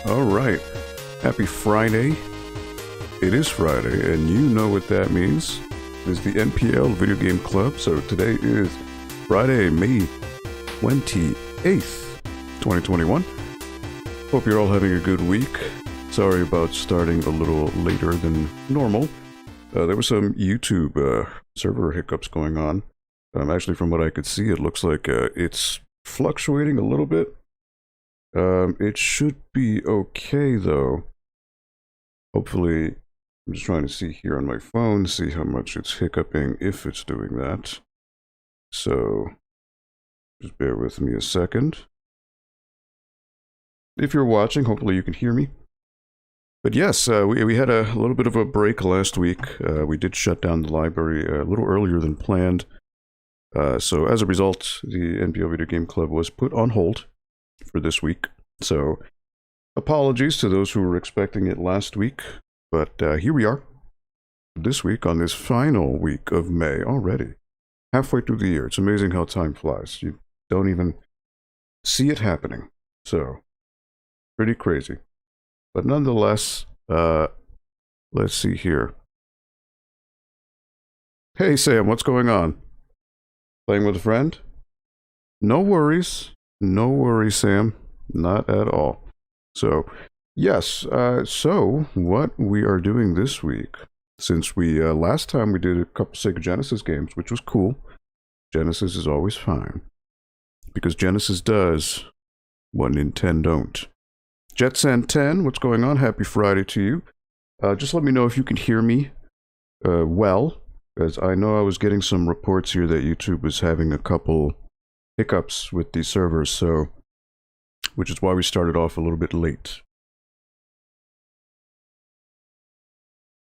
All right. Happy Friday. It is Friday, and you know what that means. It's the NPL Video Game Club. So today is Friday, May 28th, 2021. Hope you're all having a good week. Sorry about starting a little later than normal. There was some YouTube server hiccups going on. Actually, from what I could see, it looks like it's fluctuating a little bit. It should be okay, though. Hopefully, I'm just trying to see here on my phone, see how much it's hiccuping, if it's doing that. So, just bear with me a second. If you're watching, hopefully you can hear me. But yes, we had a little bit of a break last week. We did shut down the library a little earlier than planned. So as a result, the NPL Video Game Club was put on hold for this week. So apologies to those who were expecting it last week. But here we are, this week on this final week of May already. Halfway through the year. It's amazing how time flies. You don't even see it happening. So, pretty crazy. But nonetheless, let's see here. Hey Sam, what's going on? Playing with a friend? No worries. No worries, Sam. Not at all. So, yes. So, what we are doing this week, since we, last time we did a couple Sega Genesis games, which was cool. Genesis is always fine. Because Genesis does what Nintendo don't. Jetsen 10, what's going on? Happy Friday to you. Just let me know if you can hear me well, as I know I was getting some reports here that YouTube was having a couple hiccups with the servers, so which is why we started off a little bit late.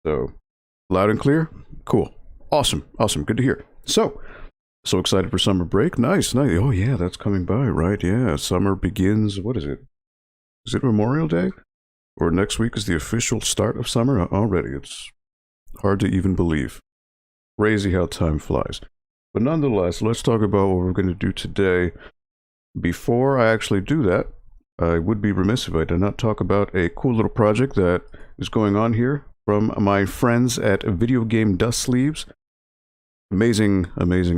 So, loud and clear? Cool. Awesome. Awesome. Good to hear. So excited for summer break. Nice. Oh yeah, that's coming by, right? Yeah, summer begins, what is it? Is it Memorial Day? Or next week is the official start of summer already? It's hard to even believe. Crazy how time flies. But nonetheless, let's talk about what we're going to do today. Before I actually do that, I would be remiss if I did not talk about a cool little project that is going on here from my friends at Video Game Dust Sleeves. Amazing,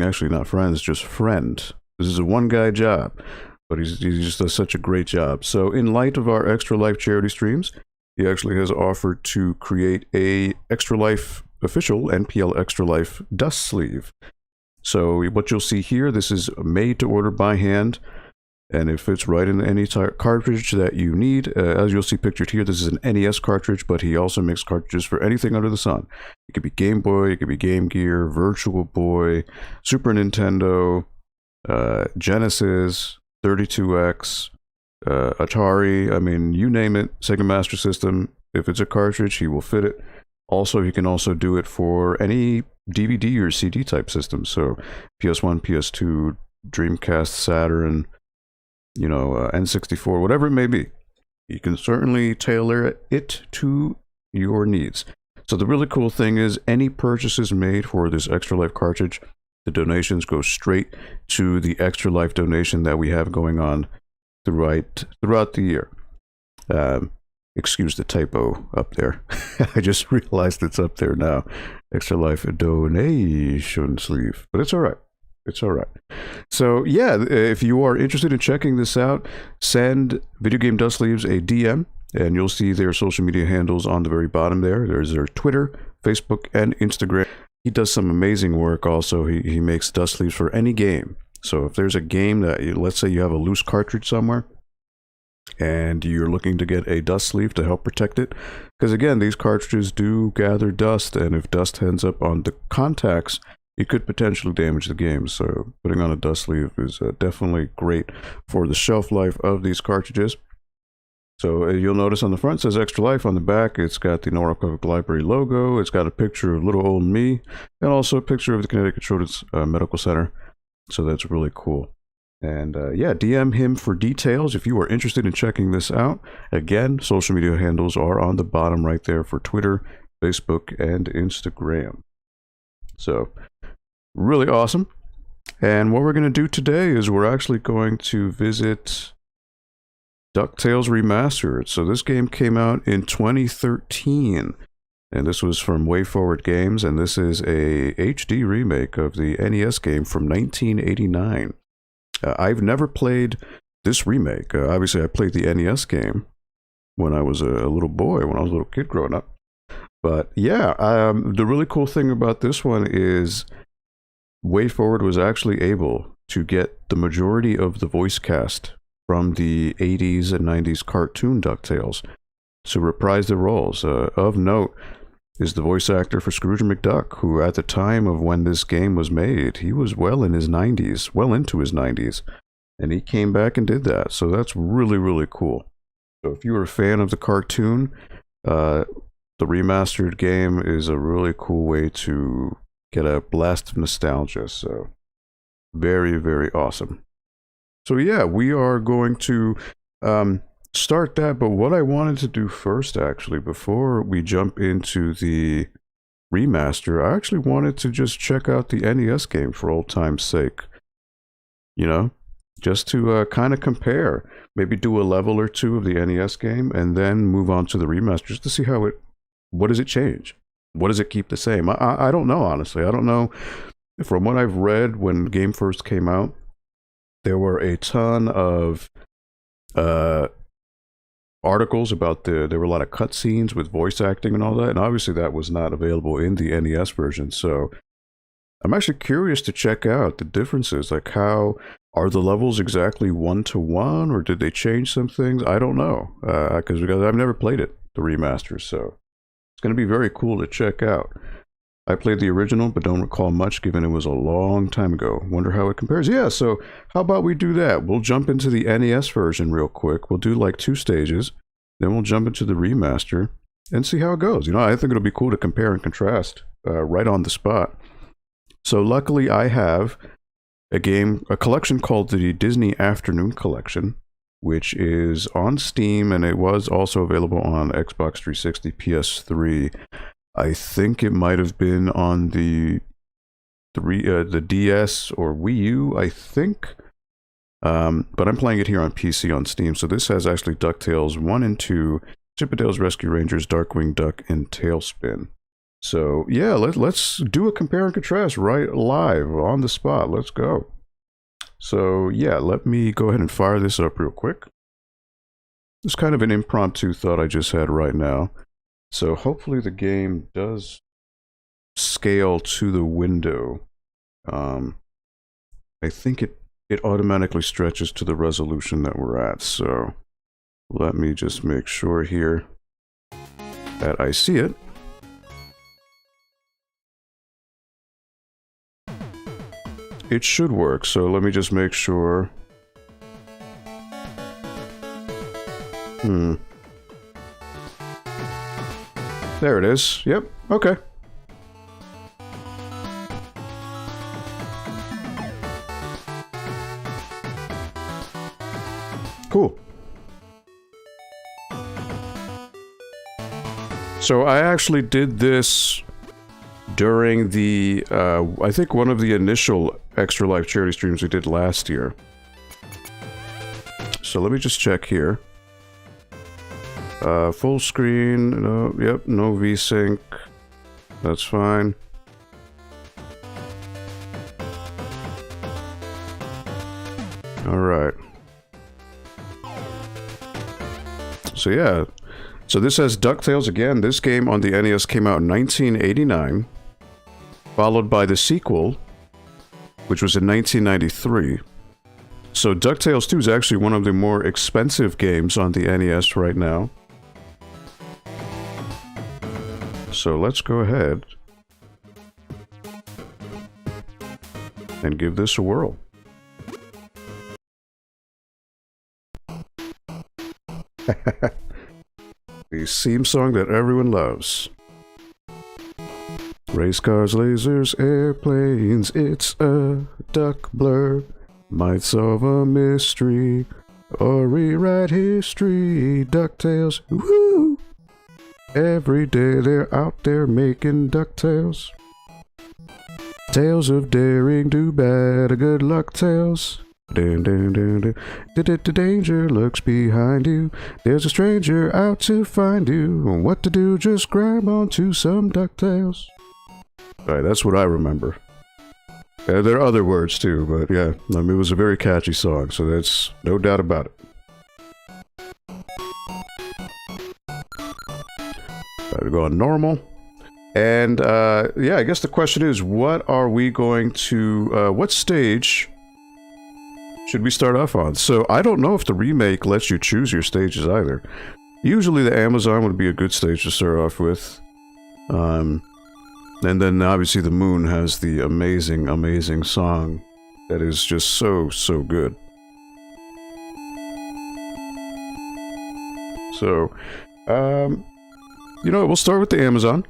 actually not friends, just friend. This is a one-guy job. But he just does such a great job. So in light of our Extra Life charity streams, he actually has offered to create a Extra Life official NPL Extra Life dust sleeve. So what you'll see here, this is made to order by hand, and it fits right in any cartridge that you need. As you'll see pictured here, this is an NES cartridge, but he also makes cartridges for anything under the sun. It could be Game Boy, it could be Game Gear, Virtual Boy, Super Nintendo, Genesis, 32X, Atari, I mean, you name it, Sega Master System. If it's a cartridge, he will fit it. Also, he can also do it for any DVD or CD type system. So, PS1, PS2, Dreamcast, Saturn, you know, N64, whatever it may be. You can certainly tailor it to your needs. So the really cool thing is any purchases made for this Extra Life cartridge, the donations go straight to the Extra Life donation that we have going on throughout the year. Excuse the typo up there. I just realized it's up there now. Extra Life donation sleeve. But it's all right. It's all right. So, yeah, if you are interested in checking this out, send Video Game Dust Sleeves a DM, and you'll see their social media handles on the very bottom there. There's their Twitter, Facebook, and Instagram. He does some amazing work also. He makes dust sleeves for any game. So if there's a game that, let's say you have a loose cartridge somewhere, and you're looking to get a dust sleeve to help protect it, because again, these cartridges do gather dust, and if dust ends up on the contacts, it could potentially damage the game. So putting on a dust sleeve is definitely great for the shelf life of these cartridges. So you'll notice on the front it says Extra Life. On the back, it's got the Norwalk Public Library logo. It's got a picture of little old me, and also a picture of the Connecticut Children's Medical Center. So that's really cool. And yeah, DM him for details if you are interested in checking this out. Again, social media handles are on the bottom right there for Twitter, Facebook, and Instagram. So really awesome. And what we're going to do today is we're actually going to visit DuckTales Remastered. So this game came out in 2013, and this was from WayForward Games, and this is a HD remake of the NES game from 1989. I've never played this remake. Obviously, I played the NES game when I was a little boy, when I was a little kid growing up. But yeah, the really cool thing about this one is WayForward was actually able to get the majority of the voice cast from the 80s and 90s cartoon DuckTales to reprise their roles. Of note is the voice actor for Scrooge McDuck, who at the time of when this game was made, he was well in his 90s, well into his 90s, and he came back and did that. So that's really, really cool. So if you were a fan of the cartoon, the remastered game is a really cool way to get a blast of nostalgia. So very, very awesome. So yeah, we are going to start that, but what I wanted to do first, actually, before we jump into the remaster, I actually wanted to just check out the NES game for old time's sake. You know, just to kind of compare, maybe do a level or two of the NES game, and then move on to the remaster, just to see how what does it change? What does it keep the same? I don't know, honestly. I don't know. From what I've read, when the game first came out, there were a ton of articles about there were a lot of cutscenes with voice acting and all that, and obviously that was not available in the NES version. So I'm actually curious to check out the differences. Like, how are the levels exactly 1-to-1, or did they change some things? I don't know, because I've never played it, the remaster. So it's going to be very cool to check out. I played the original, but don't recall much, given it was a long time ago. Wonder how it compares. Yeah, so how about we do that? We'll jump into the NES version real quick. We'll do like 2 stages. Then we'll jump into the remaster and see how it goes. You know, I think it'll be cool to compare and contrast right on the spot. So luckily, I have a collection called the Disney Afternoon Collection, which is on Steam, and it was also available on Xbox 360, PS3. I think it might have been on the DS or Wii U, I think. But I'm playing it here on PC on Steam. So this has actually DuckTales 1 and 2, Chip 'n Dale's Rescue Rangers, Darkwing Duck, and Tailspin. So yeah, let's do a compare and contrast right live on the spot. Let's go. So yeah, let me go ahead and fire this up real quick. It's kind of an impromptu thought I just had right now. So hopefully the game does scale to the window. I think it automatically stretches to the resolution that we're at. So let me just make sure here that I see it. It should work, so let me just make sure. There it is. Yep, okay. Cool. So I actually did this during the, I think one of the initial Extra Life charity streams we did last year. So let me just check here. Full screen, no, yep, no VSync. That's fine. Alright. So yeah. So this has DuckTales again. This game on the NES came out in 1989. Followed by the sequel, which was in 1993. So DuckTales 2 is actually one of the more expensive games on the NES right now. So let's go ahead and give this a whirl. The theme song that everyone loves. Race cars, lasers, airplanes, it's a Duckburg. Might solve a mystery or rewrite history. DuckTales, woo! Every day they're out there making DuckTales. Tales of daring, do bad, a good luck tales. Danger lurks behind you. There's a stranger out to find you. What to do? Just grab onto some DuckTales. Alright, that's what I remember. There are other words too, but yeah, I mean, it was a very catchy song, so that's no doubt about it. Alright, we go on normal. And, yeah, I guess the question is, what are we going to, what stage should we start off on? So, I don't know if the remake lets you choose your stages either. Usually the Amazon would be a good stage to start off with. And then, obviously, the Moon has the amazing, amazing song that is just so, so good. So, you know, we'll start with the Amazon.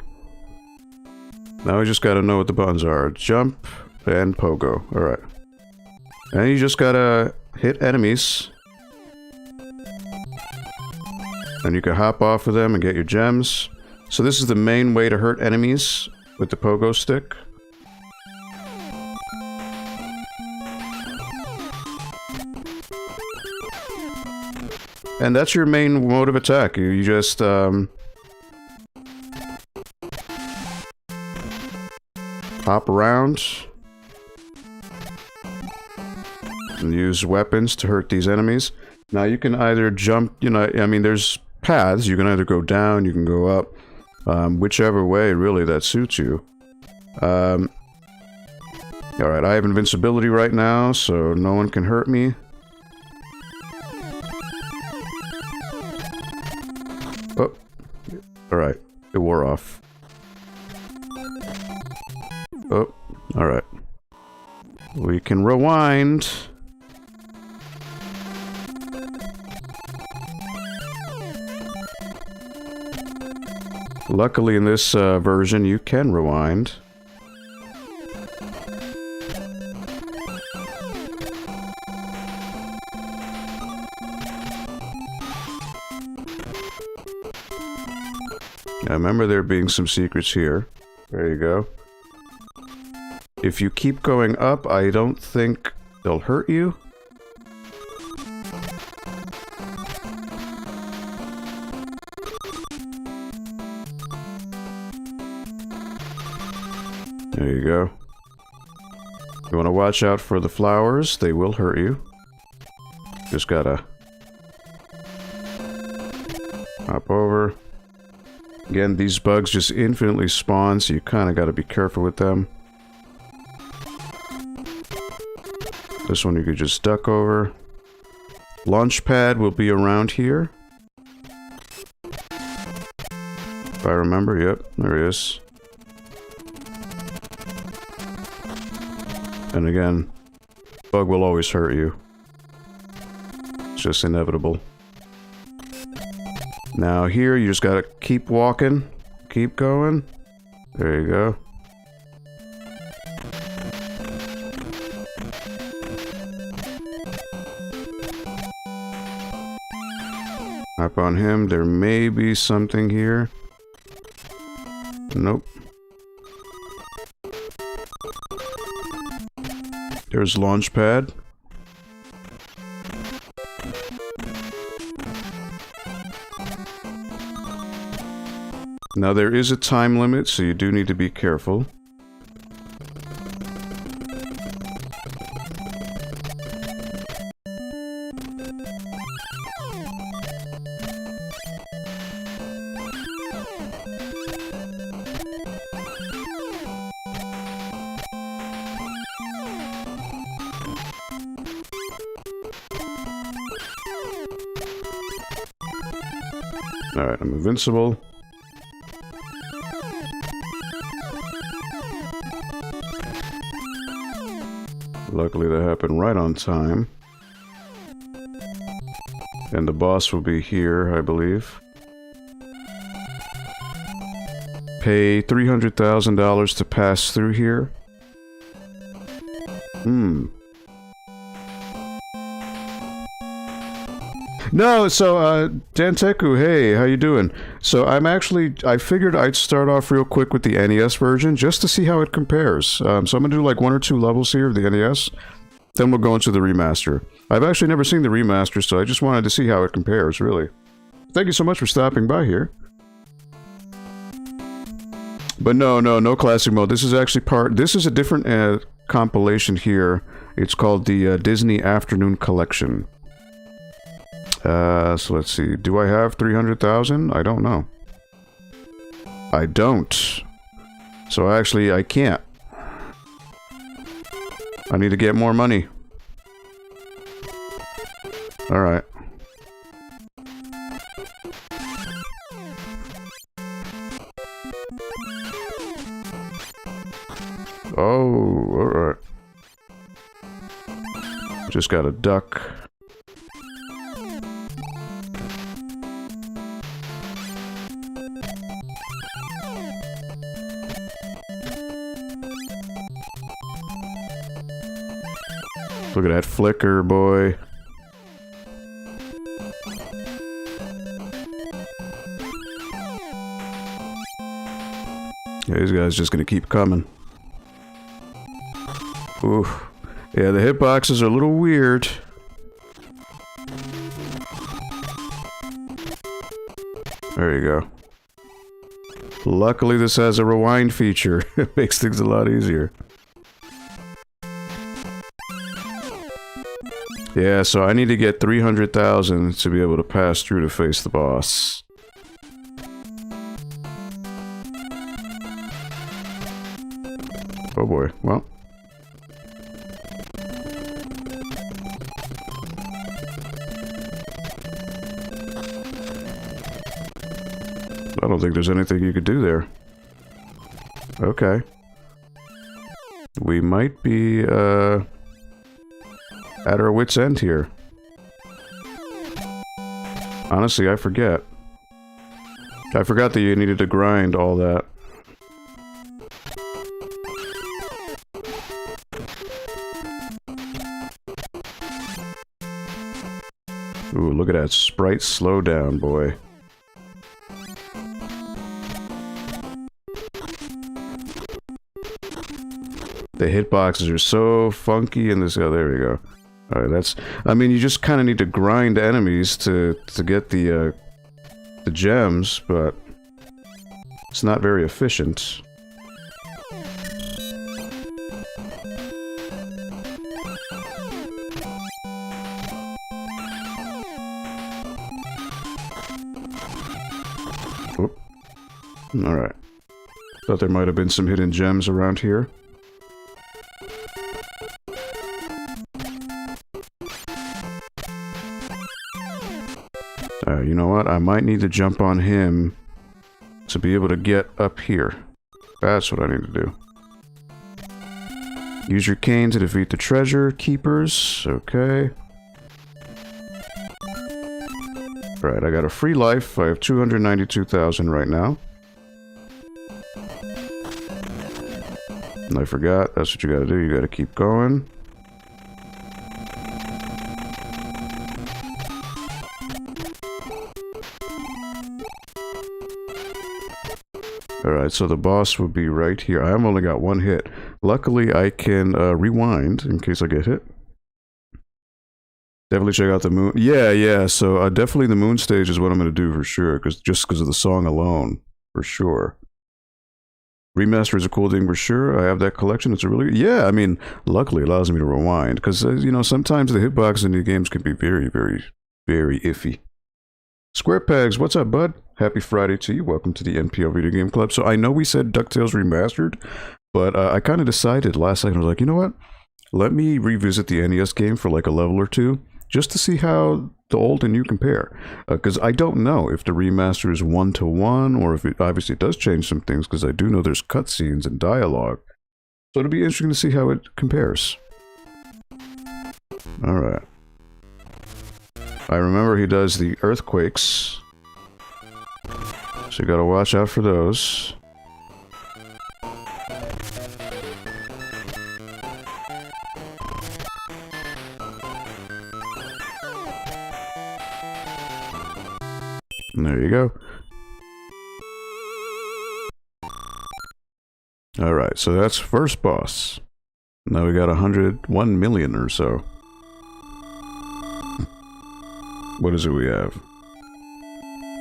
Now we just gotta know what the buttons are. Jump and pogo. Alright. And you just gotta hit enemies. And you can hop off of them and get your gems. So this is the main way to hurt enemies with the pogo stick. And that's your main mode of attack. You just, hop around and use weapons to hurt these enemies. Now you can either jump, you know, I mean there's paths, you can either go down, you can go up, whichever way really that suits you. Alright, I have invincibility right now, so no one can hurt me. Oh, alright, it wore off. Oh, alright. We can rewind. Luckily in this version you can rewind. Now remember there being some secrets here. There you go. If you keep going up, I don't think they'll hurt you. There you go. You want to watch out for the flowers, they will hurt you. Just gotta hop over. Again, these bugs just infinitely spawn, so you kind of gotta be careful with them. This one you could just duck over. Launch pad will be around here. If I remember, yep, there he is. And again, bug will always hurt you. It's just inevitable. Now here, you just gotta keep walking, keep going. There you go. Hop on him. There may be something here. Nope. There's launch pad. Now there is a time limit, so you do need to be careful. Alright, I'm invincible. Luckily that happened right on time. And the boss will be here, I believe. Pay $300,000 to pass through here. No, so, Danteku, hey, how you doing? So I figured I'd start off real quick with the NES version, just to see how it compares. So I'm gonna do like 1 or 2 levels here of the NES, Then we'll go into the remaster. I've actually never seen the remaster, so I just wanted to see how it compares, really. Thank you so much for stopping by here. But no classic mode. This is actually this is a different compilation here. It's called the Disney Afternoon Collection. So let's see. Do I have 300,000? I don't know. I don't. So actually, I can't. I need to get more money. Alright. Oh, alright. Just got a duck. Look at that flicker, boy. Yeah, these guys just gonna keep coming. Ooh. Yeah, the hitboxes are a little weird. There you go. Luckily this has a rewind feature. It makes things a lot easier. Yeah, so I need to get 300,000 to be able to pass through to face the boss. Oh boy, well. I don't think there's anything you could do there. Okay. We might be, at our wit's end here. Honestly, I forget. I forgot that you needed to grind all that. Ooh, look at that sprite slowdown, boy. The hitboxes are so funky in this. Oh, there we go. Alright, that's... I mean, you just kind of need to grind enemies to get the gems, but... it's not very efficient. Whoop. Alright. Thought there might have been some hidden gems around here. You know what? I might need to jump on him to be able to get up here. That's what I need to do. Use your cane to defeat the treasure keepers. Okay. Right, I got a free life. I have 292,000 right now. And I forgot. That's what you gotta do. You gotta keep going. Alright, so the boss would be right here. I have only got one hit. Luckily, I can rewind in case I get hit. Definitely check out the moon. Yeah, so definitely the moon stage is what I'm going to do for sure, just because of the song alone, for sure. Remaster is a cool thing for sure. I have that collection. It's a really... yeah, I mean, luckily it allows me to rewind, because, you know, sometimes the hitboxes in new games can be very, very, very iffy. Square Pegs, what's up, bud? Happy Friday to you. Welcome to the NPL Video Game Club. So I know we said DuckTales Remastered, but I kind of decided last night, I was like, you know what? Let me revisit the NES game for like a level or two, just to see how the old and new compare. Because I don't know if the remaster is 1-to-1, or if it obviously does change some things, because I do know there's cutscenes and dialogue. So it'll be interesting to see how it compares. Alright. I remember he does the earthquakes. So you gotta watch out for those. And there you go. Alright, so that's first boss. Now we got 1 million or so. What is it we have?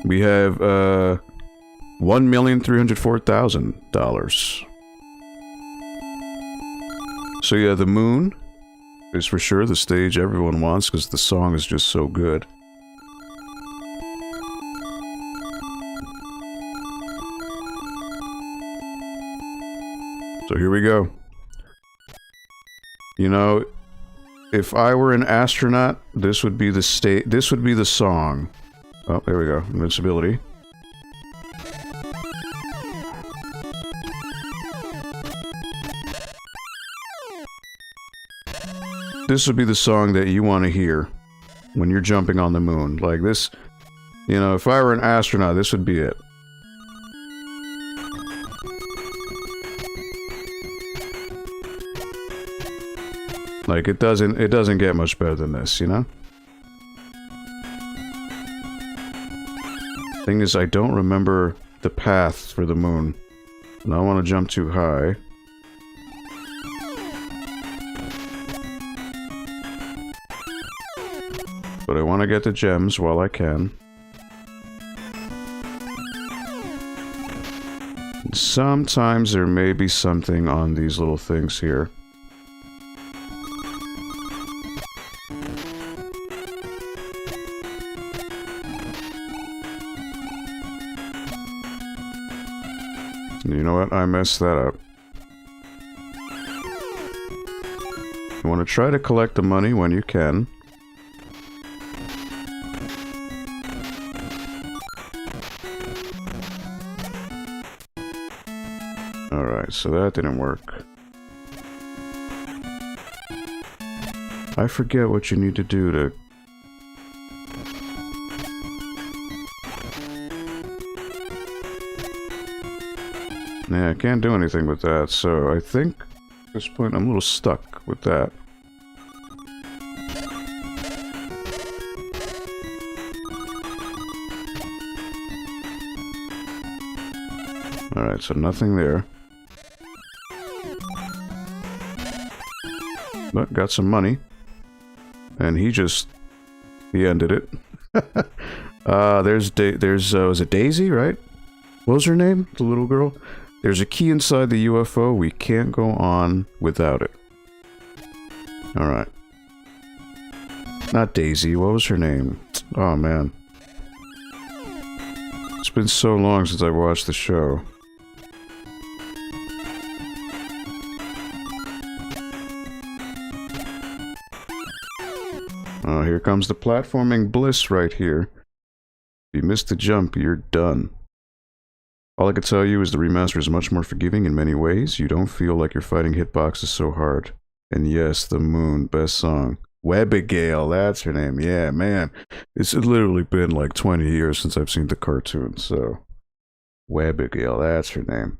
We have, $1,304,000. So yeah, the moon is for sure the stage everyone wants because the song is just so good. So here we go. You know, if I were an astronaut, this would be the this would be the song. Oh, there we go. Invincibility. This would be the song that you want to hear when you're jumping on the moon. Like this, you know, if I were an astronaut, this would be it. Like, it doesn't get much better than this, you know? Thing is, I don't remember the path for the moon. And I don't want to jump too high. But I want to get the gems while I can. And sometimes there may be something on these little things here. You know what? I messed that up. You want to try to collect the money when you can. Alright, so that didn't work. I forget what you need to do to... Yeah, I can't do anything with that, so I think at this point I'm a little stuck with that. Alright, so nothing there. But got some money. And he ended it. Was it Daisy, right? What was her name? The little girl? There's a key inside the UFO. We can't go on without it. Alright. Not Daisy. What was her name? Oh, man. It's been so long since I've watched the show. Oh, here comes the platforming bliss right here. If you miss the jump, you're done. All I can tell you is the remaster is much more forgiving in many ways. You don't feel like you're fighting hitboxes so hard. And yes, the moon, best song. Webigail, that's her name. Yeah, man. It's literally been like 20 years since I've seen the cartoon, so... Webigail, that's her name.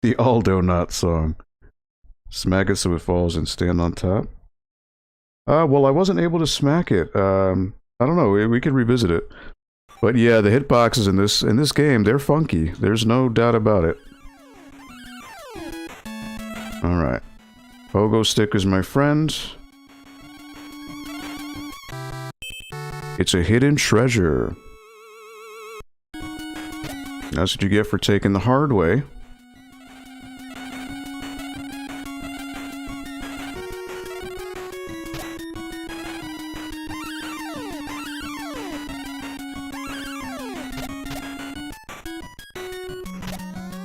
The Aldo Knot song. Smack it so it falls and stand on top. Well, I wasn't able to smack it. I don't know, we could revisit it. But yeah, the hitboxes in this game, they're funky. There's no doubt about it. Alright. Pogo stick is my friend. It's a hidden treasure. That's what you get for taking the hard way.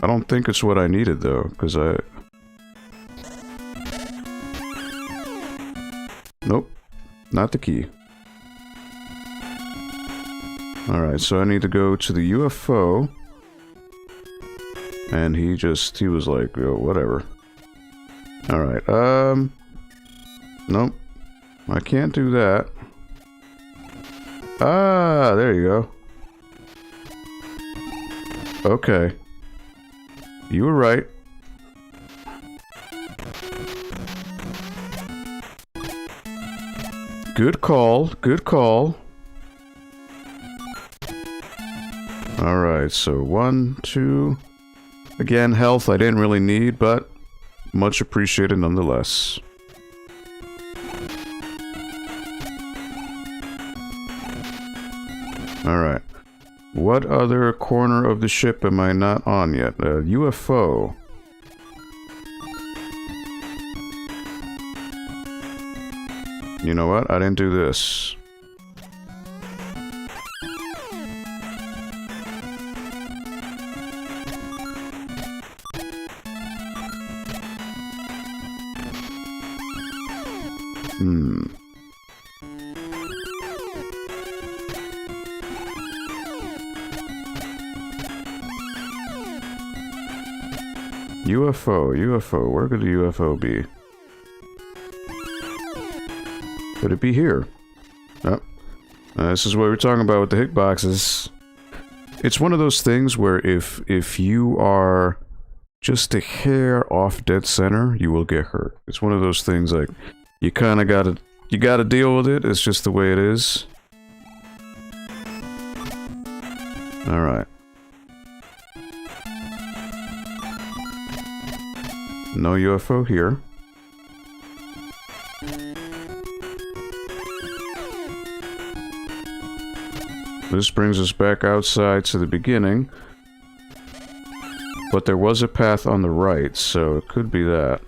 I don't think it's what I needed, though, because Nope. Not the key. Alright, so I need to go to the UFO. And he was like, oh, whatever. Alright, Nope. I can't do that. Ah, there you go. Okay. You were right. Good call. Good call. Alright, so 1, 2... Again, health I didn't really need, but much appreciated nonetheless. Alright. What other corner of the ship am I not on yet? UFO. You know what? I didn't do this. UFO. Where could the UFO be? Could it be here? Oh. This is what we're talking about with the hitboxes. It's one of those things where if you are just a hair off dead center, you will get hurt. It's one of those things like you kind of gotta deal with it. It's just the way it is. All right. No UFO here. This brings us back outside to the beginning. But there was a path on the right, so it could be that.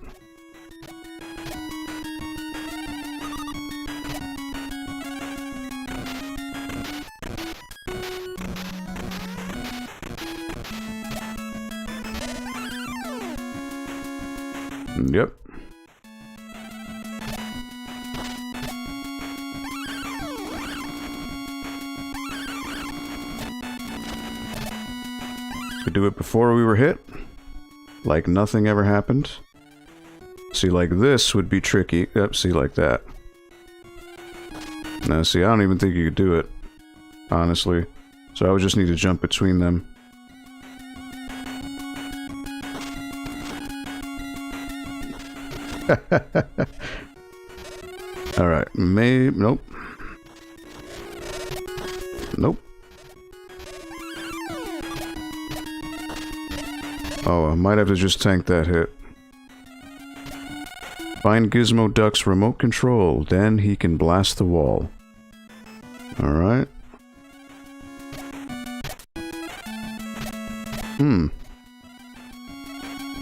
Yep. Could do it before we were hit. Like nothing ever happened. See, like this would be tricky. Yep, see, like that. Now, see, I don't even think you could do it. Honestly. So I would just need to jump between them. Alright, nope. Nope. Oh, I might have to just tank that hit. Find Gizmo Duck's remote control, then he can blast the wall. Alright.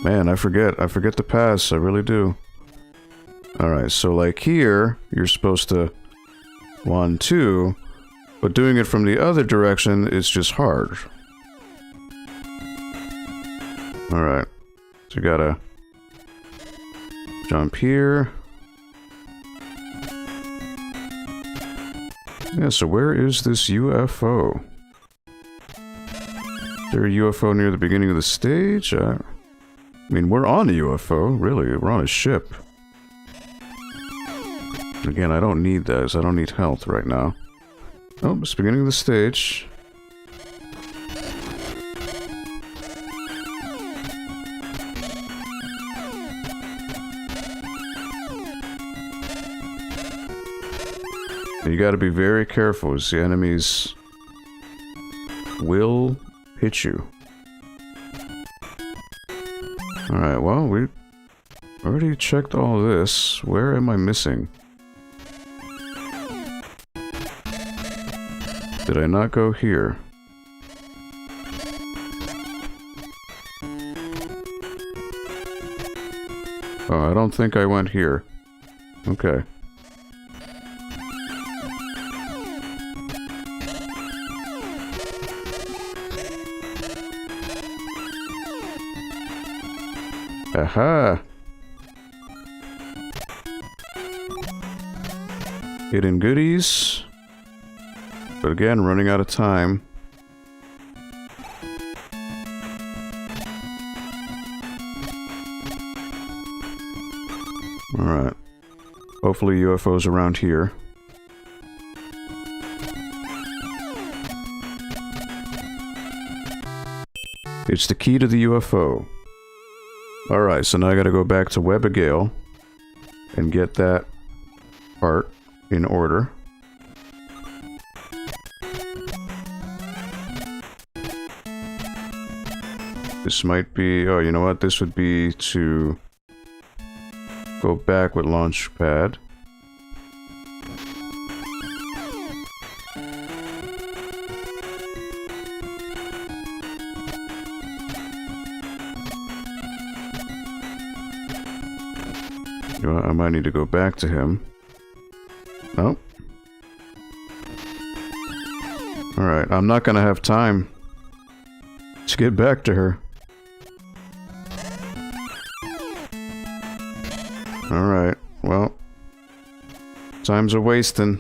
Man, I forget the pass, I really do. Alright, so like here, you're supposed to 1, 2, but doing it from the other direction is just hard. Alright, so you gotta jump here. Yeah, so where is this UFO? Is there a UFO near the beginning of the stage? I mean, we're on a UFO, really. We're on a ship. Again, I don't need those. I don't need health right now. Oh, it's the beginning of the stage. You gotta be very careful, as the enemies will hit you. Alright, well, we already checked all this. Where am I missing? Did I not go here? Oh, I don't think I went here. Okay. Aha! Hidden goodies. But again, running out of time. Alright. Hopefully UFO's around here. It's the key to the UFO. Alright, so now I gotta go back to Webagale and get that part in order. This might be... oh, you know what? This would be to go back with Launchpad. You know, I might need to go back to him. Nope. Alright, I'm not gonna have time to get back to her. Alright, well. Times are wasting.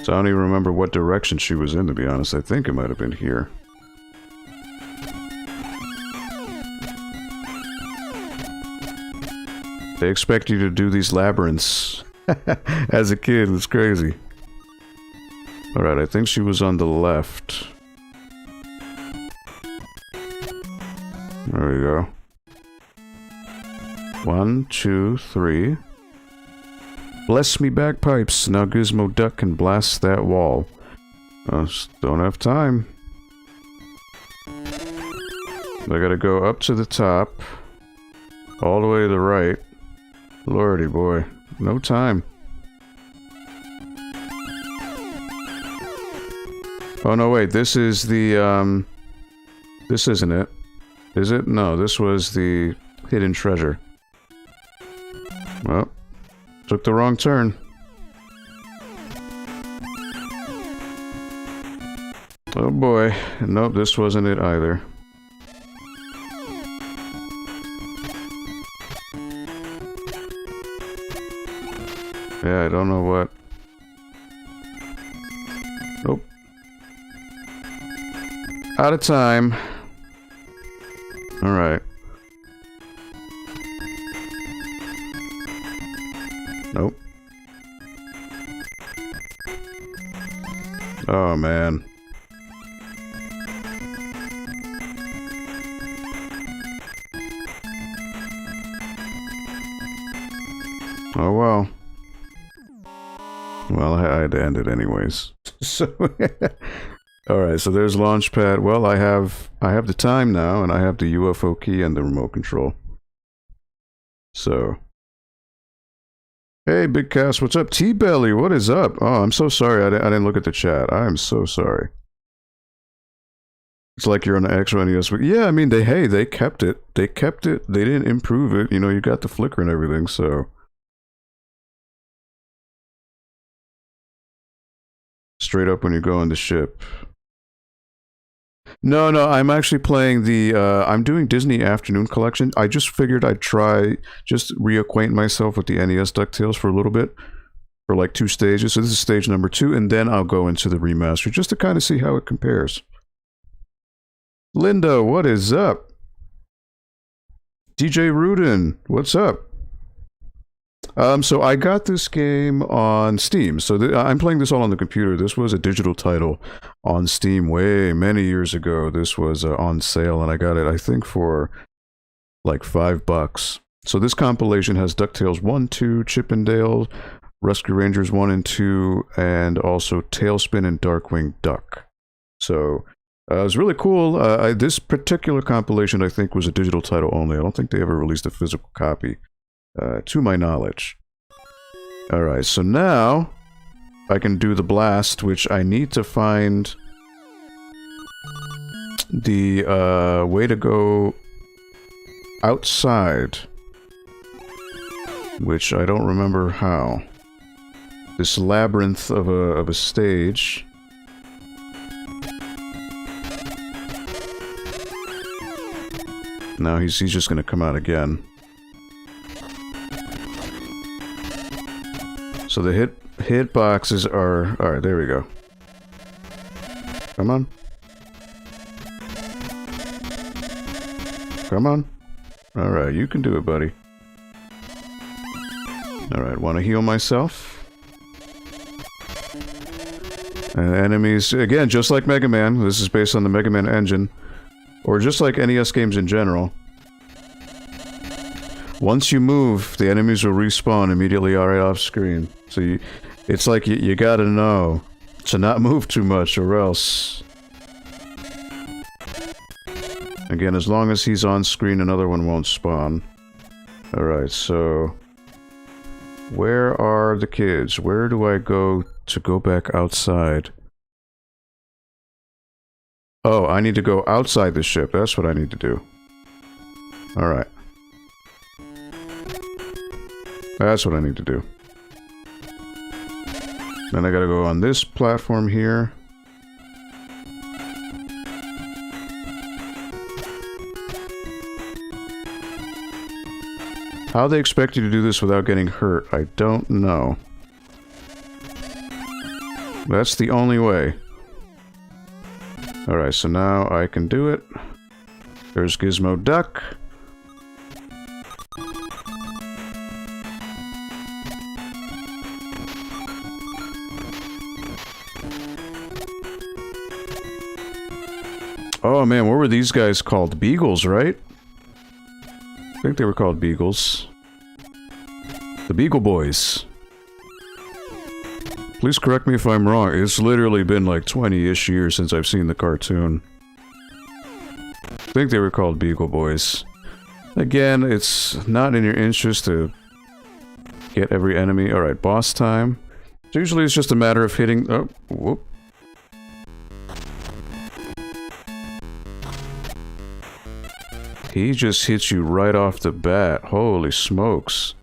So I don't even remember what direction she was in, to be honest. I think it might have been here. They expect you to do these labyrinths. As a kid, it's crazy. Alright, I think she was on the left. There we go. 1, 2, 3. Bless me bagpipes. Now Gizmo Duck can blast that wall. Don't have time. I gotta go up to the top. All the way to the right. Lordy boy. No time. Oh no, wait. This is the, this isn't it. Is it? No, this was the hidden treasure. Well, took the wrong turn. Oh boy. Nope, this wasn't it either. Yeah, I don't know what. Nope. Out of time. Alright. Nope. Oh, man. Oh, well. Well, I had to end it anyways. So, alright, so there's Launchpad. Well, I have the time now, and I have the UFO key and the remote control. So... Hey, Big Cass, what's up? T-Belly, what is up? Oh, I'm so sorry, I didn't look at the chat. I am so sorry. It's like you're on the extra NES. Yeah, I mean, they kept it. They kept it. They didn't improve it. You know, you got the flicker and everything, so... Straight up when you go on the ship. No, I'm actually playing the, I'm doing Disney Afternoon Collection. I just figured I'd try, just reacquaint myself with the NES DuckTales for a little bit. For like 2 stages. So this is stage number 2, and then I'll go into the remaster, just to kind of see how it compares. Linda, what is up? DJ Rudin, what's up? So I got this game on Steam. So I'm playing this all on the computer. This was a digital title on Steam way many years ago. This was on sale, and I got it, I think, for like $5. So this compilation has DuckTales 1, 2, Chip 'n Dale, Rescue Rangers 1 and 2, and also Tailspin and Darkwing Duck. So it was really cool. This particular compilation, I think, was a digital title only. I don't think they ever released a physical copy. To my knowledge. Alright, so now I can do the blast, which I need to find the way to go outside, which I don't remember how. This labyrinth of a stage. Now he's just gonna come out again. So the hit boxes are... Alright, there we go. Come on. Come on. Alright, you can do it, buddy. Alright, want to heal myself. And enemies... Again, just like Mega Man. This is based on the Mega Man engine. Or just like NES games in general. Once you move, the enemies will respawn immediately right off screen. So it's like you gotta know to not move too much or else... Again, as long as he's on screen, another one won't spawn. Alright, so... Where are the kids? Where do I go to go back outside? Oh, I need to go outside the ship. That's what I need to do. Alright. That's what I need to do. Then I gotta go on this platform here. How they expect you to do this without getting hurt, I don't know. That's the only way. Alright, so now I can do it. There's Gizmo Duck. Oh man, what were these guys called? Beagles, right? I think they were called Beagles. The Beagle Boys. Please correct me if I'm wrong. It's literally been like 20-ish years since I've seen the cartoon. I think they were called Beagle Boys. Again, it's not in your interest to get every enemy. Alright, boss time. So usually it's just a matter of hitting... Oh, whoop. He just hits you right off the bat. Holy smokes.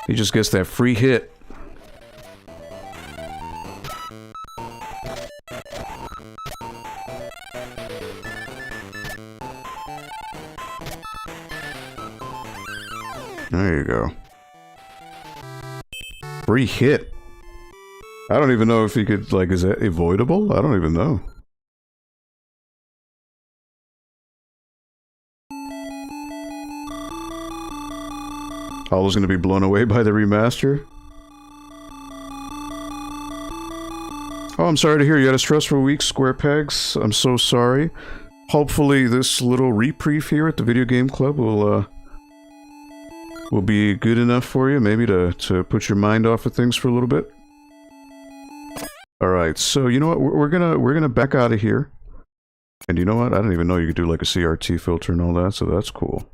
He just gets that free hit. There you go. Free hit. I don't even know if he could, like, is that avoidable? I don't even know. Hollo's gonna be blown away by the remaster? Oh, I'm sorry to hear you had a stressful week, Square Pegs. I'm so sorry. Hopefully this little reprieve here at the Video Game Club will be good enough for you, maybe to put your mind off of things for a little bit. Alright, so you know what, we're gonna back out of here. And you know what, I didn't even know you could do like a CRT filter and all that, so that's cool.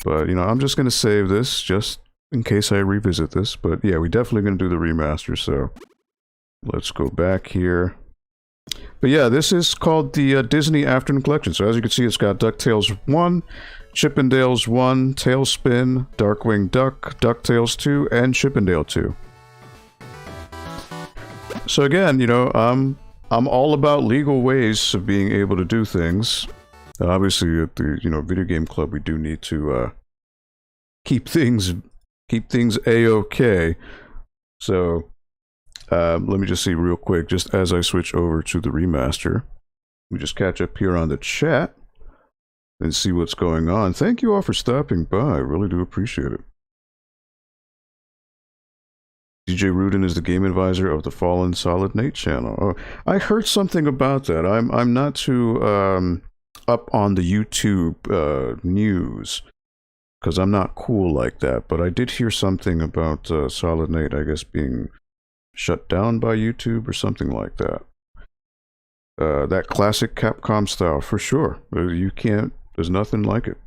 But, you know, I'm just gonna save this, just in case I revisit this. But yeah, we're definitely gonna do the remaster, so... Let's go back here. But yeah, this is called the Disney Afternoon Collection. So as you can see, it's got DuckTales 1, Chippendales 1, Tailspin, Darkwing Duck, DuckTales 2, and Chippendale 2. So again, you know, I'm all about legal ways of being able to do things. Obviously, at the, you know, Video Game Club, we do need to keep things A-okay. So, let me just see real quick, just as I switch over to the remaster. We just catch up here on the chat and see what's going on. Thank you all for stopping by. I really do appreciate it. DJ Rudin is the game advisor of the Fallen Solid Nate channel. Oh, I heard something about that. I'm not too up on the YouTube news because I'm not cool like that. But I did hear something about Solid Nate, I guess, being shut down by YouTube or something like that. That classic Capcom style, for sure. You can't. There's nothing like it.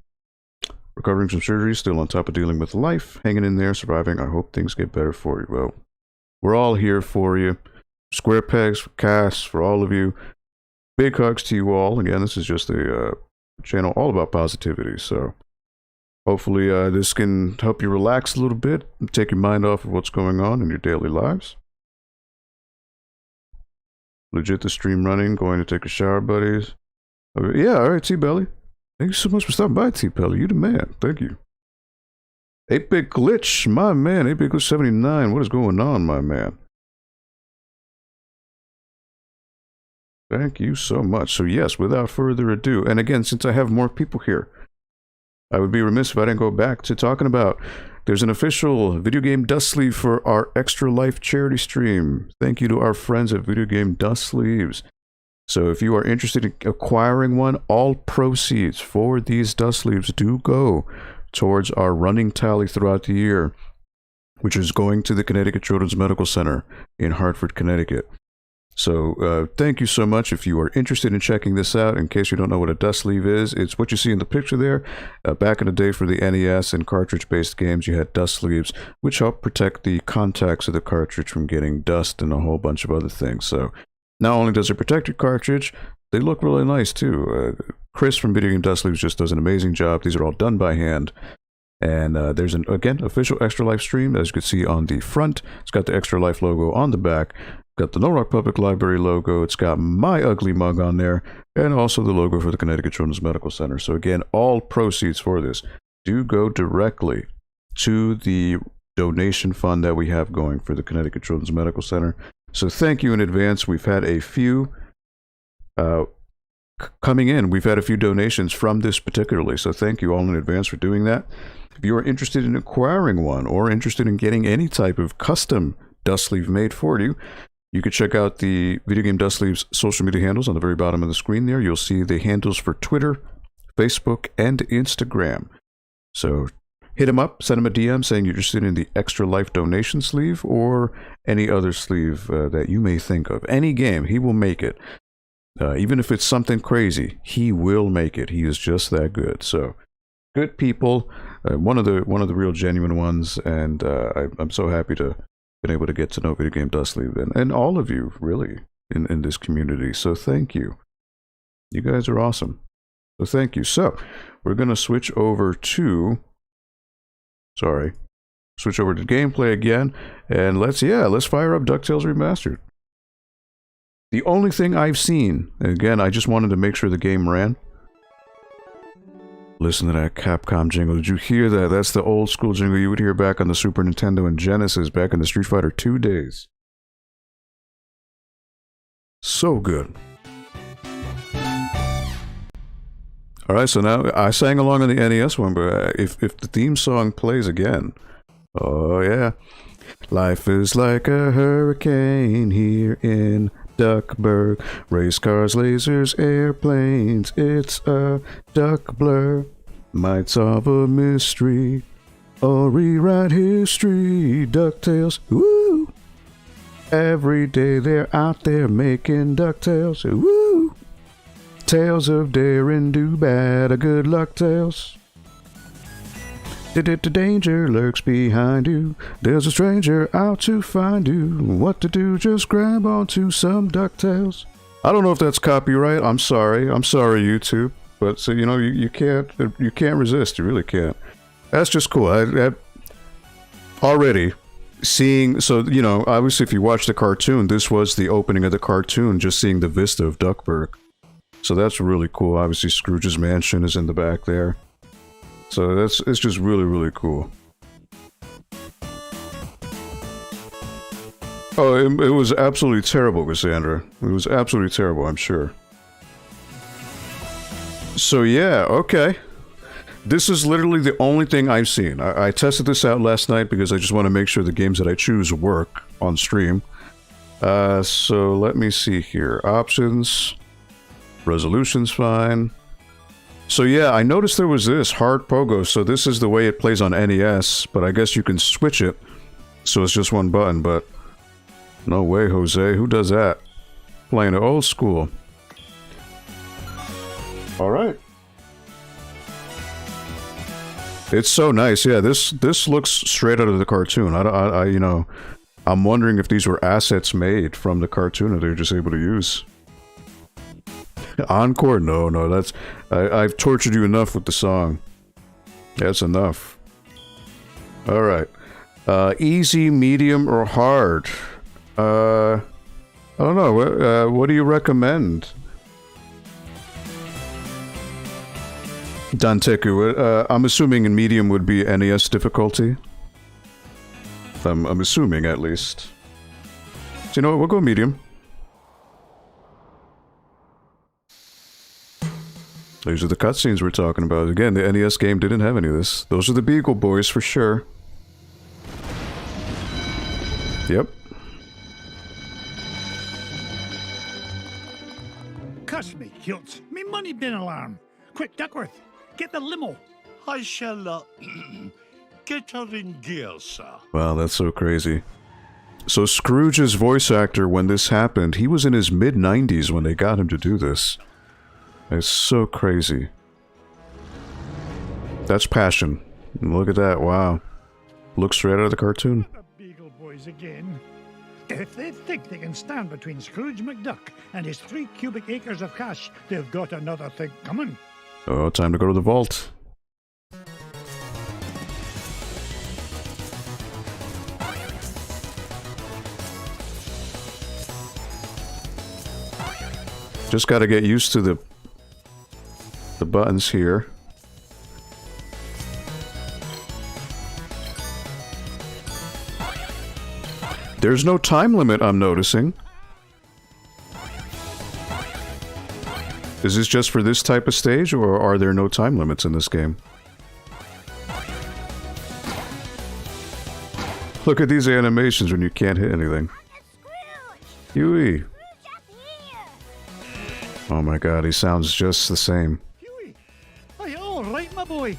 Recovering from surgery, still on top of dealing with life, hanging in there, surviving. I hope things get better for you. Well, we're all here for you. Square Pegs, for Cass, for all of you. Big hugs to you all. Again, this is just a channel all about positivity. So hopefully this can help you relax a little bit and take your mind off of what's going on in your daily lives. Legit the stream running, going to take a shower, buddies. Yeah, alright, T-Belly. Thank you so much for stopping by, T-Pelly. You the man. Thank you. 8-Bit Glitch, my man. 8-Bit Glitch 79. What is going on, my man? Thank you so much. So yes, without further ado, and again, since I have more people here, I would be remiss if I didn't go back to talking about there's an official Video Game Dust Sleeve for our Extra Life charity stream. Thank you to our friends at Video Game Dust Sleeves. So if you are interested in acquiring one, all proceeds for these dust sleeves do go towards our running tally throughout the year, which is going to the Connecticut Children's Medical Center in Hartford, Connecticut. So thank you so much. If you are interested in checking this out, in case you don't know what a dust sleeve is, it's what you see in the picture there. Back in the day for the NES and cartridge-based games, you had dust sleeves, which help protect the contacts of the cartridge from getting dust and a whole bunch of other things. So not only does it protect your cartridge, they look really nice too. Chris from Video Game Dust Sleeves just does an amazing job. These are all done by hand. And there's an, again, official Extra Life stream, as you can see on the front. It's got the Extra Life logo on the back. Got the No Rock Public Library logo. It's got my ugly mug on there. And also the logo for the Connecticut Children's Medical Center. So again, all proceeds for this do go directly to the donation fund that we have going for the Connecticut Children's Medical Center. So thank you in advance. We've had a few coming in. We've had a few donations from this particularly. So thank you all in advance for doing that. If you are interested in acquiring one or interested in getting any type of custom dust sleeve made for you, you can check out the Video Game Dust Sleeves social media handles on the very bottom of the screen there. You'll see the handles for Twitter, Facebook, and Instagram. So hit him up, send him a DM saying you're interested in the Extra Life donation sleeve or any other sleeve that you may think of. Any game, he will make it. Even if it's something crazy, he will make it. He is just that good. So good people, one of the real genuine ones, and I'm so happy to been able to get to know Video Game Dust Sleeve and all of you really in this community. So thank you. You guys are awesome. So thank you. So we're gonna switch over to gameplay again, and let's fire up DuckTales Remastered. The only thing I've seen, and again, I just wanted to make sure the game ran. Listen to that Capcom jingle. Did you hear that? That's the old school jingle you would hear back on the Super Nintendo and Genesis back in the Street Fighter 2 days. So good. Alright, so now I sang along on the NES one, but if the theme song plays again. Oh yeah. Life is like a hurricane here in Duckburg. Race cars, lasers, airplanes. It's a duck blur. Might solve a mystery or rewrite history. DuckTales, woo! Every day they're out there making DuckTales, woo! Tales of dare and do bad, a good luck tales. The danger lurks behind you. There's a stranger out to find you. What to do? Just grab onto some DuckTales. I don't know if that's copyright. I'm sorry, YouTube. But so you know, you can't resist. You really can't. That's just cool. I already seeing. So you know, obviously, if you watch the cartoon, this was the opening of the cartoon. Just seeing the vista of Duckburg. So that's really cool. Obviously, Scrooge's mansion is in the back there. So it's just really, really cool. Oh, it was absolutely terrible, Cassandra. It was absolutely terrible, I'm sure. So yeah, okay. This is literally the only thing I've seen. I tested this out last night because I just want to make sure the games that I choose work on stream. So let me see here. Options. Resolution's fine. So yeah, I noticed there was this, hard pogo, so this is the way it plays on NES, but I guess you can switch it, so it's just one button, but no way, Jose, who does that? Playing it old school. Alright. It's so nice, yeah, this looks straight out of the cartoon. You know, I'm wondering if these were assets made from the cartoon that they're just able to use. Encore? No, that's... I've tortured you enough with the song. That's enough. Alright. Easy, medium, or hard? I don't know. What do you recommend? Danteku, I'm assuming in medium would be NES difficulty. I'm assuming, at least. So you know what? We'll go medium. These are the cutscenes we're talking about. Again, the NES game didn't have any of this. Those are the Beagle Boys for sure. Yep. Cuss me, Hilts. Me money bin alarm. Quick, Duckworth, get the limo. I shall, get her in gear, sir. Wow, that's so crazy. So Scrooge's voice actor, when this happened, he was in his mid-90s when they got him to do this. It's so crazy. That's passion. Look at that, wow. Looks straight out of the cartoon. The Beagle Boys again. If they think they can stand between Scrooge McDuck and his 3 cubic acres of cash, they've got another thing coming. Oh, time to go to the vault. Just got to get used to the buttons here. There's no time limit, I'm noticing. Is this just for this type of stage, or are there no time limits in this game? Look at these animations when you can't hit anything. Huey! Oh my god, he sounds just the same. Huey, are you all right, my boy?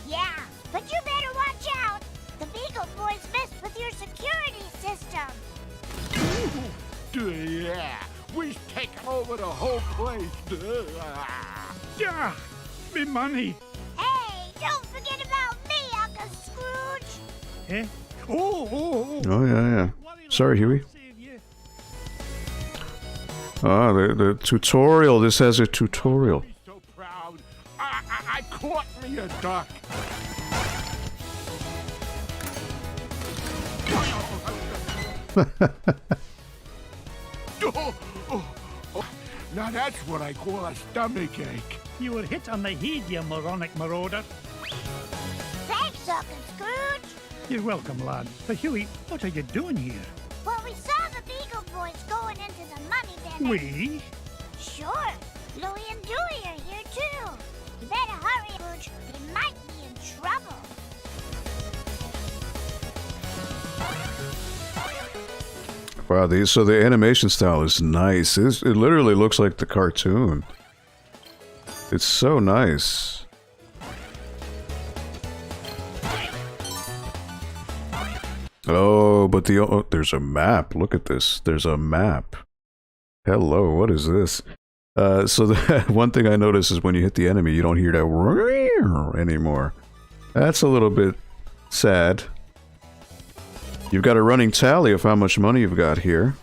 Yeah, but you better watch out. The Beagle Boys messed with your security system. Yeah, we've taken over the whole place. Yeah, me money. Hey, don't forget about me, Uncle Scrooge. Eh? Oh. Oh yeah. Sorry, Huey. Save you. Ah, the tutorial. This has a tutorial. Be so proud. I caught me a duck. Now that's what I call a stomach ache. You were hit on the head, you moronic marauder. Thanks, Uncle Scrooge. You're welcome, lad. But Huey, what are you doing here? Well, we saw the Beagle Boys going into the money bin. We? Sure. Louie and Dewey are here, too. You better hurry, Scrooge. They might be in trouble. Wow, so the animation style is nice. It literally looks like the cartoon. It's so nice. Oh, but there's a map. Look at this. There's a map. Hello, what is this? So the one thing I noticed is when you hit the enemy, you don't hear that anymore. That's a little bit sad. You've got a running tally of how much money you've got here.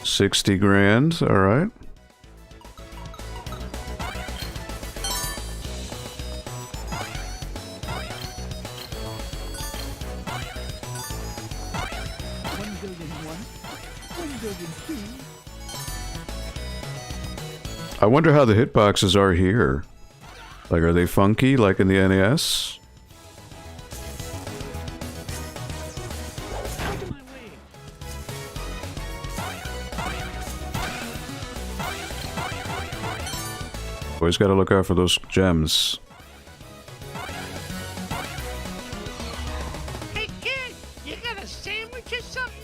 $60 grand, all right. I wonder how the hitboxes are here. Like, are they funky like in the NES? Out of my way. Always gotta look out for those gems. Hey kid, you got a sandwich or something?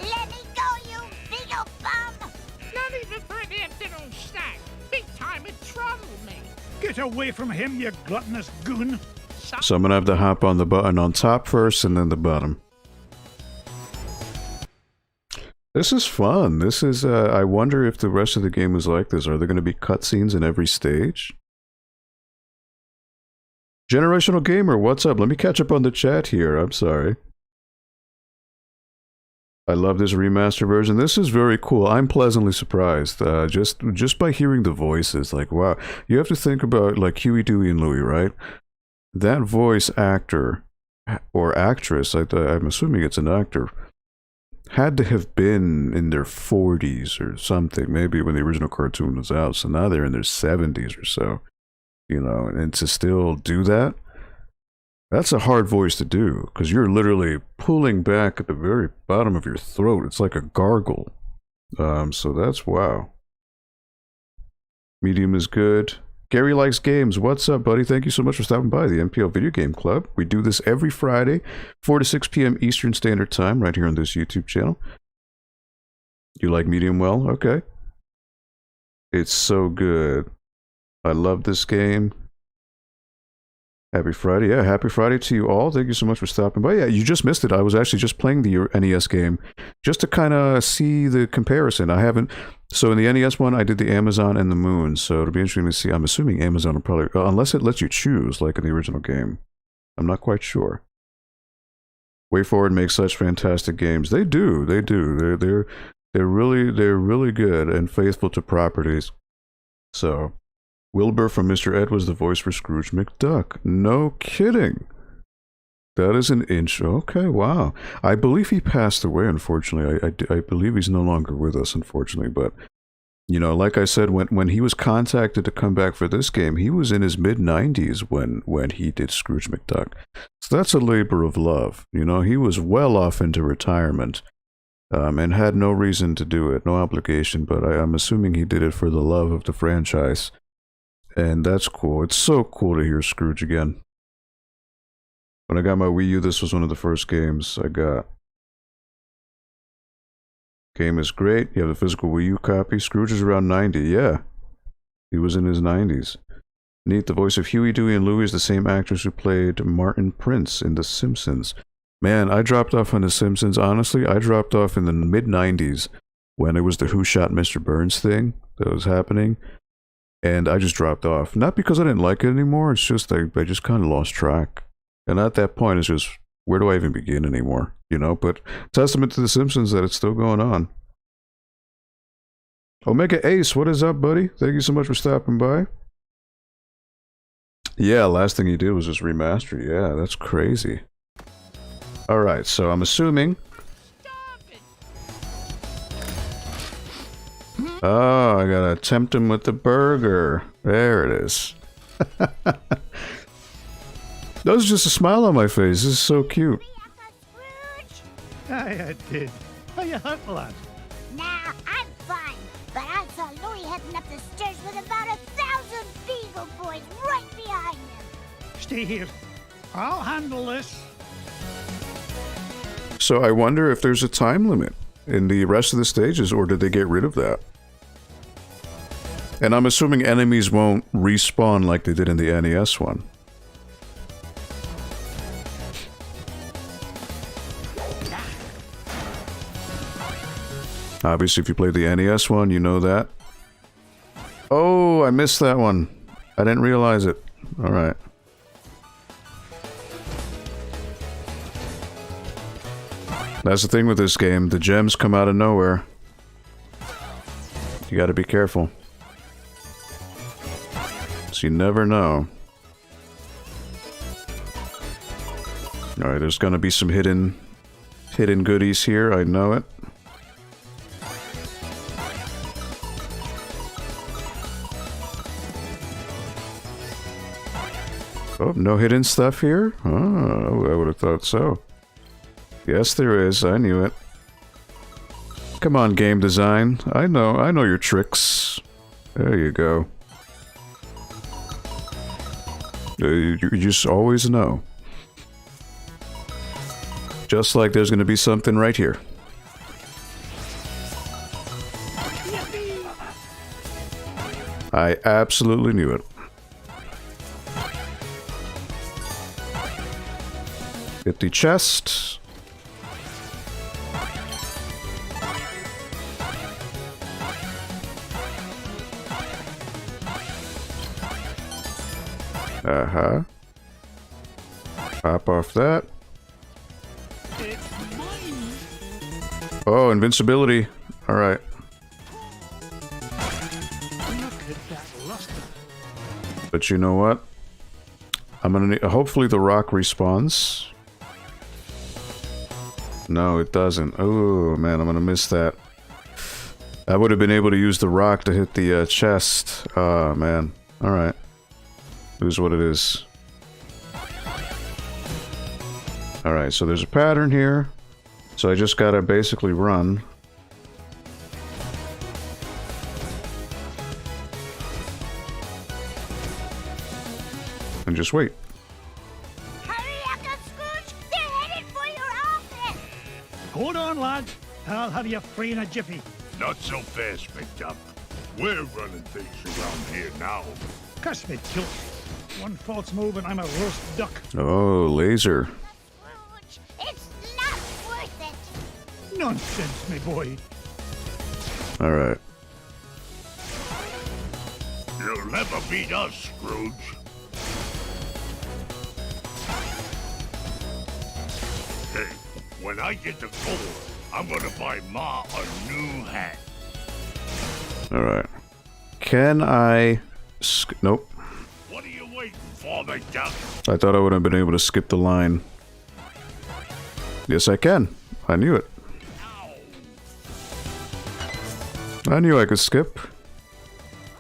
Let me go, you big old bum. Not even for an afternoon snack. Big time in trouble, mate. Get away from him, you gluttonous goon. So I'm gonna have to hop on the button on top first and then the bottom. This is fun. This is, I wonder if the rest of the game is like this. Are there gonna be cutscenes in every stage? Generational Gamer, what's up? Let me catch up on the chat here. I'm sorry. I love this remaster version. This is very cool. I'm pleasantly surprised. Just by hearing the voices, like, wow. You have to think about, like, Huey, Dewey, and Louie, right? That voice actor, or actress, I'm assuming it's an actor, had to have been in their 40s or something, maybe when the original cartoon was out. So now they're in their 70s or so, you know, and to still do that, that's a hard voice to do, because you're literally pulling back at the very bottom of your throat. It's like a gargle. So that's wow. Medium is good. Gary Likes Games. What's up, buddy? Thank you so much for stopping by the NPL Video Game Club. We do this every Friday, 4 to 6 p.m. Eastern Standard Time, right here on this YouTube channel. You like medium well? Okay. It's so good. I love this game. Happy Friday. Yeah, happy Friday to you all. Thank you so much for stopping by. Yeah, you just missed it. I was actually just playing the NES game just to kind of see the comparison. I haven't... So in the NES one, I did the Amazon and the Moon. So it'll be interesting to see. I'm assuming Amazon will probably... unless it lets you choose, like in the original game. I'm not quite sure. WayForward makes such fantastic games. They do. They do. They're really good and faithful to properties. So... Wilbur from Mr. Ed was the voice for Scrooge McDuck. No kidding. That is an inch. Okay, wow. I believe he passed away, unfortunately. I believe he's no longer with us, unfortunately. But, you know, like I said, when he was contacted to come back for this game, he was in his mid-90s when he did Scrooge McDuck. So that's a labor of love. You know, he was well off into retirement and had no reason to do it, no obligation. But I'm assuming he did it for the love of the franchise. And that's cool. It's so cool to hear Scrooge again. When I got my Wii U, this was one of the first games I got. Game is great. You have the physical Wii U copy. Scrooge is around 90. Yeah. He was in his 90s. Neat. The voice of Huey, Dewey, and Louie is the same actors who played Martin Prince in The Simpsons. Man, I dropped off on The Simpsons. Honestly, I dropped off in the mid-90s when it was the Who Shot Mr. Burns thing that was happening. And I just dropped off. Not because I didn't like it anymore, it's just I just kind of lost track. And at that point, it's just, where do I even begin anymore? You know, but testament to The Simpsons that it's still going on. Omega Ace, what is up, buddy? Thank you so much for stopping by. Yeah, last thing he did was just remaster. Yeah, that's crazy. Alright, so I'm assuming... Oh, I gotta tempt him with the burger. There it is. That was just a smile on my face. This is so cute. I did. Are you hurt, lad? Nah, I'm fine. But I saw Louie heading up the stairs with about 1,000 Beagle Boys right behind him. Stay here. I'll handle this. So I wonder if there's a time limit in the rest of the stages, or did they get rid of that? And I'm assuming enemies won't respawn like they did in the NES one. Obviously, if you played the NES one, you know that. Oh, I missed that one. I didn't realize it. Alright. That's the thing with this game. The gems come out of nowhere. You gotta be careful. So you never know. Alright, there's gonna be some hidden goodies here, I know it. Oh, no hidden stuff here? Oh, I would have thought so. Yes, there is. I knew it. Come on, game design. I know your tricks. There you go. You just always know. Just like there's going to be something right here. I absolutely knew it. Hit the chest. Uh-huh. Pop off that. Oh, invincibility. Alright. But you know what? I'm gonna need... Hopefully the rock respawns. No, it doesn't. Oh, man, I'm gonna miss that. I would have been able to use the rock to hit the chest. Oh, man. Alright. It is what it is. Alright, so there's a pattern here. So I just gotta basically run. and just wait. Hurry, Uncle Scrooge! They're headed for your office! Hold on, lads. I'll have you free in a jiffy. Not so fast, McDuck. We're running things around here now. Cuss me, tilt. One false move and I'm a roast duck. Oh, laser. Scrooge, it's not worth it! Nonsense, me boy. Alright. You'll never beat us, Scrooge. Hey, when I get to gold, I'm gonna buy Ma a new hat. Alright. Can I... Nope. What are you waiting for, McDuck? I thought I would have been able to skip the line. Yes, I can. I knew it. I knew I could skip.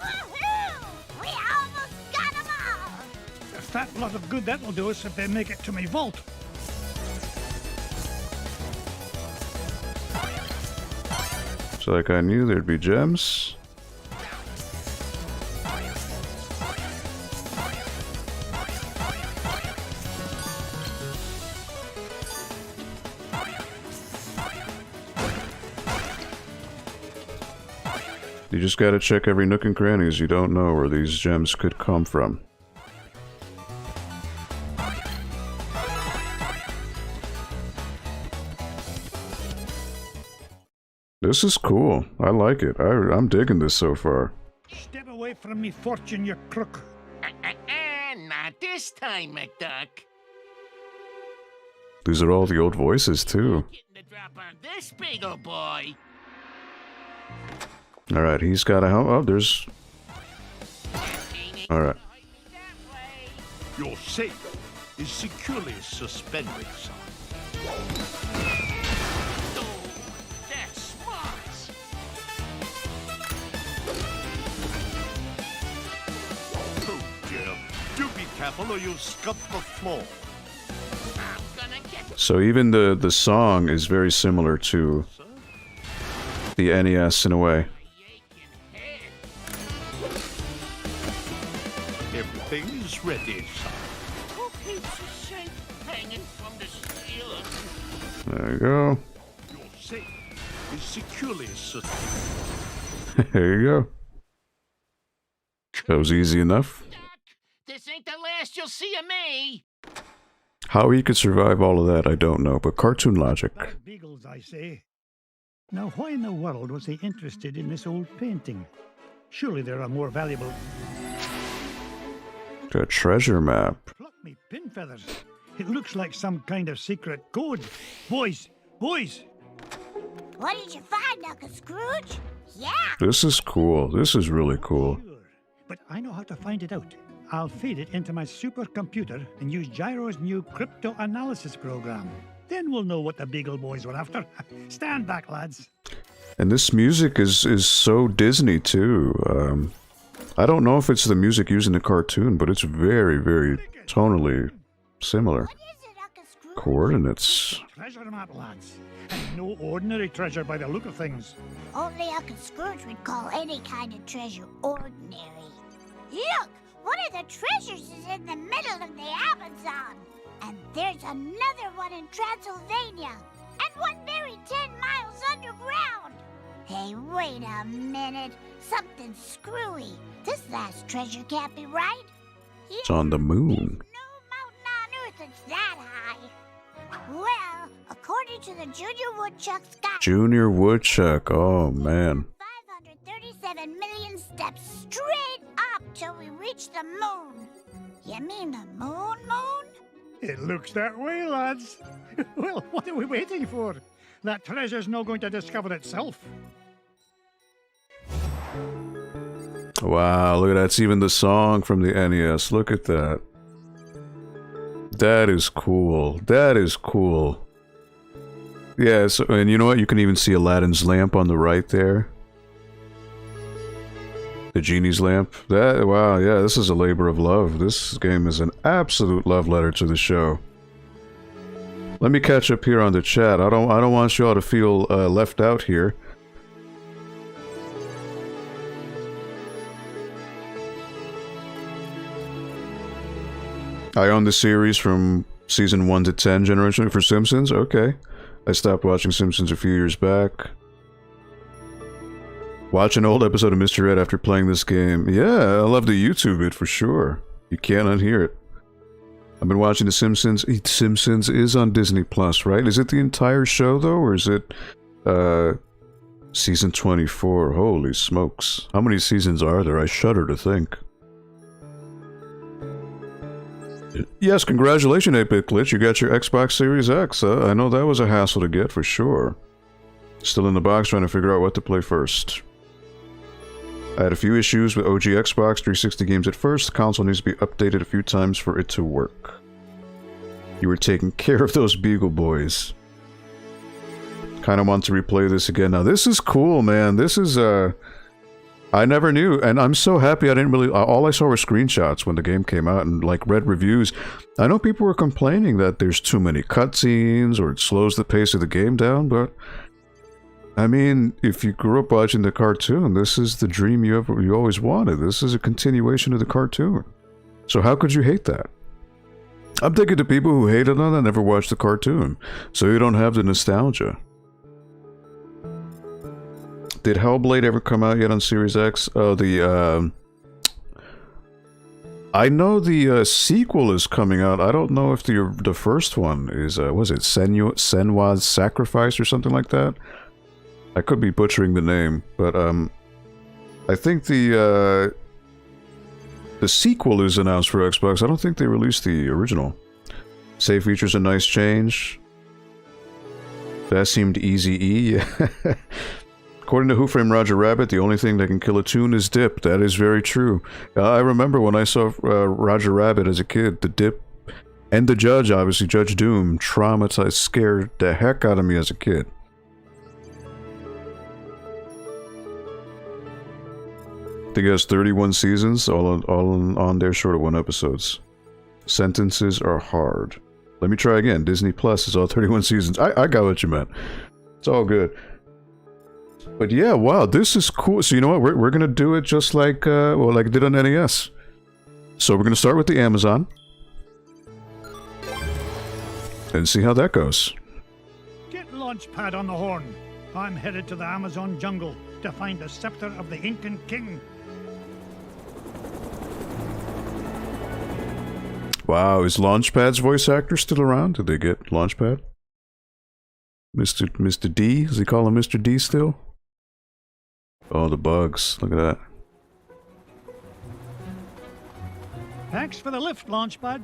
Woohoo! We almost got them all! A fat lot of good that'll do us if they make it to me vault. It's like I knew there'd be gems. You just gotta check every nook and crannies. You don't know where these gems could come from. This is cool. I like it. I'm digging this so far. Step away from me, fortune, you crook. Not this time, McDuck. These are all the old voices, too. Getting the drop on this big old boy. Alright, he's got a help. Oh, there's... Alright. Your safe is securely suspended, son. Oh, that's smart. Oh, Jim. Do be careful or you'll scuff the floor. I'm gonna get So even the song is very similar to the NES in a way. my aching head. Everything is ready, son. Who keeps the safe hanging from the ceiling? There you go. Your safe is securely suspended. There you go. That was easy enough. Duck, this ain't the last you'll see of me. How he could survive all of that, I don't know, but cartoon logic. They're beagles, I say. Now, why in the world was he interested in this old painting? Surely there are more valuable... A treasure map. Pluck me pin feathers. It looks like some kind of secret code. Boys! Boys! What did you find, Uncle Scrooge? Yeah! This is cool. This is really cool. Sure. But I know how to find it out. I'll feed it into my supercomputer and use Gyro's new crypto analysis program. Then we'll know what the Beagle Boys were after. Stand back, lads. And this music is so Disney too. I don't know if it's the music used in the cartoon, but it's very, very tonally similar. What is it, Uncle Scrooge? Coordinates. Treasure map, lads. And no ordinary treasure by the look of things. Only Uncle Scrooge would call any kind of treasure ordinary. Look! One of the treasures is in the middle of the Amazon. And there's another one in Transylvania. And one buried 10 miles underground. Hey, wait a minute. Something's screwy. This last treasure can't be right. It's on the moon. No mountain on Earth that's that high. Well, according to the Junior Woodchuck Sky... Junior Woodchuck. Oh, man. 537 million steps straight up till we reach the moon. You mean the moon? It looks that way, lads. Well, what are we waiting for? That treasure's not going to discover itself. Wow, look at that. It's even the song from the NES. Look at that. That is cool. That is cool. Yeah, so, and you know what? You can even see Aladdin's lamp on the right there. The genie's lamp. That, wow, yeah, this is a labor of love. This game is an absolute love letter to the show. Let me catch up here on the chat. I don't want y'all to feel left out here. I own the series from season 1 to 10 generation for Simpsons. Okay. I stopped watching Simpsons a few years back. Watch an old episode of Mr. Ed after playing this game. Yeah, I love the YouTube it for sure. You can't unhear it. I've been watching The Simpsons. Simpsons is on Disney Plus, right? Is it the entire show though, or is it season 24? Holy smokes. How many seasons are there? I shudder to think. Yes, congratulations, 8-Bit Glitch. You got your Xbox Series X. I know that was a hassle to get for sure. Still in the box trying to figure out what to play first. I had a few issues with OG Xbox 360 games at first. The console needs to be updated a few times for it to work. You were taking care of those Beagle Boys. Kind of want to replay this again. Now this is cool, man. This is, I never knew, and I'm so happy I didn't really... all I saw were screenshots when the game came out and, like, read reviews. I know people were complaining that there's too many cutscenes or it slows the pace of the game down, but... I mean, if you grew up watching the cartoon, this is the dream you always wanted. This is a continuation of the cartoon. So how could you hate that? I'm thinking to people who hated on that never watched the cartoon, so you don't have the nostalgia. Did Hellblade ever come out yet on Series X? Oh, I know the sequel is coming out. I don't know if the first one is, was it Senua's Sacrifice or something like that? I could be butchering the name, but I think the sequel is announced for Xbox. I don't think they released the original. Save features a nice change. That seemed easy-e. According to Who Framed Roger Rabbit, the only thing that can kill a tune is dip. That is very true. I remember when I saw Roger Rabbit as a kid, the dip and the judge, obviously Judge Doom, traumatized, scared the heck out of me as a kid. I think it has 31 seasons, all on there, short of 1 episodes. Sentences are hard. Let me try again. Disney Plus is all 31 seasons. I got what you meant. It's all good. But yeah, wow, this is cool. So you know what? We're gonna do it just like like I did on NES. So we're gonna start with the Amazon and see how that goes. Get Launchpad on the horn. I'm headed to the Amazon jungle to find the scepter of the Incan king. Wow, is Launchpad's voice actor still around? Did they get Launchpad? Mr. D? Does he call him Mr. D still? Oh, the bugs. Look at that. Thanks for the lift, Launchpad.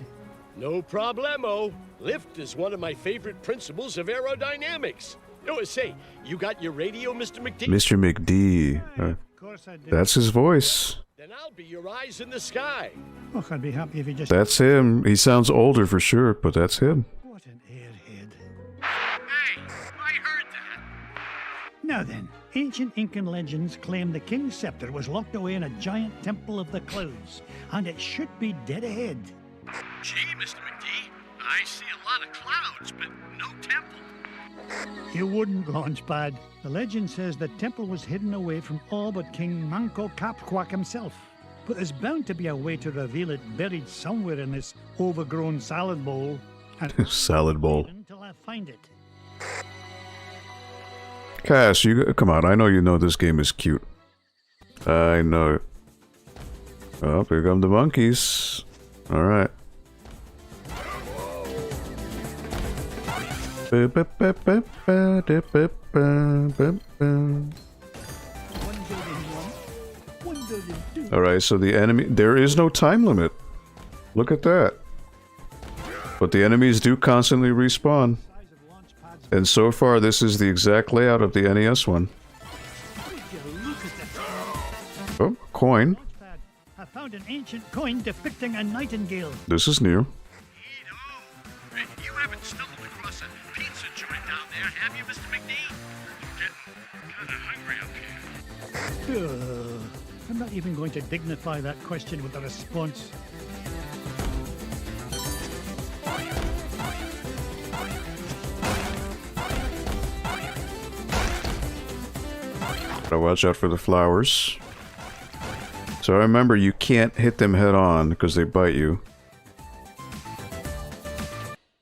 No problemo. Lift is one of my favorite principles of aerodynamics. Oh, say, you got your radio, Mr. McD? Mr. McD. Of course I did. That's his voice. Then I'll be your eyes in the sky. Oh, I'd be happy if you just... That's him. He sounds older for sure, but that's him. What an airhead. Hey, I heard that. Now then, ancient Incan legends claim the king's scepter was locked away in a giant temple of the clouds, and it should be dead ahead. Gee, Mr. McD, I see a lot of clouds, but no temple. You wouldn't, Launchpad. The legend says the temple was hidden away from all but King Manco Capquack himself. But there's bound to be a way to reveal it buried somewhere in this overgrown salad bowl. And Salad bowl. until I find it. Cass, you come on. I know you know this game is cute. I know. Oh, here come the monkeys. All right. Alright, so the enemy... There is no time limit. Look at that. But the enemies do constantly respawn. And so far, this is the exact layout of the NES one. Oh, coin. I found an ancient coin depicting a nightingale. This is new. You haven't stumbled across a pizza joint down there, have you, Mr. McD? Getting kind of hungry up here. I'm not even going to dignify that question with a response. Gotta watch out for the flowers. So remember, you can't hit them head on because they bite you.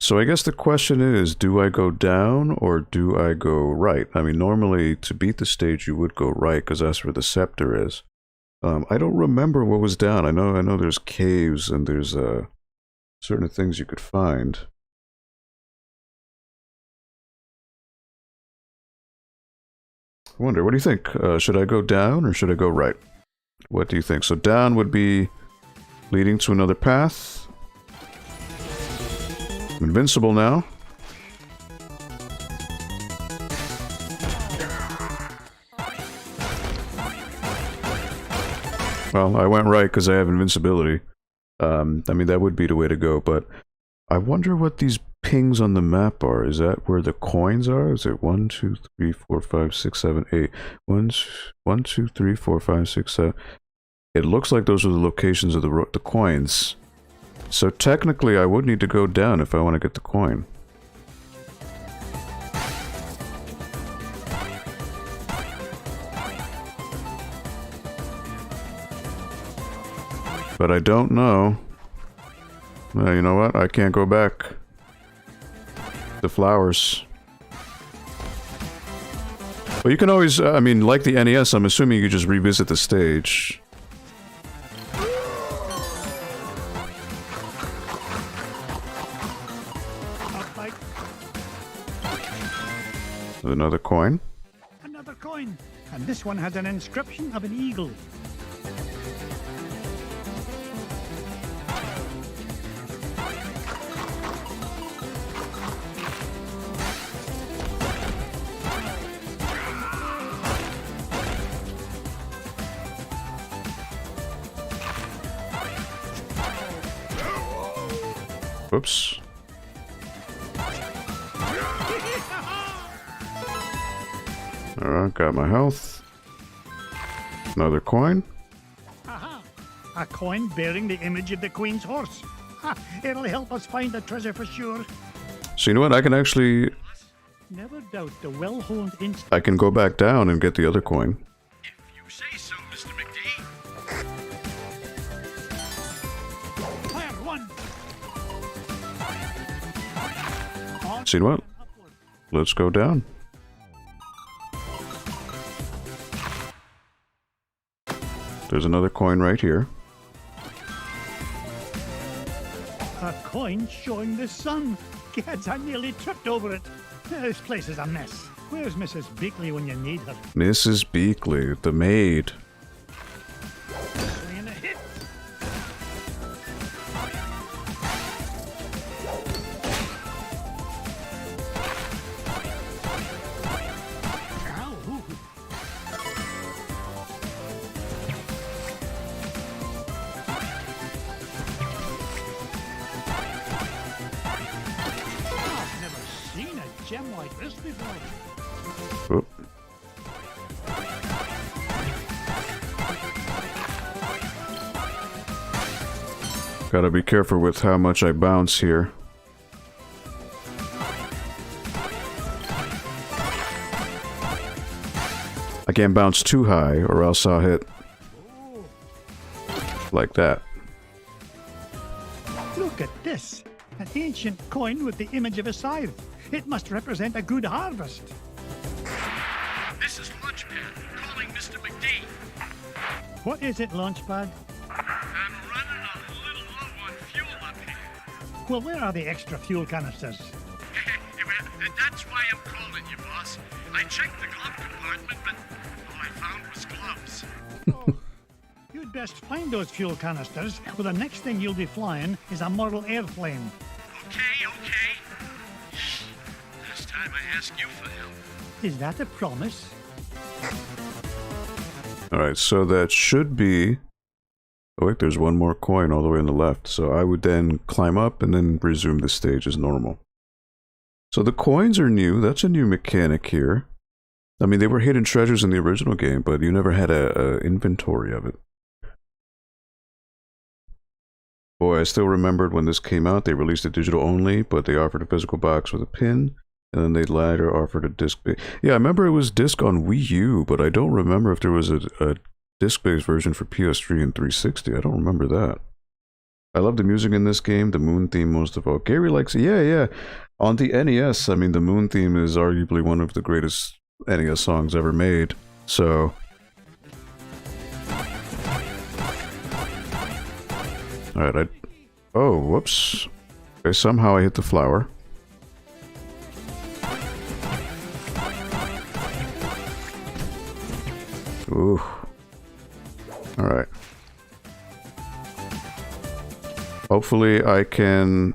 So I guess the question is, do I go down or do I go right? I mean, normally to beat the stage you would go right because that's where the scepter is. I don't remember what was down. I know there's caves and there's certain things you could find. I wonder, what do you think? Should I go down or should I go right? What do you think? So down would be leading to another path. I'm invincible now. Well, I went right because I have invincibility. I mean, that would be the way to go, but I wonder what these pings on the map are. Is that where the coins are? Is it 1, 2, 3, 4, 5, 6, 7, 8? 1, 2, 3, 4, 5, 6, 7. It looks like those are the locations of the coins. So technically, I would need to go down if I want to get the coin. But I don't know. You know what? I can't go back. The flowers. But you can always, I mean, like the NES, I'm assuming you just revisit the stage. Another coin. Another coin. And this one has an inscription of an eagle. Whoops. Alright, got my health. Another coin. Aha! A coin bearing the image of the Queen's horse. Ha! It'll help us find the treasure for sure. So you know what? I can actually... Never doubt the well-honed instinct. I can go back down and get the other coin. If you say so, Mr. McD. Fire one! So you know what? Let's go down. There's another coin right here. A coin showing the sun. Gads, I nearly tripped over it. This place is a mess. Where's Mrs. Beakley when you need her? Mrs. Beakley, the maid. Swinging a hit. Ow. I've never seen a gem like this before. Oop. Gotta be careful with how much I bounce here. I can't bounce too high or else I'll hit like that. Look at this. An ancient coin with the image of a scythe. It must represent a good harvest. This is Launchpad, calling Mr. McD. What is it, Launchpad? I'm running a little low on fuel up here. Well, where are the extra fuel canisters? Well, that's why I'm calling you, boss. I checked the glove compartment, but all I found was gloves. You'd best find those fuel canisters, or the next thing you'll be flying is a model airplane. Okay. Last time I asked you for help. Is that a promise? Alright, so that should be... Oh wait, there's one more coin all the way on the left. So I would then climb up and then resume the stage as normal. So the coins are new. That's a new mechanic here. I mean, they were hidden treasures in the original game, but you never had a inventory of it. Boy, I still remembered when this came out, they released it digital only, but they offered a physical box with a pin, and then they later offered a disc. Yeah, I remember it was disc on Wii U, but I don't remember if there was a disc-based version for PS3 and 360. I don't remember that. I love the music in this game, the moon theme most of all. Gary likes it. Yeah, yeah. On the NES, I mean, the moon theme is arguably one of the greatest NES songs ever made. So... Alright, oh, whoops. Okay, somehow I hit the flower. Ooh. Alright. Hopefully I can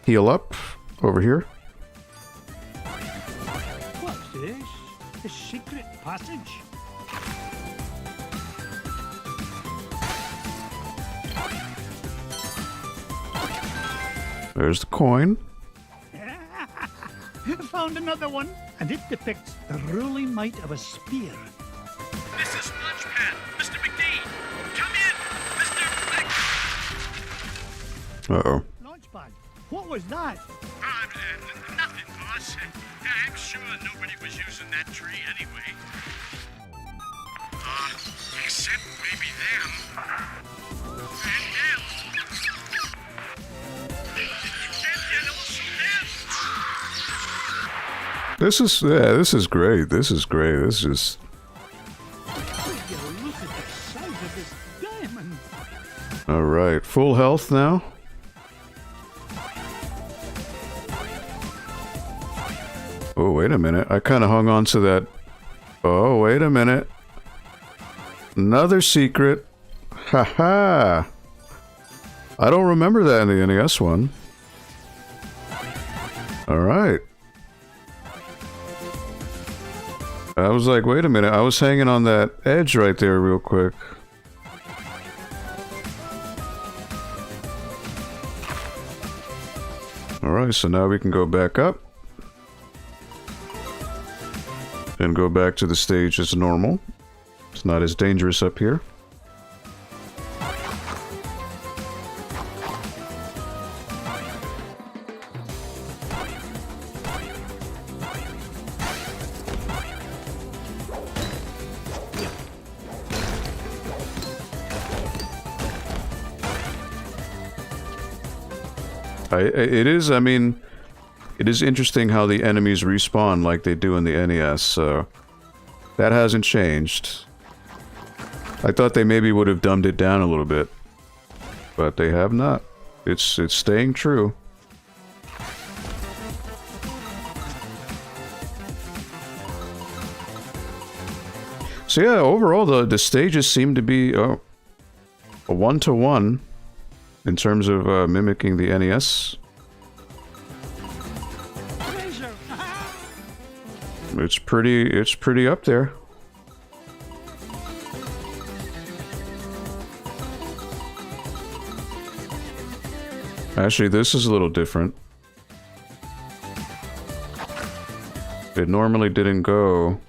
heal up over here. What's this? The secret passage? There's the coin. Found another one, and it depicts the ruling might of a spear. This is Launchpad. Mr. McD! Come in! Mr. Uh-oh. Launchpad, what was that? Nothing, boss. I'm sure nobody was using that tree anyway. Except maybe them. And them. And also them. This is great. This is great. This is... Would you look at the size of this diamond? Alright, full health now. Oh, wait a minute. I kind of hung on to that. Oh, wait a minute. Another secret. Haha. I don't remember that in the NES one. Alright. I was like, wait a minute. I was hanging on that edge right there real quick. Alright, so now we can go back up. And go back to the stage as normal. It's not as dangerous up here. It is, I mean, it is interesting how the enemies respawn like they do in the NES, so that hasn't changed. I thought they maybe would have dumbed it down a little bit, but they have not. It's staying true. So yeah, overall the stages seem to be a one-to-one in terms of mimicking the NES. Treasure! It's pretty up there. Actually, this is a little different. It normally didn't go.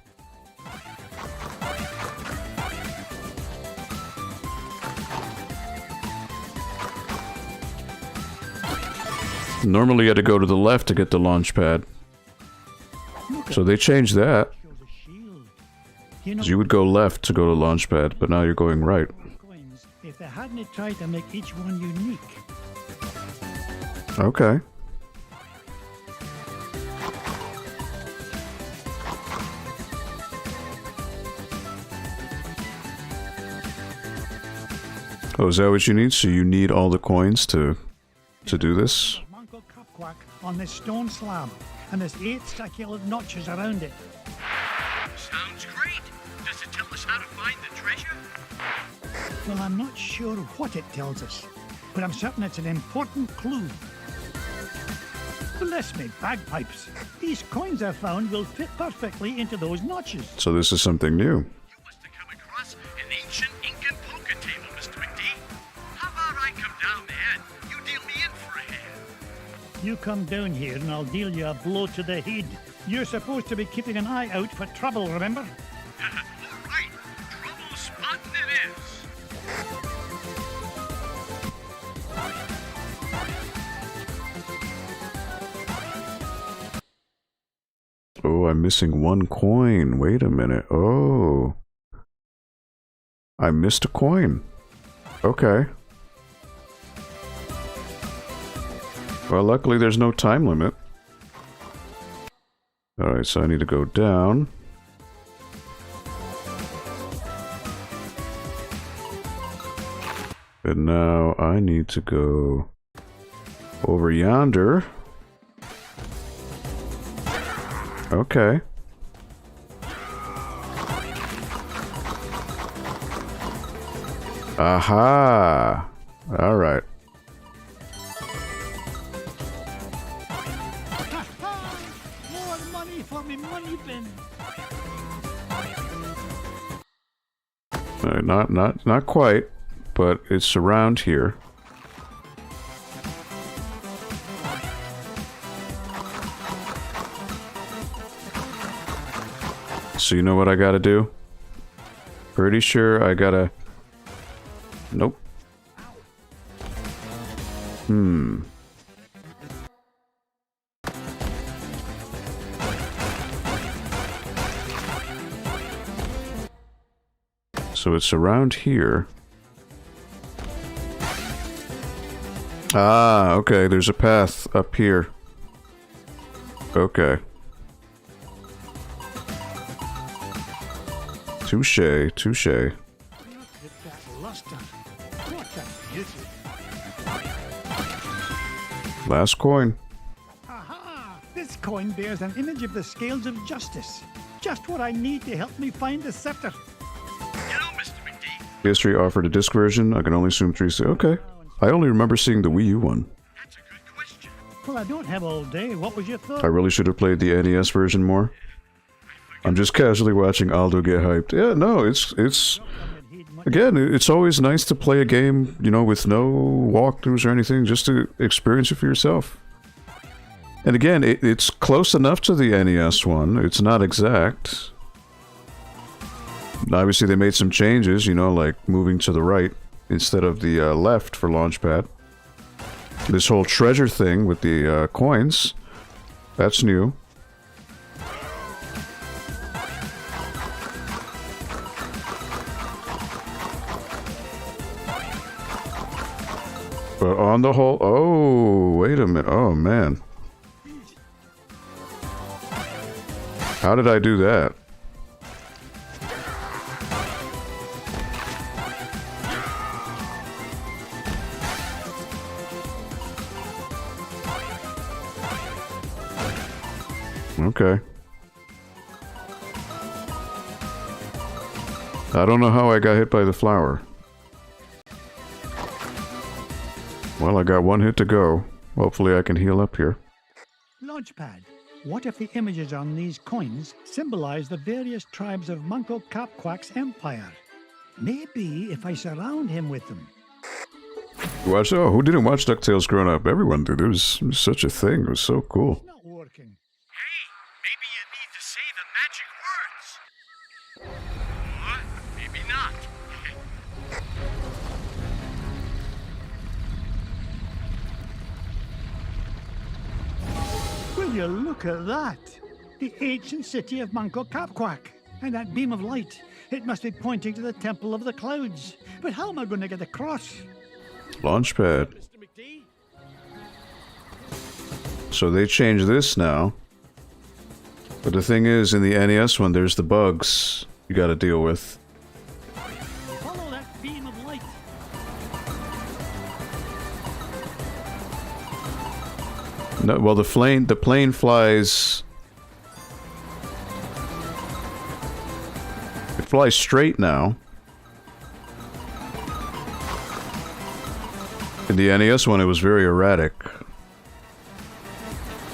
Normally you had to go to the left to get the launch pad. So they changed that. Shows a shield. You know, You would go left to go to launch pad, but now you're going right. coins, if they hadn't tried to make each one unique. Okay. Oh, is that what you need? So you need all the coins to do this? Manco Capquack on this stone slab, and there's 8 circular notches around it. Sounds great. Does it tell us how to find the treasure? Well, I'm not sure what it tells us, but I'm certain it's an important clue. Bless me, bagpipes. These coins I found will fit perfectly into those notches. So this is something new. You must have come across an ancient Incan poker table, Mr. McD. How about I come down there and you deal me in for a hand? You come down here and I'll deal you a blow to the head. You're supposed to be keeping an eye out for trouble, remember? All right, trouble spotting it is. Oh, I'm missing 1 coin. Wait a minute. Oh. I missed a coin. Okay. Well, luckily there's no time limit. Alright, so I need to go down. And now I need to go over yonder. Okay. Aha! Alright. More money for me money bin. Not quite, but it's around here. So you know what I gotta do? Pretty sure I gotta... Nope. So it's around here. Ah, okay, there's a path up here. Okay. Touche, touche. Look at that luster. What a beauty. Last coin. Aha! This coin bears an image of the scales of justice. Just what I need to help me find the scepter. You know, Mr. McD, History offered a disc version. I can only assume 3... Okay. I only remember seeing the Wii U one. that's a good question. Well, I don't have all day. What was your thought? I really should have played the NES version more. I'm just casually watching Aldo get hyped. Yeah, no, it's... Again, it's always nice to play a game, you know, with no walkthroughs or anything, just to experience it for yourself. And again, it's close enough to the NES one. It's not exact. Obviously, they made some changes, you know, like moving to the right instead of the left for Launchpad. This whole treasure thing with the coins, that's new. But on the whole... Oh, wait a minute. Oh, man. How did I do that? Okay. I don't know how I got hit by the flower. Well, I got one hit to go. Hopefully I can heal up here. Launchpad. What if the images on these coins symbolize the various tribes of Manco Capquack's empire? Maybe if I surround him with them. Watch, oh, who didn't watch DuckTales growing up? Everyone did. It was such a thing. It was so cool. It's not working. Hey, maybe you need to say the magic words. Or maybe not. Will you look at that? The ancient city of Manco Capquack. And that beam of light. It must be pointing to the Temple of the Clouds. But how am I going to get across? Launchpad. Mr. McD? So they changed this now. But the thing is, in the NES one, there's the bugs you gotta deal with. Follow that beam of light. No, well, the plane flies... It flies straight now. In the NES one, it was very erratic.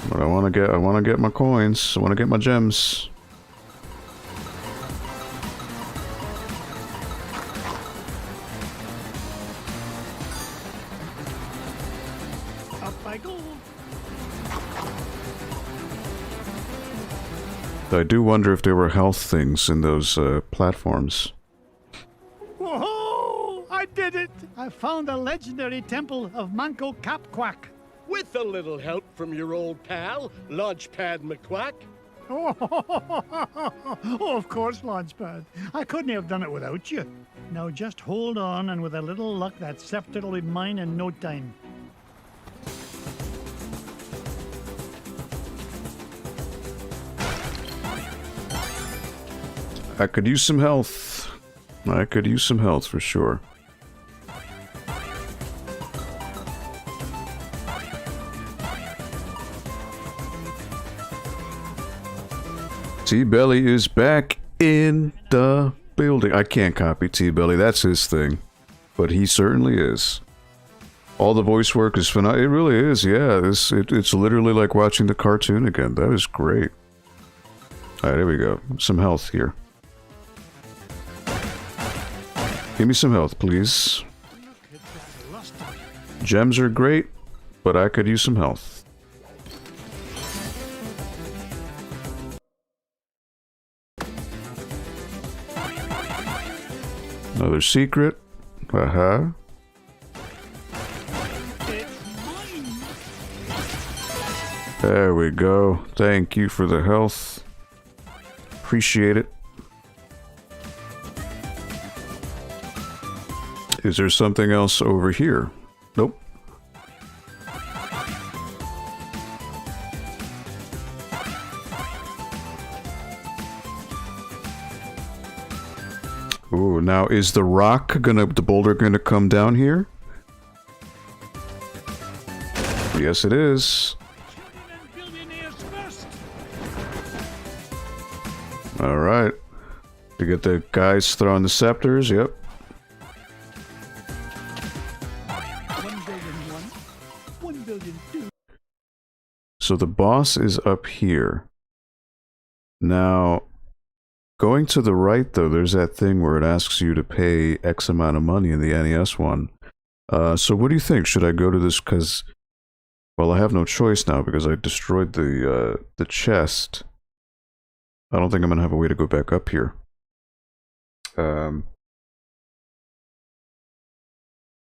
But I want to get my coins. I want to get my gems. Up I go. I do wonder if there were health things in those platforms. Whoa! I did it! I found the legendary temple of Manco Capquack. With a little help from your old pal, Launchpad McQuack. Oh, of course, Launchpad. I couldn't have done it without you. Now just hold on, and with a little luck, that scepter will be mine in no time. I could use some health. I could use some health for sure. T-Belly is back in the building. I can't copy T-Belly, that's his thing. But he certainly is. All the voice work is phenomenal. It really is, yeah. It's literally like watching the cartoon again. That is great. Alright, there we go. Some health here. Give me some health, please. Gems are great, but I could use some health. Another secret. Haha. There we go. Thank you for the health. Appreciate it. Is there something else over here? Nope. Ooh, now is the boulder gonna come down here? Yes, it is. Alright. To get the guys throwing the scepters, yep. So the boss is up here. Now, going to the right though, there's that thing where it asks you to pay X amount of money in the NES one. So what do you think? Should I go to this? Because, well, I have no choice now because I destroyed the chest. I don't think I'm gonna have a way to go back up here.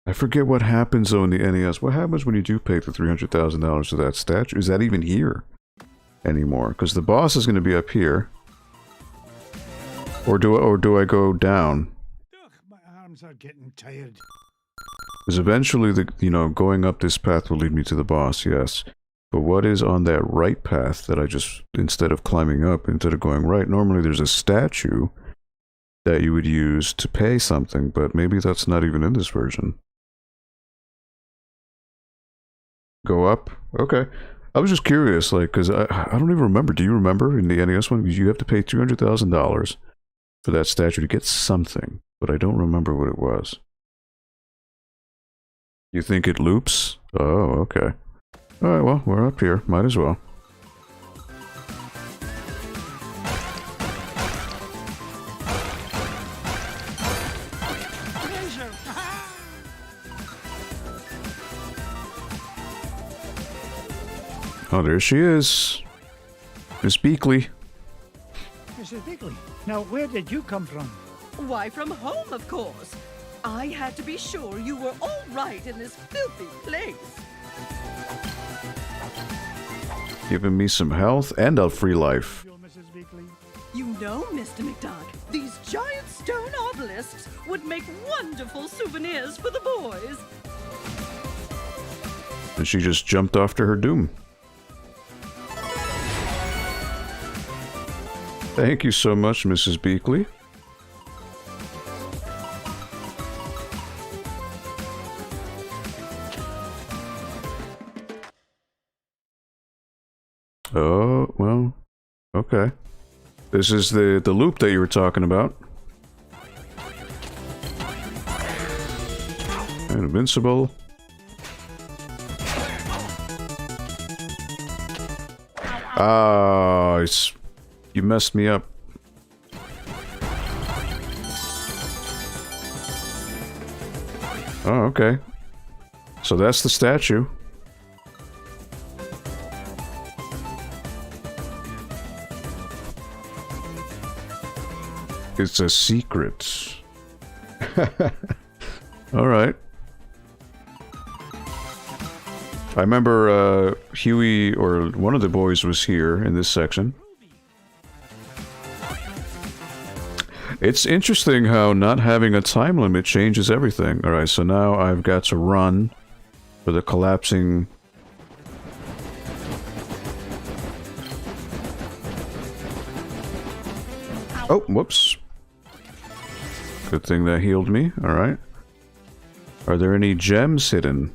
I forget what happens though in the NES. What happens when you do pay the $300,000 to that statue? Is that even here anymore? Because the boss is going to be up here. Or do I go down? Ugh, my arms are getting tired. Because eventually, going up this path will lead me to the boss, yes. But what is on that right path that I just, instead of climbing up, instead of going right, normally there's a statue that you would use to pay something, but maybe that's not even in this version. Go up? Okay. I was just curious, like, because I don't even remember. Do you remember in the NES one? You have to pay $200,000 for that statue to get something, but I don't remember what it was. You think it loops? Oh, okay. Alright, well, we're up here. Might as well. Oh, there she is. Miss Beakley. Mrs. Beakley, now where did you come from? Why, from home, of course. I had to be sure you were all right in this filthy place. Giving me some health and a free life. Mrs. Beakley. You know, Mr. McDuck, these giant stone obelisks would make wonderful souvenirs for the boys. And she just jumped off to her doom. Thank you so much, Mrs. Beakley. Oh, well, okay. This is the loop that you were talking about. And invincible. Ah, you messed me up. Oh, okay. So that's the statue. It's a secret. Alright. I remember Huey, or one of the boys, was here in this section. It's interesting how not having a time limit changes everything. Alright, so now I've got to run for the collapsing... Oh, whoops. Good thing that healed me. Alright. Are there any gems hidden?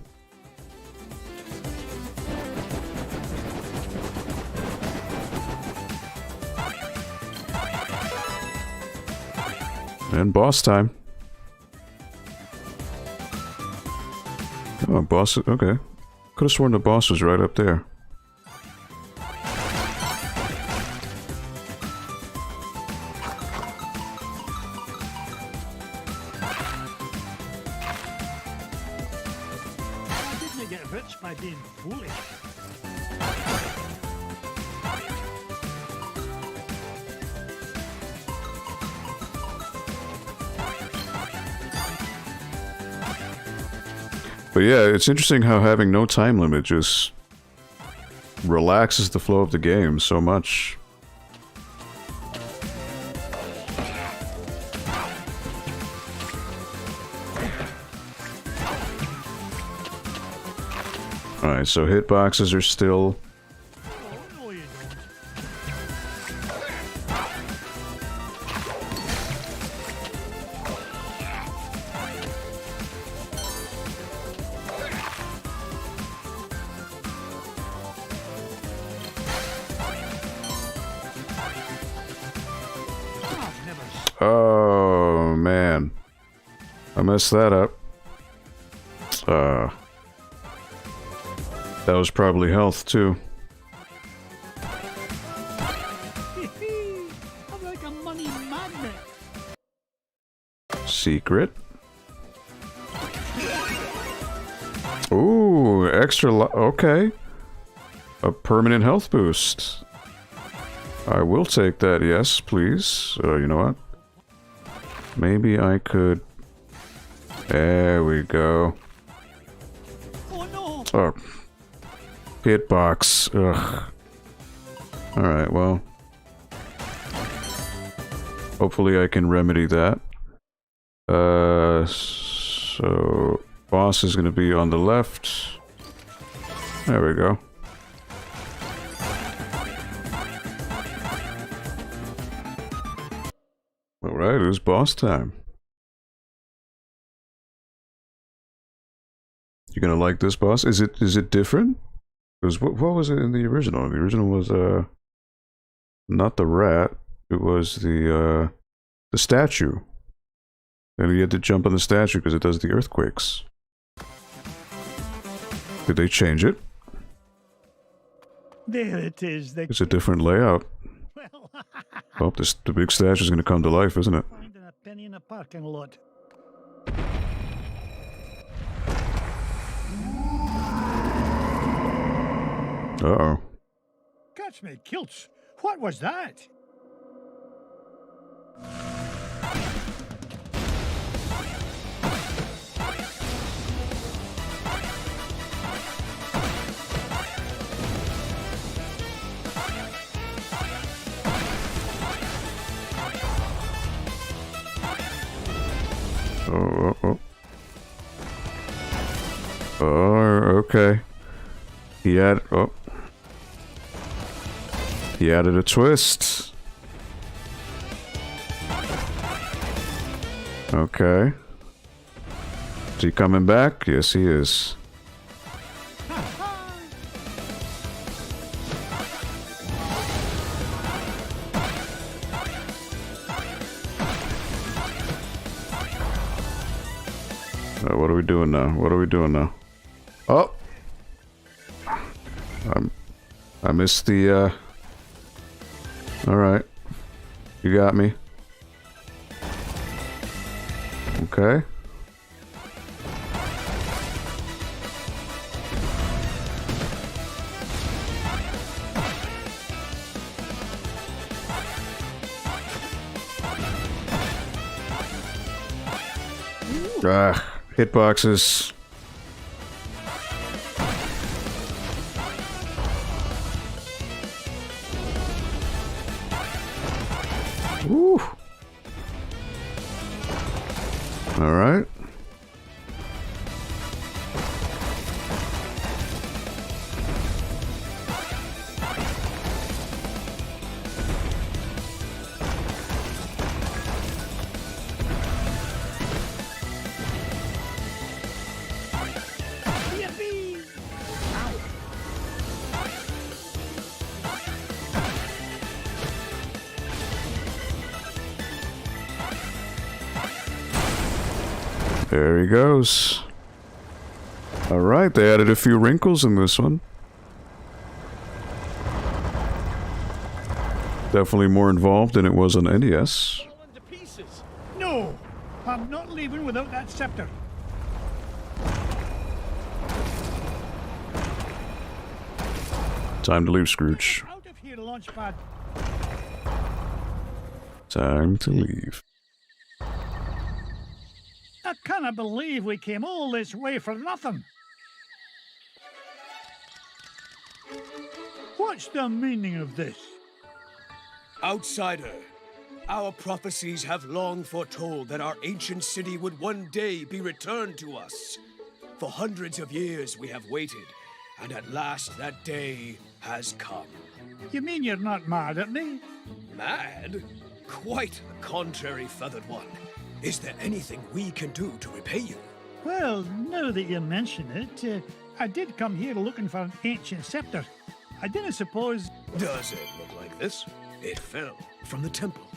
And boss time. Oh, boss. Okay. Could have sworn the boss was right up there. Didn't I get rich by being foolish? But yeah, it's interesting how having no time limit just relaxes the flow of the game so much. Alright, so hitboxes are still... Oh, no, you don't. I've never Oh, man. I messed that up. That was probably health, too. I'm like a money magnet. Secret. Ooh, okay. A permanent health boost. I will take that, yes, please. You know what? Maybe I could... There we go. Oh no! Oh. Hitbox. Ugh. Alright, well. Hopefully I can remedy that. So... Boss is gonna be on the left. There we go. Alright, it's boss time. You gonna like this boss? Is it different? Because what was it in the original? The original was not the rat. It was the statue. And you had to jump on the statue because it does the earthquakes. Did they change it? There it is. It's a different layout. Well, Oh, the big statue's gonna come to life, isn't it? finding a penny in a parking lot. Uh-oh. Catch me kilts. What was that? Oh, okay. He added a twist. Okay. Is he coming back? Yes, he is. What are we doing now? What are we doing now? Oh! I missed the, Alright. You got me. Okay. Hitboxes. Woo. All right. There he goes. Alright, they added a few wrinkles in this one. Definitely more involved than it was on NES. Falling to pieces. No, I'm not leaving without that scepter. Time to leave, Scrooge. Out of here, Launchpad. Time to leave. I cannot believe we came all this way for nothing. What's the meaning of this? Outsider, our prophecies have long foretold that our ancient city would one day be returned to us. For hundreds of years we have waited, and at last that day has come. You mean you're not mad at me? Mad? Quite the contrary, feathered one. Is there anything we can do to repay you? Well, now that you mention it, I did come here looking for an ancient scepter. I didn't suppose... Does it look like this? It fell from the temple.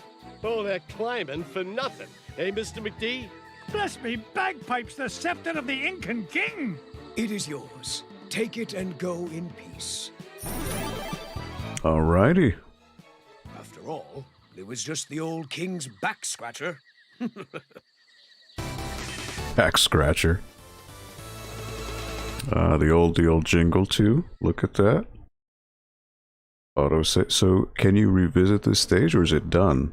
Oh, they're climbing for nothing. Hey, Mr. McD? Bless me bagpipes, the scepter of the Incan king! It is yours. Take it and go in peace. Alrighty. After all, it was just the old king's back scratcher. Back scratcher. The old jingle too. Look at that. Auto save. So, can you revisit this stage, or is it done?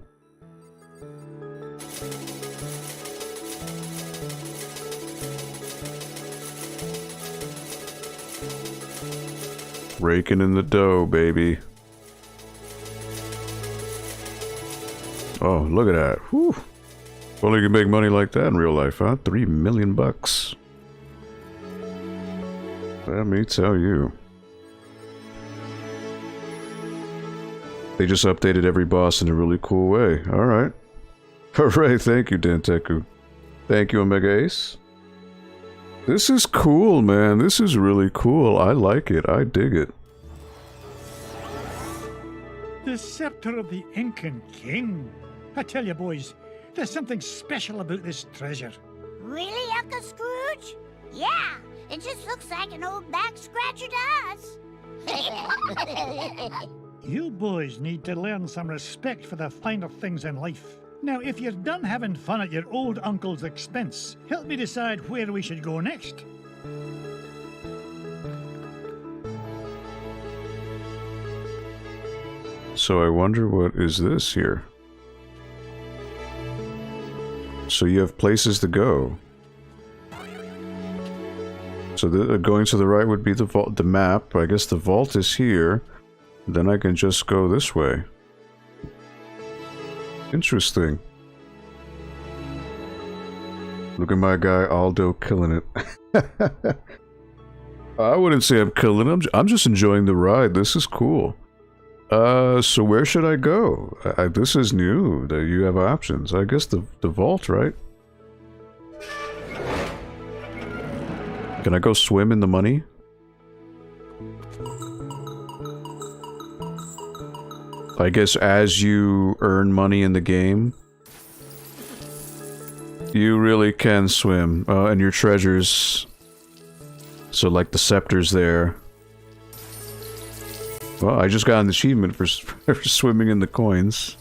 Raking in the dough, baby. Oh, look at that. Whew. Well, you can make money like that in real life, huh? $3 million bucks. Let me tell you. They just updated every boss in a really cool way. Alright. Hooray, thank you, Danteku. Thank you, Omega Ace. This is cool, man. This is really cool. I like it. I dig it. The scepter of the Incan king. I tell you, boys, there's something special about this treasure. Really, Uncle Scrooge? Yeah, it just looks like an old back scratcher to us. You boys need to learn some respect for the finer things in life. Now, if you're done having fun at your old uncle's expense, help me decide where we should go next. So I wonder what is this here? So you have places to go. So going to the right would be the vault, the map. I guess the vault is here. Then I can just go this way. Interesting. Look at my guy Aldo killing it. I wouldn't say I'm killing him. I'm just enjoying the ride. This is cool. So where should I go? This is new, that you have options. I guess the vault, right? Can I go swim in the money? I guess as you earn money in the game, you really can swim. And your treasures, so like the scepter's there. Well, I just got an achievement for swimming in the coins.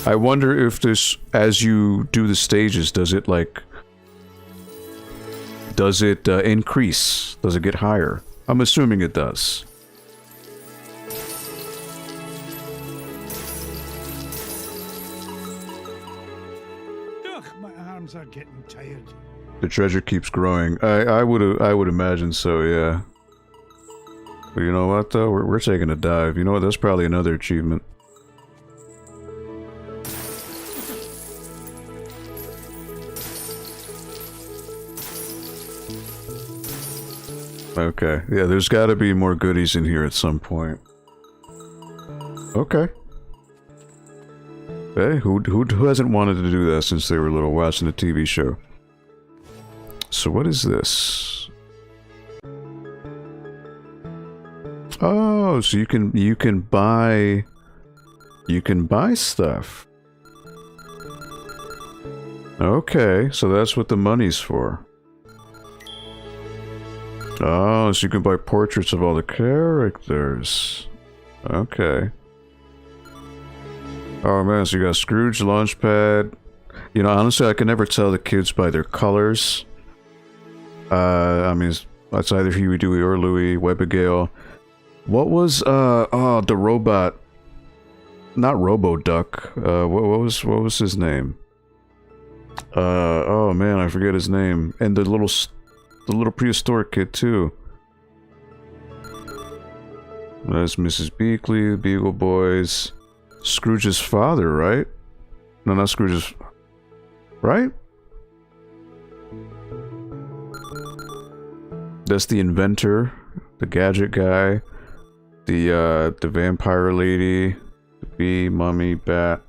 I wonder if this, as you do the stages, does it like... Does it increase? Does it get higher? I'm assuming it does. Ugh, my arms are getting tired. The treasure keeps growing. I would imagine so, yeah. But you know what, though? We're taking a dive. You know what? That's probably another achievement. Okay. Yeah, there's got to be more goodies in here at some point. Okay. Hey, who hasn't wanted to do that since they were little, watching a TV show? So what is this? Oh, so you can buy stuff. Okay, so that's what the money's for. Oh, so you can buy portraits of all the characters. Okay. Oh man, so you got Scrooge, Launchpad. You know, honestly, I can never tell the kids by their colors. I mean, it's either Huey, Dewey, or Louie, Webigail. What was, the robot? Not Robo-Duck. What was his name? Oh man, I forget his name. And the little prehistoric kid, too. That's Mrs. Beakley, the Beagle Boys. Scrooge's father, right? No, not Scrooge's... Right? That's the inventor, the gadget guy, the vampire lady, the bee, mummy, bat.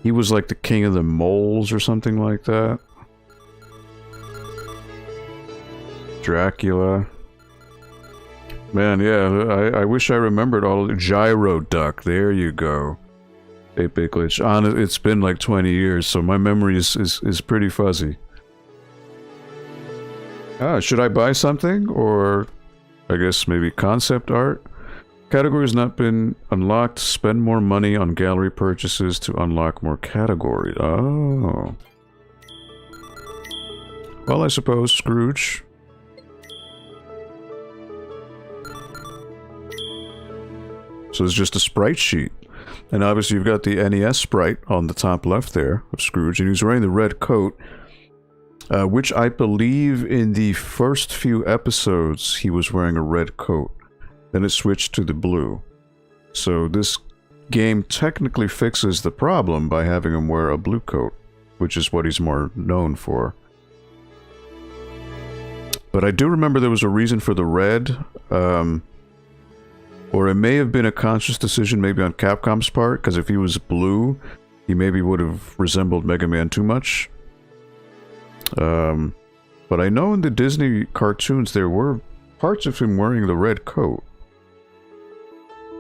He was like the king of the moles or something like that. Dracula. Man, yeah, I wish I remembered all of the Gyro Duck. There you go. 8-bit glitch. It's been like 20 years, so my memory is pretty fuzzy. Ah, should I buy something? Or, I guess maybe concept art? Category has not been unlocked. Spend more money on gallery purchases to unlock more categories. Oh. Well, I suppose Scrooge. So it's just a sprite sheet. And obviously you've got the NES sprite on the top left there of Scrooge, and he's wearing the red coat, which I believe in the first few episodes he was wearing a red coat. Then it switched to the blue. So this game technically fixes the problem by having him wear a blue coat, which is what he's more known for. But I do remember there was a reason for the red, or it may have been a conscious decision maybe on Capcom's part, because if he was blue, he maybe would have resembled Mega Man too much. But I know in the Disney cartoons there were parts of him wearing the red coat.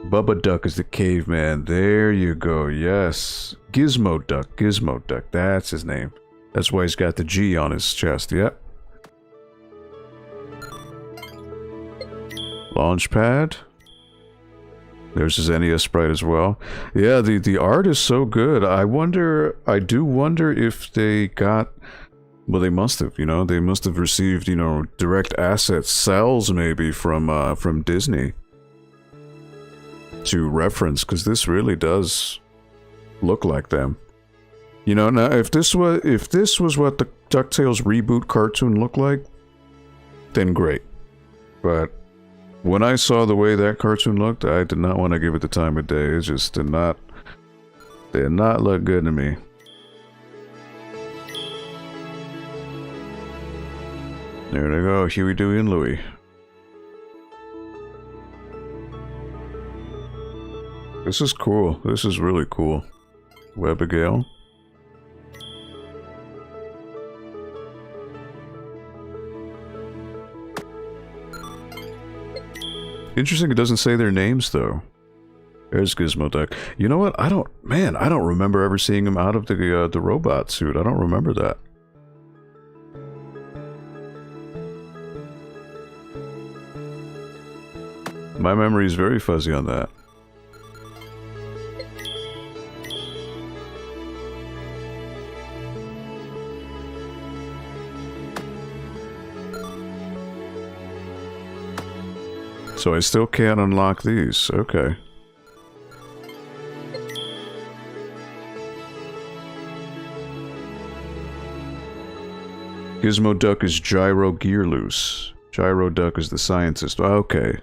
Bubba Duck is the caveman. There you go, yes. Gizmo Duck, that's his name. That's why he's got the G on his chest, yep. Launchpad. There's his NES sprite as well. Yeah, the art is so good. I do wonder if they got... Well, they must have, you know, they must have received, you know, direct asset sales maybe from Disney to reference, because this really does look like them. You know, now if this was what the DuckTales reboot cartoon looked like, then great. But when I saw the way that cartoon looked, I did not want to give it the time of day. It just did not look good to me. There they go, Huey, Dewey, and Louie. This is cool. This is really cool. Webigail. Interesting, it doesn't say their names, though. There's Gizmo Duck. You know what? I don't remember ever seeing him out of the robot suit. I don't remember that. My memory is very fuzzy on that. So I still can't unlock these. Okay. Gizmo Duck is Gyro Gearloose. Gyro Duck is the scientist. Okay.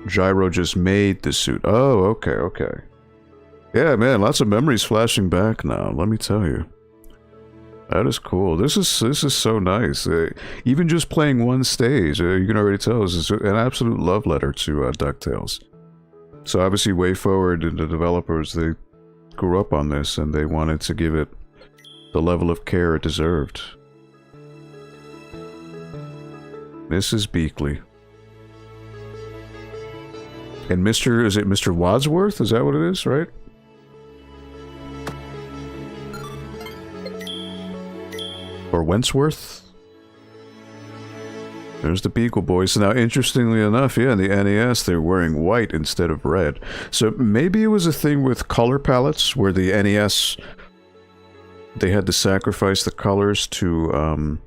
Gyro just made the suit. Oh, okay, okay. Yeah, man, lots of memories flashing back now, let me tell you. That is cool. This is so nice. Even just playing one stage, you can already tell this is an absolute love letter to DuckTales. So obviously WayForward and the developers, they grew up on this and they wanted to give it the level of care it deserved. Mrs. Beakley. And is it Mr. Wadsworth? Is that what it is, right? or Wentworth. There's the Beagle Boys. Now, interestingly enough, yeah, in the NES, they're wearing white instead of red. So maybe it was a thing with color palettes, where the NES, they had to sacrifice the colors to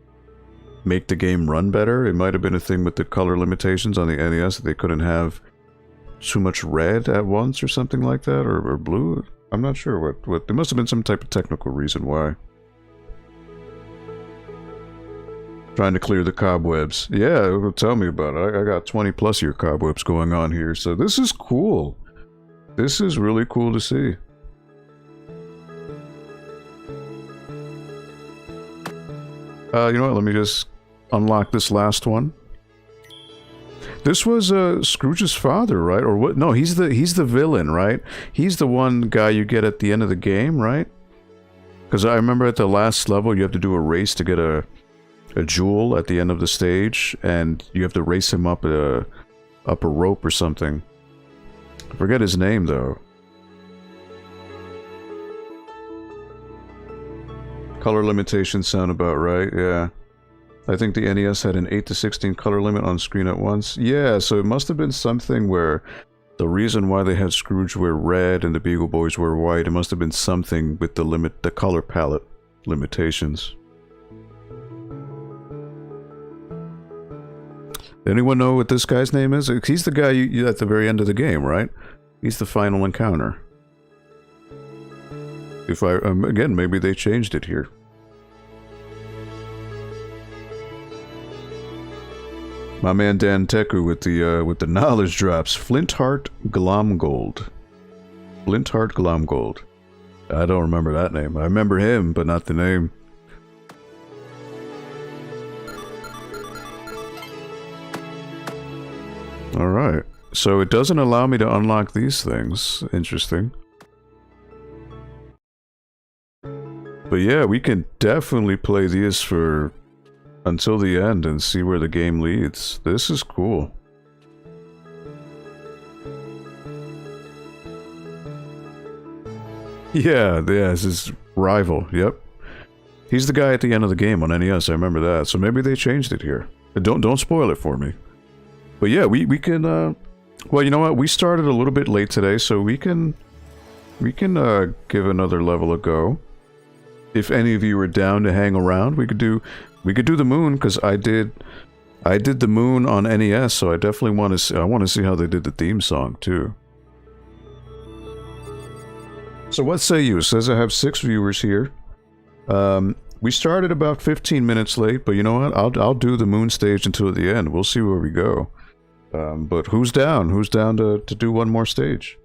make the game run better. It might have been a thing with the color limitations on the NES, that they couldn't have too much red at once or something like that, or blue. I'm not sure what. There must have been some type of technical reason why. Trying to clear the cobwebs. Yeah, tell me about it. I got 20 plus year cobwebs going on here, so this is cool. This is really cool to see. You know what, let me just unlock this last one. This was Scrooge's father, right? Or what? No, he's the villain, right? He's the one guy you get at the end of the game, right? Because I remember at the last level you have to do a race to get a jewel at the end of the stage, and you have to race him up a rope or something. I forget his name though. Color limitations sound about right, yeah. I think the NES had an 8 to 16 color limit on screen at once. Yeah, so it must have been something where the reason why they had Scrooge wear red and the Beagle Boys wear white, it must have been something with the color palette limitations. Anyone know what this guy's name is? He's the guy you at the very end of the game, right? He's the final encounter. If I again, maybe they changed it here. My man Dan Teku with the knowledge drops. Flintheart Glomgold. Flintheart Glomgold. I don't remember that name. I remember him, but not the name. Alright, so it doesn't allow me to unlock these things. Interesting. But yeah, we can definitely play these for until the end and see where the game leads. This is cool. Yeah, this is Rival, yep. He's the guy at the end of the game on NES, I remember that. So maybe they changed it here. Don't spoil it for me. But yeah, we can, well, you know what? We started a little bit late today, so we can give another level a go. If any of you are down to hang around, we could do the moon, because I did the moon on NES, so I definitely want to see how they did the theme song too. So what say you? It says I have 6 viewers here. We started about 15 minutes late, but you know what? I'll do the moon stage until the end. We'll see where we go. But who's down? Who's down to do one more stage?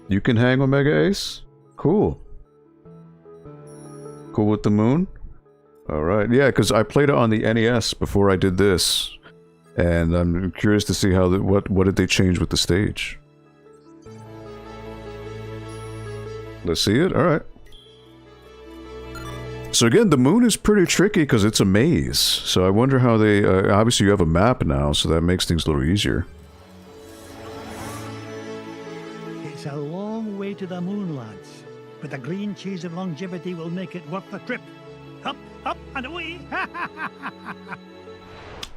You can hang, Omega Ace? Cool. Cool with the moon? Alright, yeah, because I played it on the NES before I did this. And I'm curious to see how what did they change with the stage. Let's see it? Alright. So again, the moon is pretty tricky because it's a maze. So I wonder how they... obviously you have a map now, so that makes things a little easier. It's a long way to the moon, lads. But the green cheese of longevity will make it worth the trip. Up, up, and away!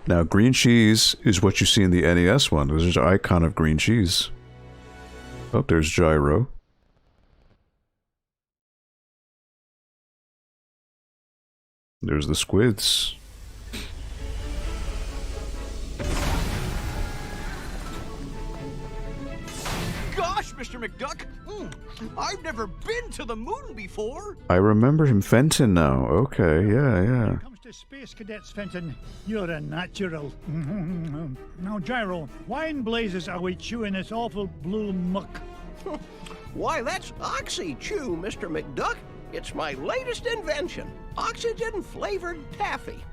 Now, green cheese is what you see in the NES one. There's an icon of green cheese. Oh, there's Gyro. There's the squids. Gosh, Mr. McDuck! I've never been to the moon before! I remember him, Fenton, now. Okay, yeah. When it comes to space cadets, Fenton, you're a natural. Now, Gyro, why in blazes are we chewing this awful blue muck? Why, that's Oxy Chew, Mr. McDuck. It's my latest invention, oxygen-flavored taffy.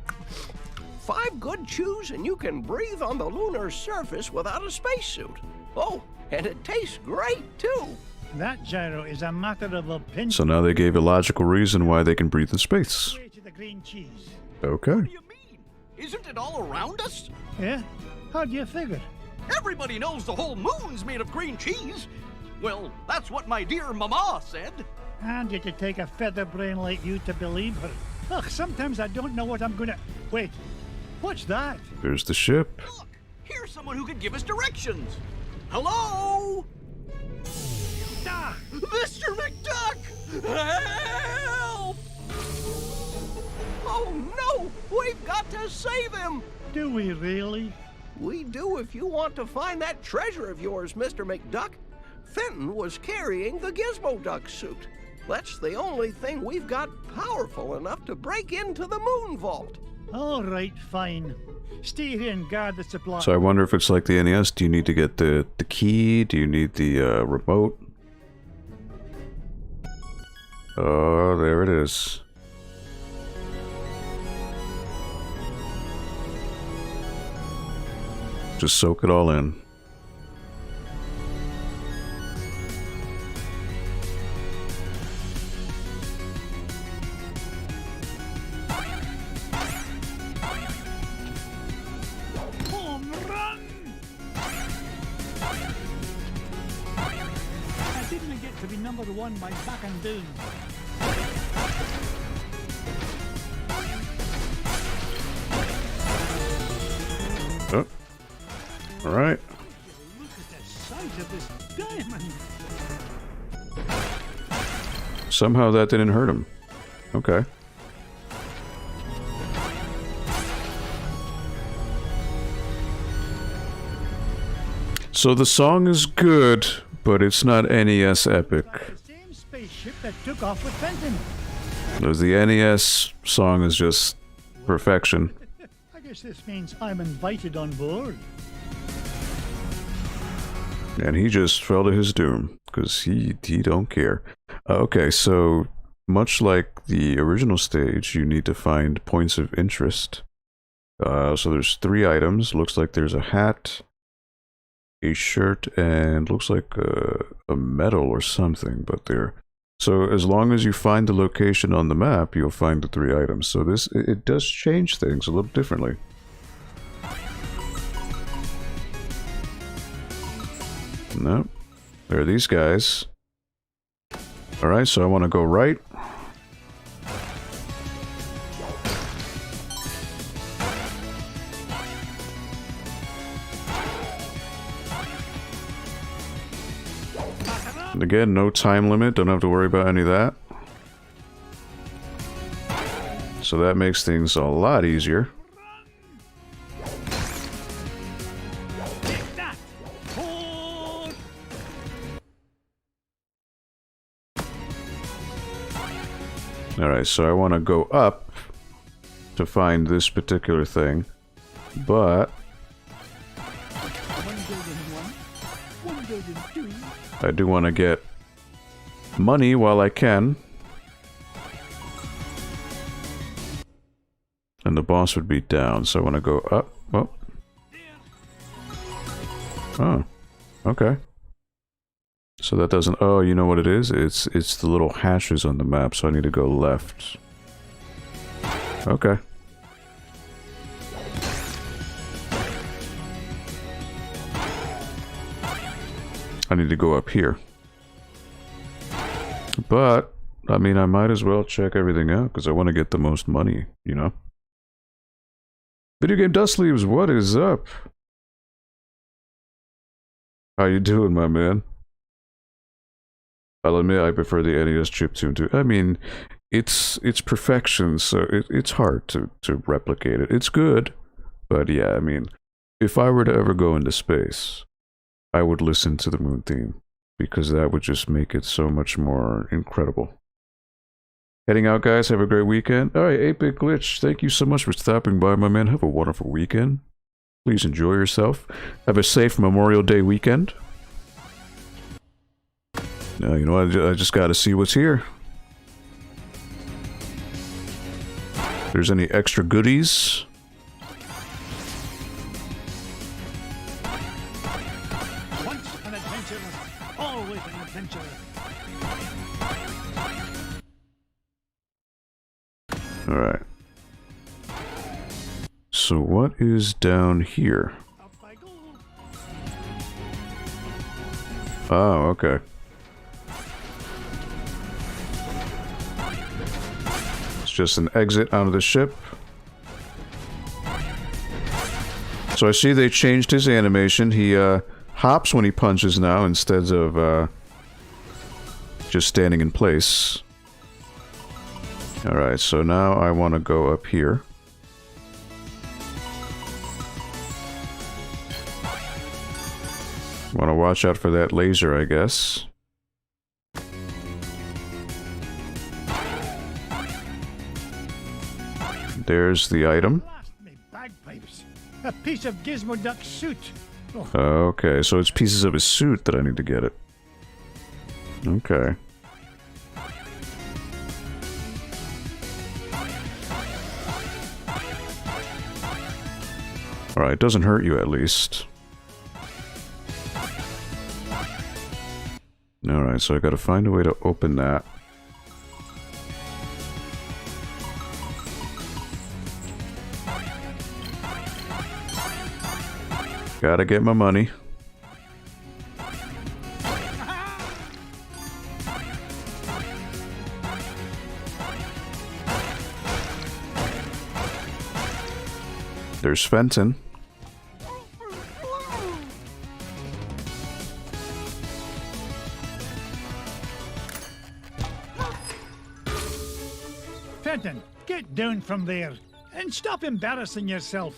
5 good chews and you can breathe on the lunar surface without a spacesuit. Oh, and it tastes great, too. That, Gyro, is a matter of opinion. So now they gave a logical reason why they can breathe in space. Way to the green cheese. Okay. What do you mean? Isn't it all around us? Yeah? How do you figure? Everybody knows the whole moon's made of green cheese. Well, that's what my dear mama said. And did it take a feather brain like you to believe her? Ugh, sometimes I don't know what I'm gonna... Wait, what's that? There's the ship. Look, here's someone who can give us directions. Hello? Ah! Mr. McDuck! Help! Oh no! We've got to save him! Do we really? We do if you want to find that treasure of yours, Mr. McDuck. Fenton was carrying the Gizmo Duck suit. That's the only thing we've got powerful enough to break into the moon vault. All right, fine. Stay here and guard the supply. So I wonder if it's like the NES. Do you need to get the key? Do you need the remote? Oh, there it is. Just soak it all in. Home run! I didn't get to be number one by backing down. Oh. All right. Look at the size of this diamond. Somehow that didn't hurt him. Okay. So the song is good, but it's not NES epic. The same spaceship that took off with Fenton. Whereas the NES song is just perfection. I guess this means I'm invited on board. And he just fell to his doom, because he don't care. Okay, so much like the original stage, you need to find points of interest. So there's 3 items. Looks like there's a hat, a shirt, and looks like a medal or something, but there. So as long as you find the location on the map, you'll find the 3 items. So this, it does change things a little differently. No, there are these guys. Alright, so I want to go right. And again, no time limit, don't have to worry about any of that. So that makes things a lot easier. Alright, so I want to go up to find this particular thing, but I do want to get money while I can. And the boss would be down, so I want to go up. Oh. Oh. Okay. So that doesn't... Oh, you know what it is? It's the little hashes on the map, so I need to go left. Okay. I need to go up here. But, I mean, I might as well check everything out, because I want to get the most money, you know? Video Game Dust Leaves, what is up? How you doing, my man? I'll admit I prefer the NES chiptune to... I mean, it's perfection, so it's hard to replicate it. It's good, but yeah, I mean, if I were to ever go into space, I would listen to the Moon theme, because that would just make it so much more incredible. Heading out, guys. Have a great weekend. Alright, 8-Bit Glitch, thank you so much for stopping by, my man. Have a wonderful weekend. Please enjoy yourself. Have a safe Memorial Day weekend. Now, you know, I just gotta see what's here. If there's any extra goodies. Once an adventurer, always an adventurer. Alright. So what is down here? Up I go. Oh, okay. just an exit out of the ship. So I see they changed his animation. He hops when he punches now instead of just standing in place. Alright, so now I want to go up here. Want to watch out for that laser, I guess. There's the item. Bagpipes. A piece of Gizmo Duck's suit. Oh. Okay, so it's pieces of his suit that I need to get it. Okay. Alright, it doesn't hurt you at least. Alright, so I gotta find a way to open that. Gotta get my money. There's Fenton. Fenton, get down from there and stop embarrassing yourself.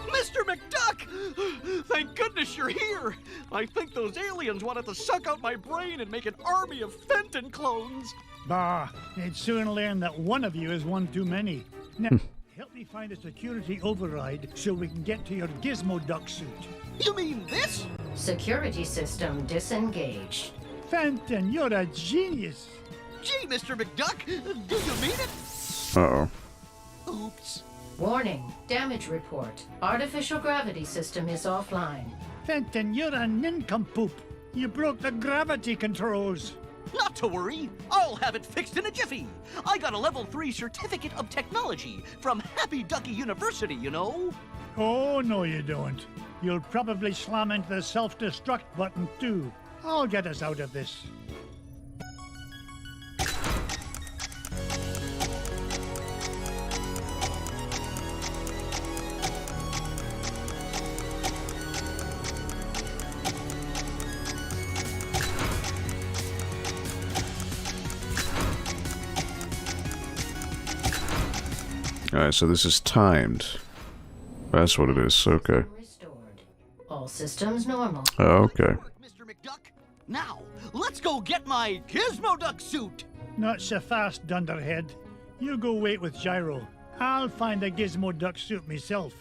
Mr. McDuck! Thank goodness you're here! I think those aliens wanted to suck out my brain and make an army of Fenton clones. Bah, they'd soon learn that one of you is one too many. Now, help me find a security override so we can get to your Gizmo Duck suit. You mean this? Security system disengaged. Fenton, you're a genius. Gee, Mr. McDuck, do you mean it? Uh-oh. Oops. Warning, damage report. Artificial gravity system is offline. Fenton, you're a nincompoop. You broke the gravity controls. Not to worry, I'll have it fixed in a jiffy. I got a level 3 certificate of technology from Happy Ducky University, you know. Oh, no you don't. You'll probably slam into the self-destruct button too. I'll get us out of this. Alright, so this is timed. That's what it is, okay. Restored. All systems normal. Okay. Mr. McDuck, now let's go get my Gizmo Duck suit. Not so fast, Dunderhead. You go wait with Gyro. I'll find a Gizmo Duck suit myself.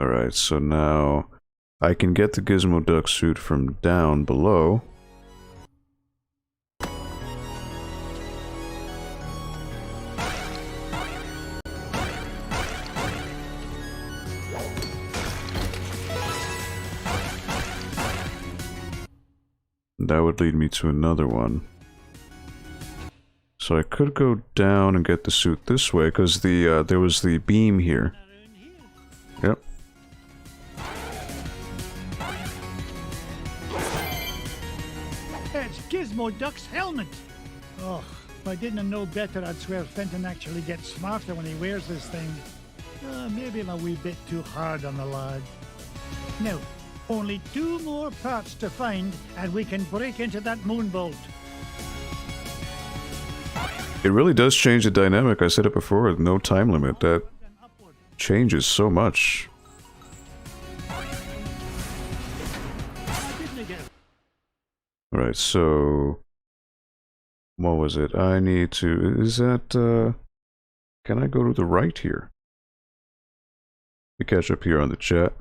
Alright, so now I can get the Gizmo Duck suit from down below. That would lead me to another one. So I could go down and get the suit this way, because there was the beam here. Yep. It's Gizmo Duck's helmet. Oh, if I didn't know better, I'd swear Fenton actually gets smarter when he wears this thing. Maybe I'm a wee bit too hard on the lad. Now, only 2 more parts to find, and we can break into that moonbolt. It really does change the dynamic. I said it before, no time limit. That changes so much. Alright, so... what was it? I need to... is that... can I go to the right here? We catch up here on the chat.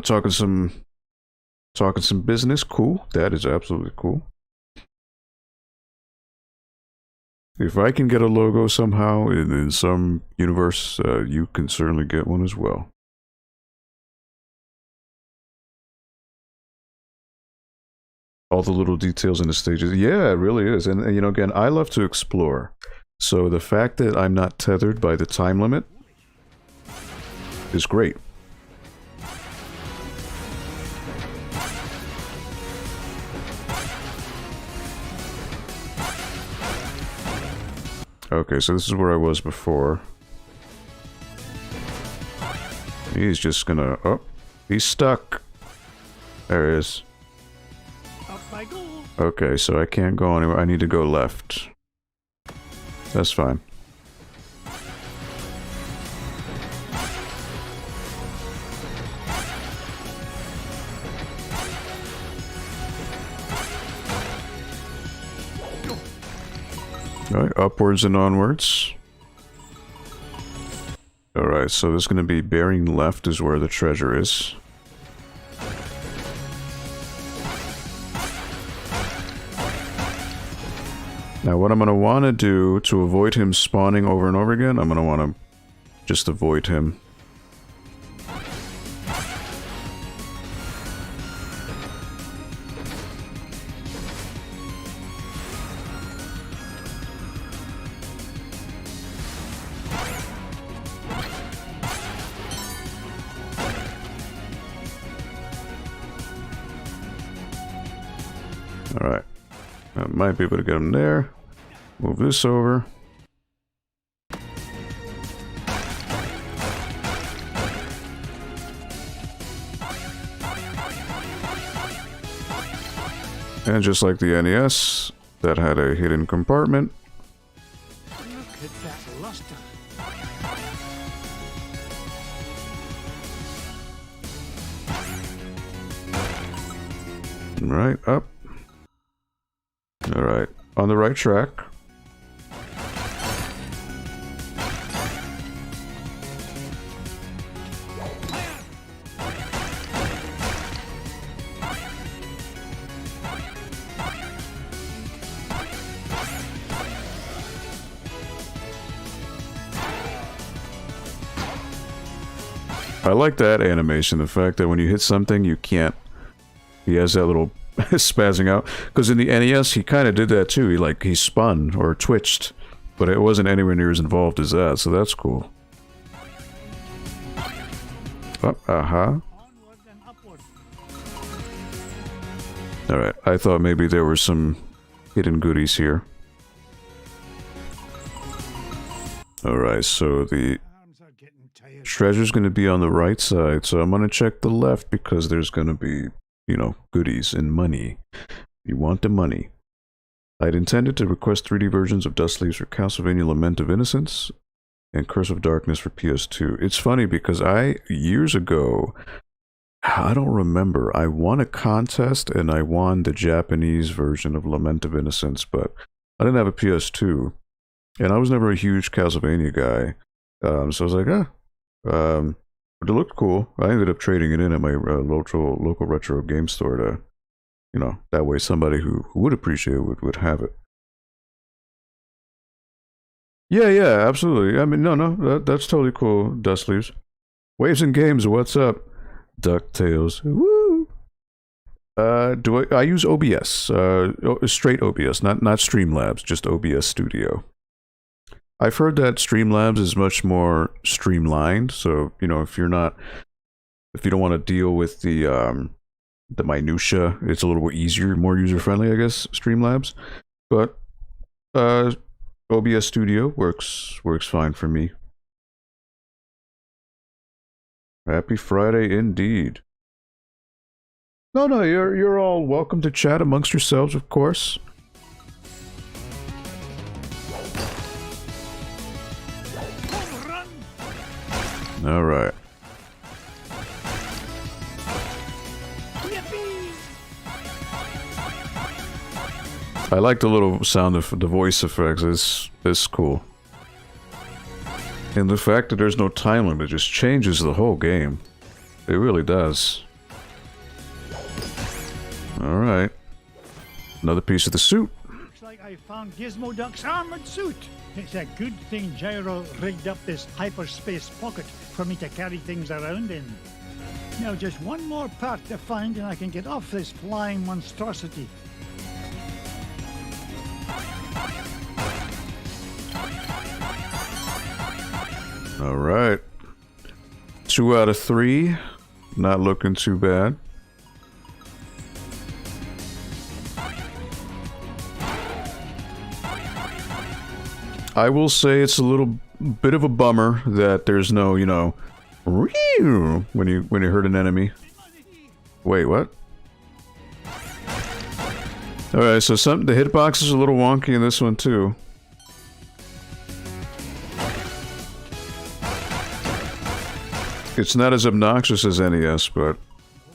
Talking some business. Cool. That is absolutely cool. If I can get a logo somehow in some universe, you can certainly get one as well. All the little details in the stages. Yeah, it really is. And you know, again, I love to explore. So the fact that I'm not tethered by the time limit is great. Okay, so this is where I was before. He's just gonna... Oh, he's stuck. There he is. Up I go. Okay, so I can't go anywhere. I need to go left. That's fine. Alright, upwards and onwards. Alright, so there's going to be bearing left is where the treasure is. Now what I'm going to want to do to avoid him spawning over and over again, I'm going to want to just avoid him. Alright. I might be able to get him there. Move this over. And just like the NES, that had a hidden compartment. Look at that luster. Right, up. Alright, on the right track. I like that animation, the fact that when you hit something, you can't... He has that little spazzing out. Because in the NES, he kind of did that too. He spun or twitched. But it wasn't anywhere near as involved as that, so that's cool. Oh, Onward and upward. Alright, I thought maybe there were some hidden goodies here. Alright, so the Arms are getting tired. treasure's going to be on the right side, so I'm going to check the left because there's going to be, you know, goodies and money. You want the money. I'd intended to request 3D versions of Dust Leaves for Castlevania Lament of Innocence and Curse of Darkness for PS2. It's funny because years ago, I don't remember, I won a contest and I won the Japanese version of Lament of Innocence, but I didn't have a PS2. And I was never a huge Castlevania guy. So I was like, but it looked cool. I ended up trading it in at my local retro game store to, you know, that way somebody who would appreciate it would have it. Yeah, absolutely. I mean, no, that's totally cool, Dust Leaves. Waves and Games, what's up? DuckTales, woo! I use OBS, straight OBS, not Streamlabs, just OBS Studio. I've heard that Streamlabs is much more streamlined, so, you know, if you don't want to deal with the minutia, it's a little bit easier, more user-friendly, I guess, Streamlabs. But OBS Studio works fine for me. Happy Friday indeed. No, you're all welcome to chat amongst yourselves, of course. All right. I like the little sound of the voice effects. It's cool. And the fact that there's no time limit just changes the whole game. It really does. All right. Another piece of the suit. Looks like I found Gizmo Duck's armored suit. It's a good thing Gyro rigged up this hyperspace pocket for me to carry things around in. Now just one more part to find and I can get off this flying monstrosity. All right. 2 out of 3. Not looking too bad. I will say it's a little bit of a bummer that there's no, you know, when you hurt an enemy. Wait, what? Alright, so the hitbox is a little wonky in this one too. It's not as obnoxious as NES, but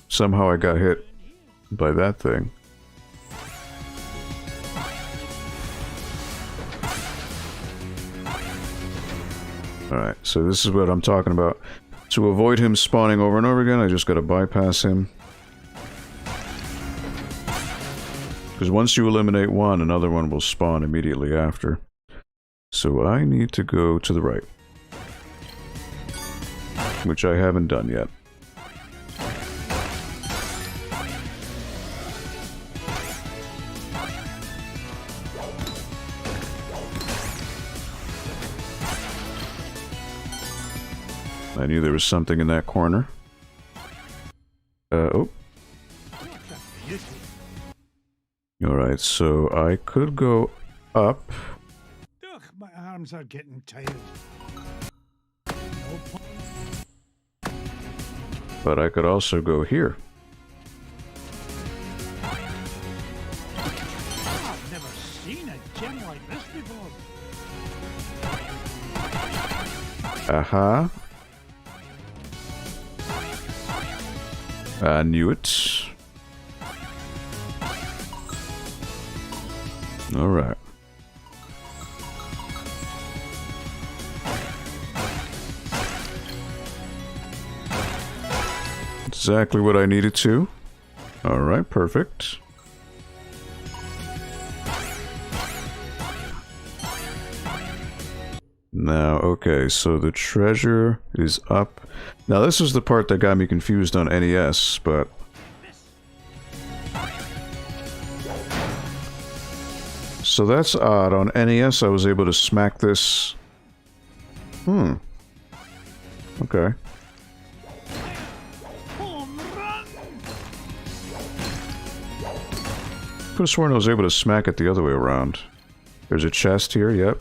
somehow I got hit by that thing. Alright, so this is what I'm talking about. To avoid him spawning over and over again, I just gotta bypass him. Because once you eliminate one, another one will spawn immediately after. So I need to go to the right. Which I haven't done yet. I knew there was something in that corner. Oh. Alright, so I could go up. Ugh, my arms are getting tired. But I could also go here. I've never seen a gem like this before. Aha. I knew it. Alright. Exactly what I needed to. Alright, perfect. Now, okay, so the treasure is up. Now, this is the part that got me confused on NES, but... So that's odd. On NES, I was able to smack this... Okay. Could have sworn I was able to smack it the other way around. There's a chest here, yep.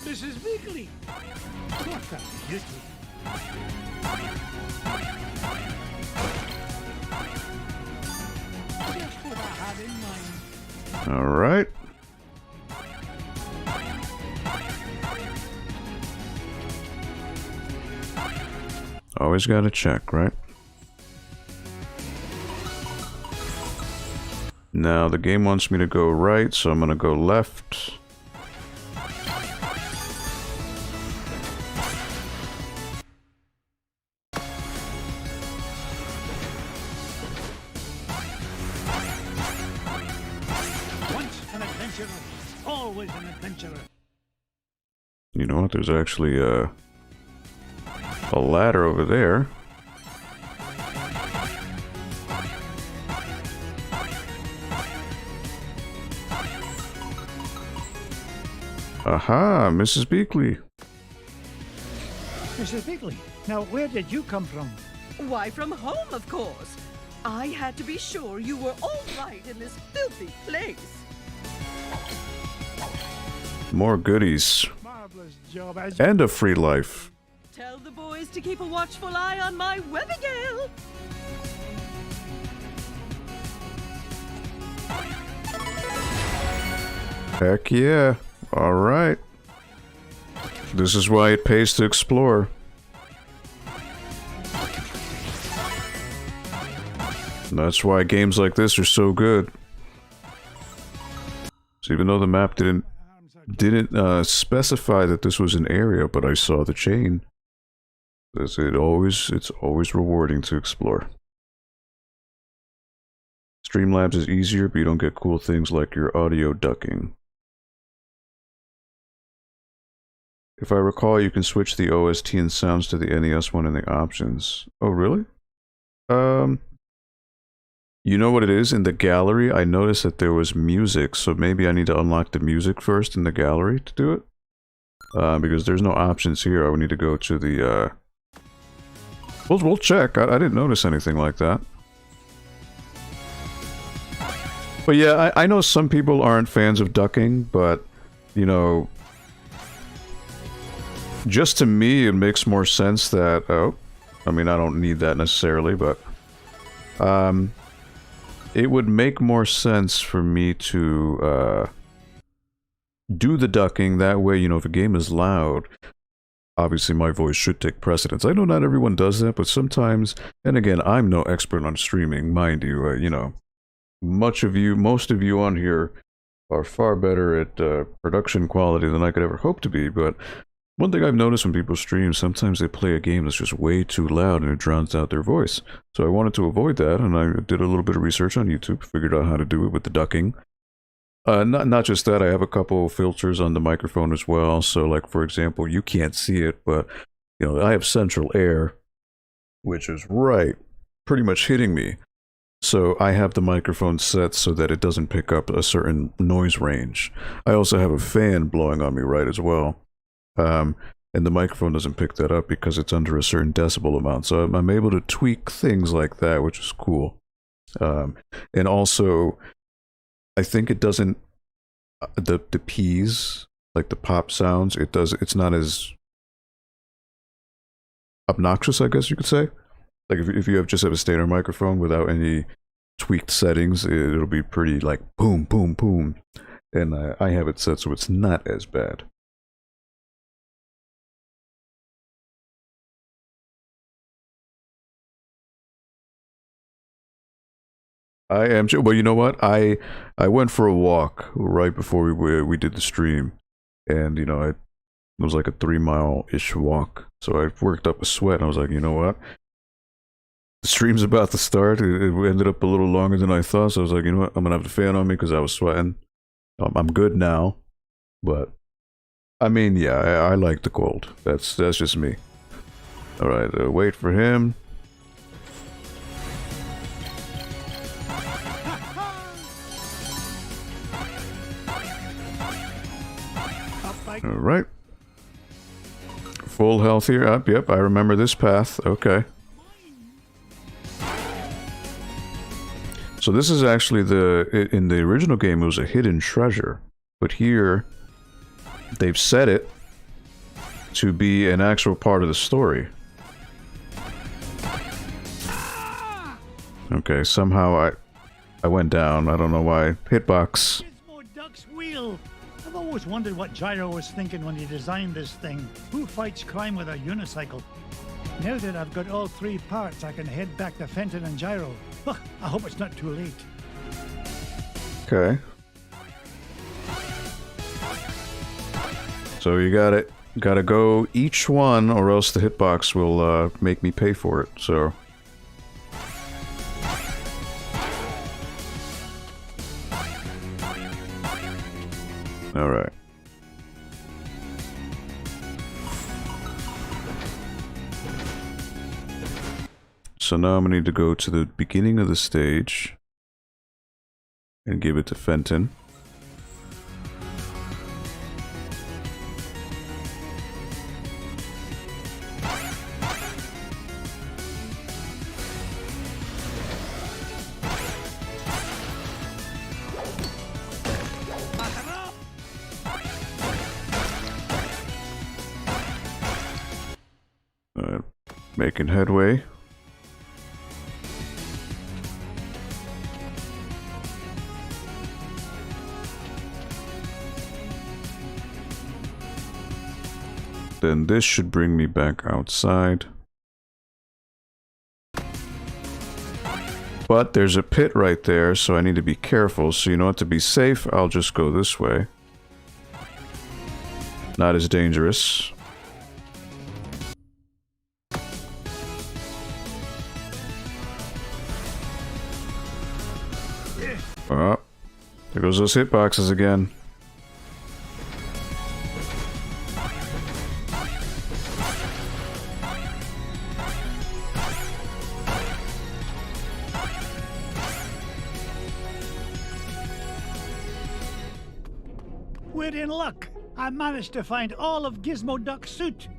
Mrs. Weekly. What a beauty. Just what I had in mind. Alright. Always gotta check, right? Now the game wants me to go right, so I'm gonna go left. Once an adventurer, always an adventurer. You know what? There's actually a ladder over there. Aha, Mrs. Beakley. Mrs. Weekly, now where did you come from? Why, from home, of course. I had to be sure you were all right in this filthy place. More goodies. Marvelous job as And a free life. Tell the boys to keep a watchful eye on my Webigail. Heck yeah. Alright. This is why it pays to explore. And that's why games like this are so good. So even though the map didn't specify that this was an area, but I saw the chain. It's always rewarding to explore. Streamlabs is easier, but you don't get cool things like your audio ducking. If I recall, you can switch the OST and sounds to the NES one in the options. Oh, really? You know what it is? In the gallery, I noticed that there was music, so maybe I need to unlock the music first in the gallery to do it. Because there's no options here. I would need to go to the, We'll check. I didn't notice anything like that. But yeah, I know some people aren't fans of ducking, but, you know... Just to me, it makes more sense that... Oh, I mean, I don't need that necessarily, but... It would make more sense for me to, do the ducking. That way, you know, if a game is loud, obviously my voice should take precedence. I know not everyone does that, but sometimes... And again, I'm no expert on streaming, mind you, you know. Most of you on here are far better at production quality than I could ever hope to be, but one thing I've noticed when people stream, sometimes they play a game that's just way too loud and it drowns out their voice. So I wanted to avoid that, and I did a little bit of research on YouTube, figured out how to do it with the ducking. Not just that, I have a couple filters on the microphone as well, so like, for example, you can't see it, but, you know, I have central air, which is right, pretty much hitting me. So I have the microphone set so that it doesn't pick up a certain noise range. I also have a fan blowing on me right as well. And the microphone doesn't pick that up because it's under a certain decibel amount. So I'm able to tweak things like that, which is cool. And also, I think it doesn't... The P's, like the pop sounds, it's not as obnoxious, I guess you could say. Like if you just have a standard microphone without any tweaked settings, it'll be pretty like boom, boom, boom. And I have it set so it's not as bad. I am, well, you know what? I went for a walk right before we did the stream, and you know, it was like a 3-mile-ish walk. So I worked up a sweat, and I was like, you know what? The stream's about to start. It ended up a little longer than I thought, so I was like, you know what? I'm gonna have the fan on me because I was sweating. I'm good now, but I mean, yeah, I like the cold. That's just me. All right, wait for him. All right. Full health here. Up. Yep, I remember this path. Okay. So this is actually in the original game it was a hidden treasure, but here they've set it to be an actual part of the story. Okay, somehow I went down. I don't know why. Hitbox. Gizmo Duck's wheel. I've always wondered what Gyro was thinking when he designed this thing. Who fights crime with a unicycle? Now that I've got all 3 parts, I can head back to Fenton and Gyro. I hope it's not too late. Okay. So you gotta go each one, or else the hitbox will make me pay for it. So. All right. So now I'm gonna need to go to the beginning of the stage and give it to Fenton. Making headway. Then this should bring me back outside. But there's a pit right there, so I need to be careful. So you know what, to be safe, I'll just go this way. Not as dangerous. Oh, there goes those hitboxes again. We're in luck. I managed to find all of Gizmo Duck's suit.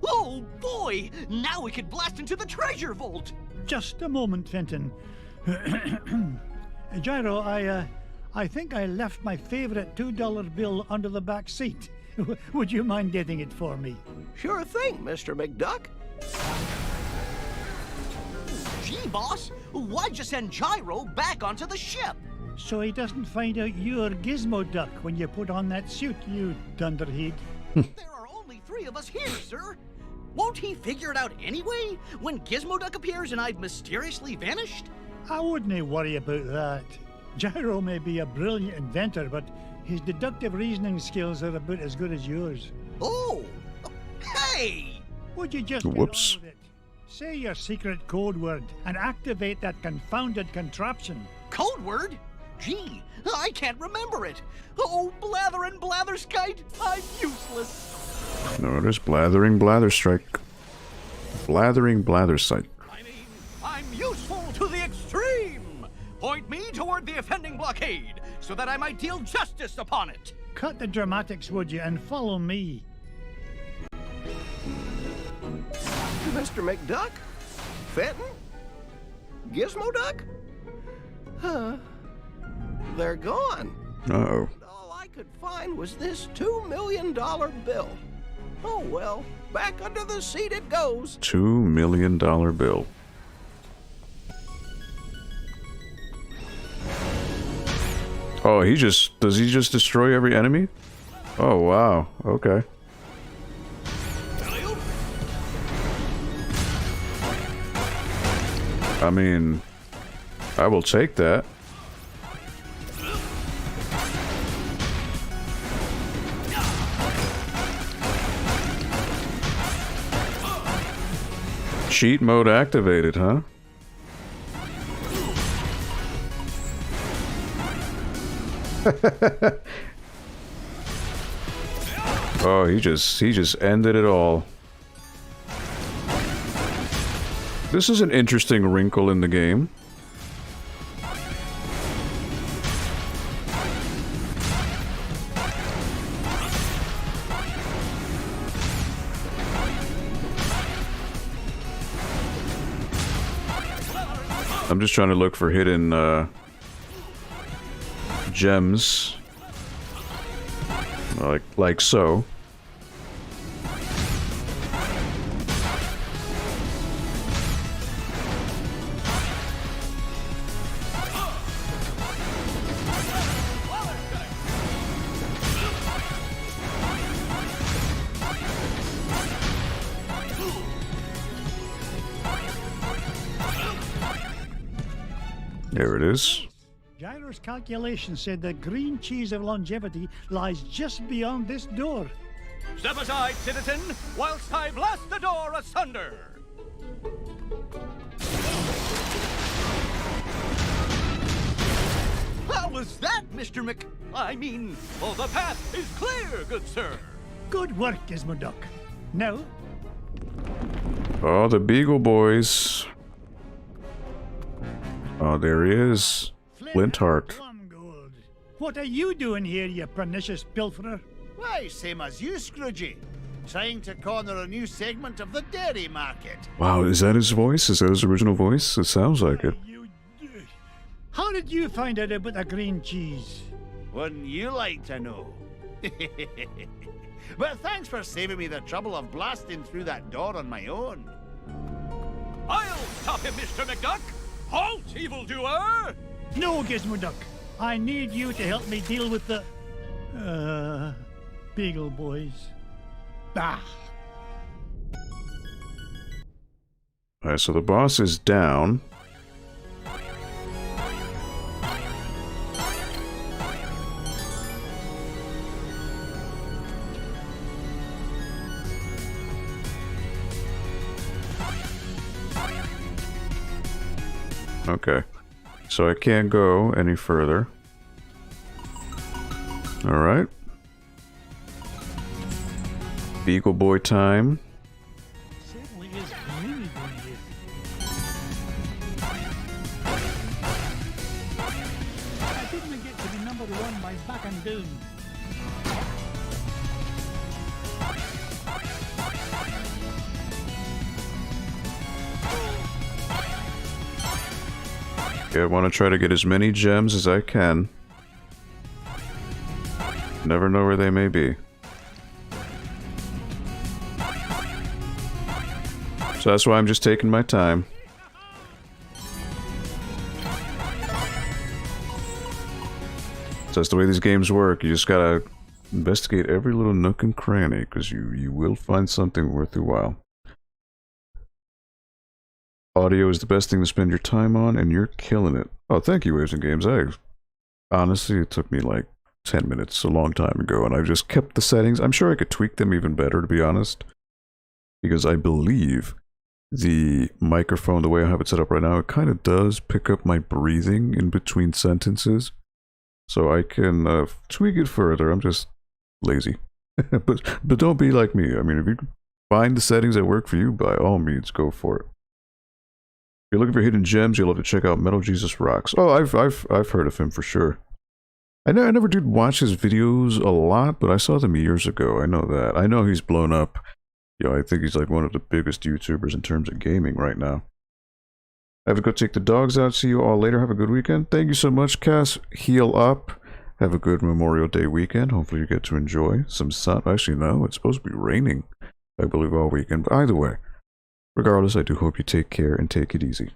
Oh boy! Now we could blast into the treasure vault! Just a moment, Fenton. Gyro, I think I left my favorite $2 bill under the back seat. Would you mind getting it for me? Sure thing, Mr. McDuck. Gee, boss, why'd you send Gyro back onto the ship? So he doesn't find out you're Gizmo Duck when you put on that suit, you dunderhead. There are only 3 of us here, sir. Won't he figure it out anyway, when Gizmo Duck appears and I've mysteriously vanished? I wouldn't worry about that. Gyro may be a brilliant inventor, but his deductive reasoning skills are about as good as yours. Oh! Hey! Would you just Whoops. get on with it? Say your secret code word and activate that confounded contraption. Code word? Gee, I can't remember it. Oh, blather and blatherskite, I'm useless. Notice blathering blatherstrike. Blathering blathersight. I mean, I'm useful to the extreme. Point me toward the offending blockade, so that I might deal justice upon it. Cut the dramatics, would you, and follow me. Mr. McDuck? Fenton? Gizmo Duck? They're gone. Uh-oh. All I could find was this $2 million bill. Oh well, back under the seat it goes. $2 million bill. Oh, does he just destroy every enemy? Oh, wow. Okay. I mean, I will take that. Cheat mode activated, huh? Oh, he just ended it all. This is an interesting wrinkle in the game. I'm just trying to look for hidden gems, like so. There it is. Gyro's calculation said the green cheese of longevity lies just beyond this door. Step aside, citizen, whilst I blast the door asunder. How was that, Mr. Oh, the path is clear, good sir. Good work, Gizmo Duck. Now, Oh, the Beagle Boys. Oh, there he is. Flintheart. Plumgold. What are you doing here, you pernicious pilferer? Why, same as you, Scroogey. Trying to corner a new segment of the dairy market. Wow, is that his voice? Is that his original voice? It sounds like it. How did you find out about the green cheese? Wouldn't you like to know? But thanks for saving me the trouble of blasting through that door on my own. I'll stop him, Mr. McDuck. Halt, evildoer! No, Gizmo Duck. I need you to help me deal with the... Beagle Boys. Ah. Alright, so the boss is down. Okay, so I can't go any further. Alright. Beagle Boy time. Certainly is really good here. I didn't get to be number overrun by back and doon. Yeah, I want to try to get as many gems as I can. Never know where they may be. So that's why I'm just taking my time. So that's the way these games work. You just gotta investigate every little nook and cranny, because you will find something worth your while. Audio is the best thing to spend your time on, and you're killing it. Oh, thank you, Waves and Games. Honestly, it took me like 10 minutes, a long time ago, and I've just kept the settings. I'm sure I could tweak them even better, to be honest. Because I believe the microphone, the way I have it set up right now, it kind of does pick up my breathing in between sentences. So I can tweak it further. I'm just lazy. but don't be like me. I mean, if you can find the settings that work for you, by all means, go for it. If you're looking for hidden gems, you'll have to check out Metal Jesus Rocks. Oh, I've heard of him for sure. I never did watch his videos a lot, but I saw them years ago. I know that. I know he's blown up. You know, I think he's like one of the biggest YouTubers in terms of gaming right now. I have to go take the dogs out. See you all later. Have a good weekend. Thank you so much, Cass. Heal up. Have a good Memorial Day weekend. Hopefully you get to enjoy some sun. Actually, no, it's supposed to be raining, I believe, all weekend. But either way, regardless, I do hope you take care and take it easy.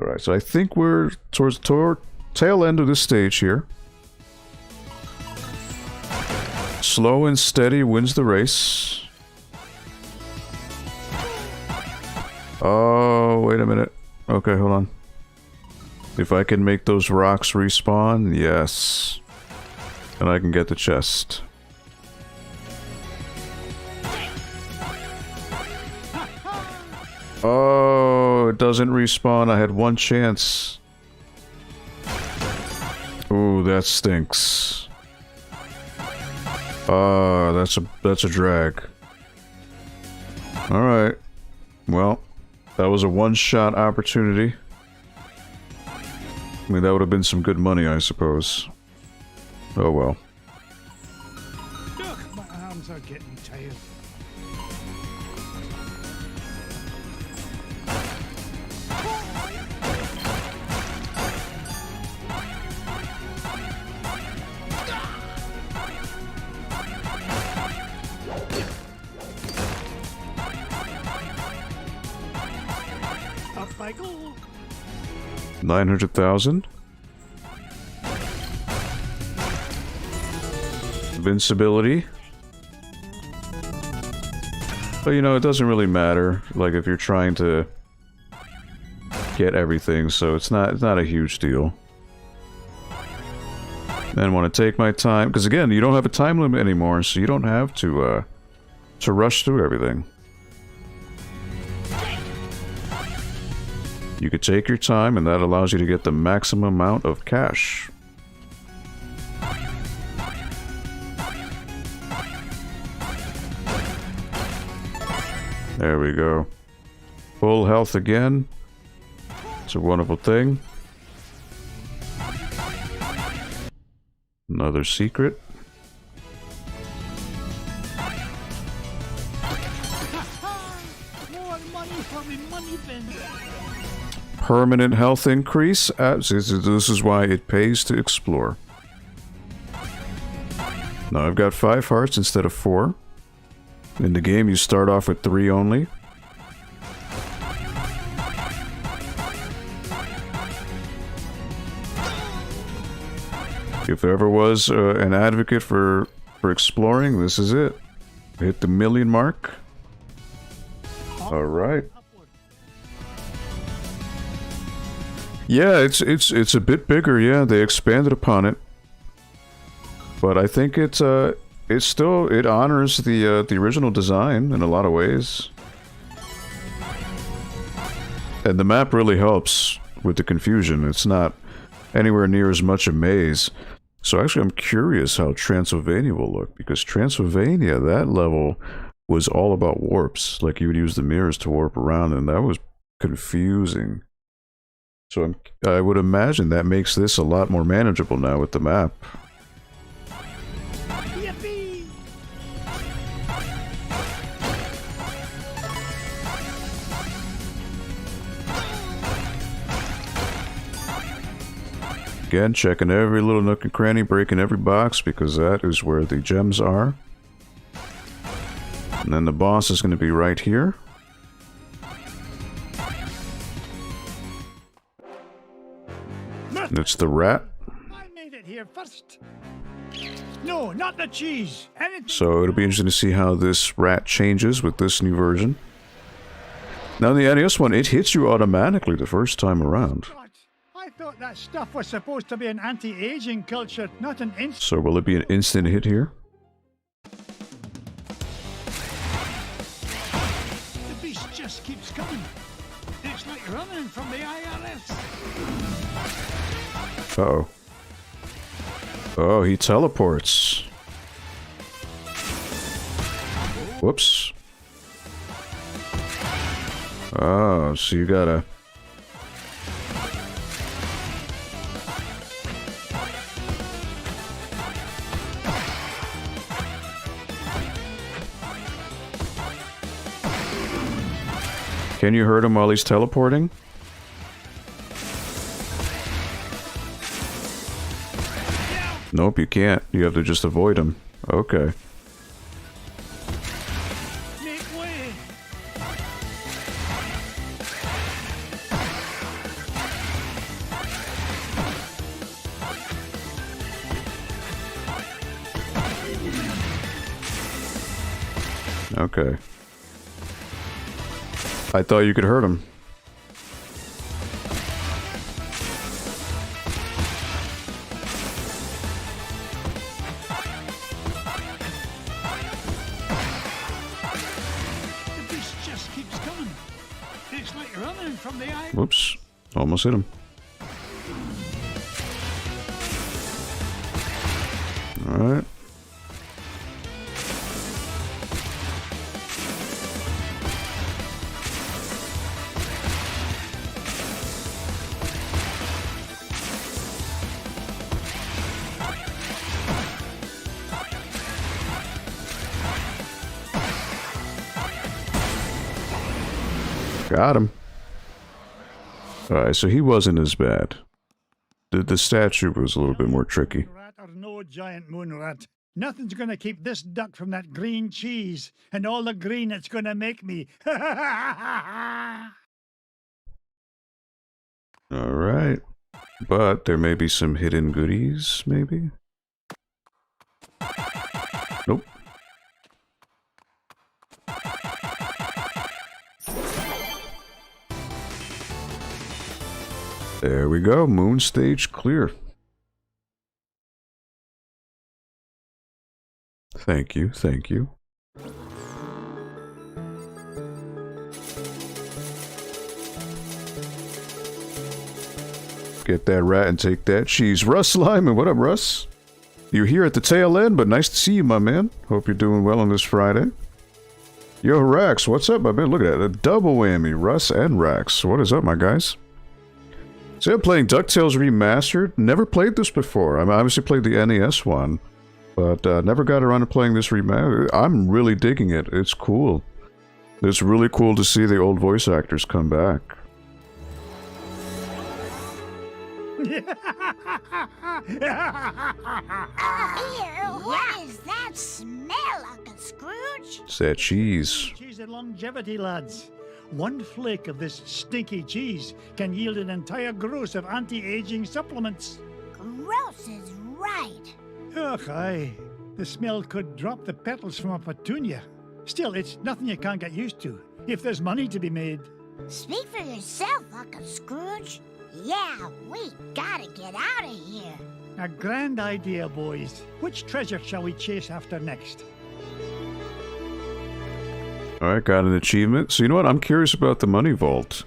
Alright, so I think we're towards the tail end of this stage here. Slow and steady wins the race. Oh, wait a minute. Okay, hold on. If I can make those rocks respawn, yes. And I can get the chest. Oh, it doesn't respawn. I had one chance. Ooh, that stinks. That's a drag. Alright. Well, that was a one-shot opportunity. I mean, that would have been some good money, I suppose. Oh well. Ugh, my arms are getting tired. Up I go. 900,000. Invincibility. But you know, it doesn't really matter, like if you're trying to get everything, so it's not a huge deal. Then want to take my time, because again, you don't have a time limit anymore, so you don't have to rush through everything. You could take your time, and that allows you to get the maximum amount of cash. There we go. Full health again. It's a wonderful thing. Another secret. More money for me money bin. Permanent health increase. This is why it pays to explore. Now I've got 5 hearts instead of 4. In the game, you start off with 3 only. If there ever was an advocate for exploring, this is it. Hit the 1,000,000 mark. All right. Yeah, it's a bit bigger. Yeah, they expanded upon it, but I think it honors the original design in a lot of ways, and the map really helps with the confusion. It's not anywhere near as much a maze. So actually, I'm curious how Transylvania will look, because Transylvania, that level was all about warps. Like you would use the mirrors to warp around, and that was confusing. So I would imagine that makes this a lot more manageable now with the map. Yippee! Again, checking every little nook and cranny, breaking every box, because that is where the gems are. And then the boss is going to be right here. And it's the rat. I made it here first. No, not the cheese. Anything. So it'll be interesting to see how this rat changes with this new version. Now in the NES one, it hits you automatically the first time around. I thought that stuff was supposed to be an anti-aging culture, not an instant. So will it be an instant hit here? The beast just keeps coming. It's like running from the IRS. Uh-oh. Oh, he teleports. Whoops. Oh, so you gotta... Can you hurt him while he's teleporting? Nope, you can't. You have to just avoid him. Okay. Make way. Okay. I thought you could hurt him. The beast just keeps coming. It's like running from the IRS. Whoops. Almost hit him. Alright. Got him. Alright, so he wasn't as bad. The statue was a little bit more tricky. Rat or no giant moon rat. Nothing's gonna keep this duck from that green cheese and all the green it's gonna make me. Alright. But there may be some hidden goodies, maybe? Nope. There we go, moon stage clear. Thank you, thank you. Get that rat and take that cheese. Russ Lyman, what up, Russ? You're here at the tail end, but nice to see you, my man. Hope you're doing well on this Friday. Yo, Rax, what's up, my man? Look at that, a double whammy, Russ and Rax. What is up, my guys? So I'm playing DuckTales Remastered. Never played this before. I obviously played the NES one, but never got around to playing this remastered. I'm really digging it. It's cool. It's really cool to see the old voice actors come back. Ew, what is that smell, Uncle Scrooge? It's that cheese. Cheese and longevity, lads. One flake of this stinky cheese can yield an entire gross of anti-aging supplements. Gross is right. Ugh, aye. The smell could drop the petals from a petunia. Still, it's nothing you can't get used to, if there's money to be made. Speak for yourself, Uncle Scrooge. Yeah, we gotta get out of here. A grand idea, boys. Which treasure shall we chase after next? Alright, got an achievement. So you know what? I'm curious about the money vault.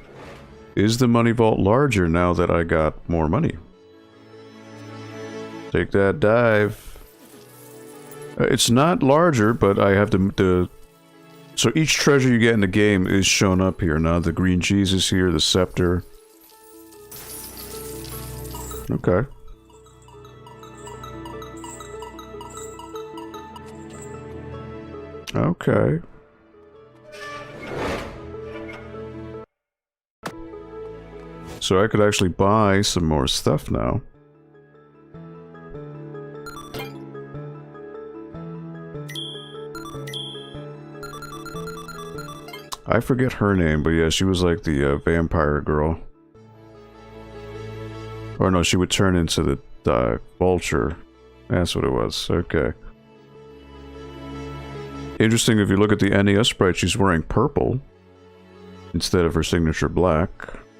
Is the money vault larger now that I got more money? Take that dive. It's not larger, but I have so each treasure you get in the game is shown up here. Now the green cheese is here, the scepter. Okay. Okay. So I could actually buy some more stuff now. I forget her name, but yeah, she was like the vampire girl. Or no, she would turn into the vulture. That's what it was. Okay. Interesting, if you look at the NES sprite, she's wearing purple instead of her signature black.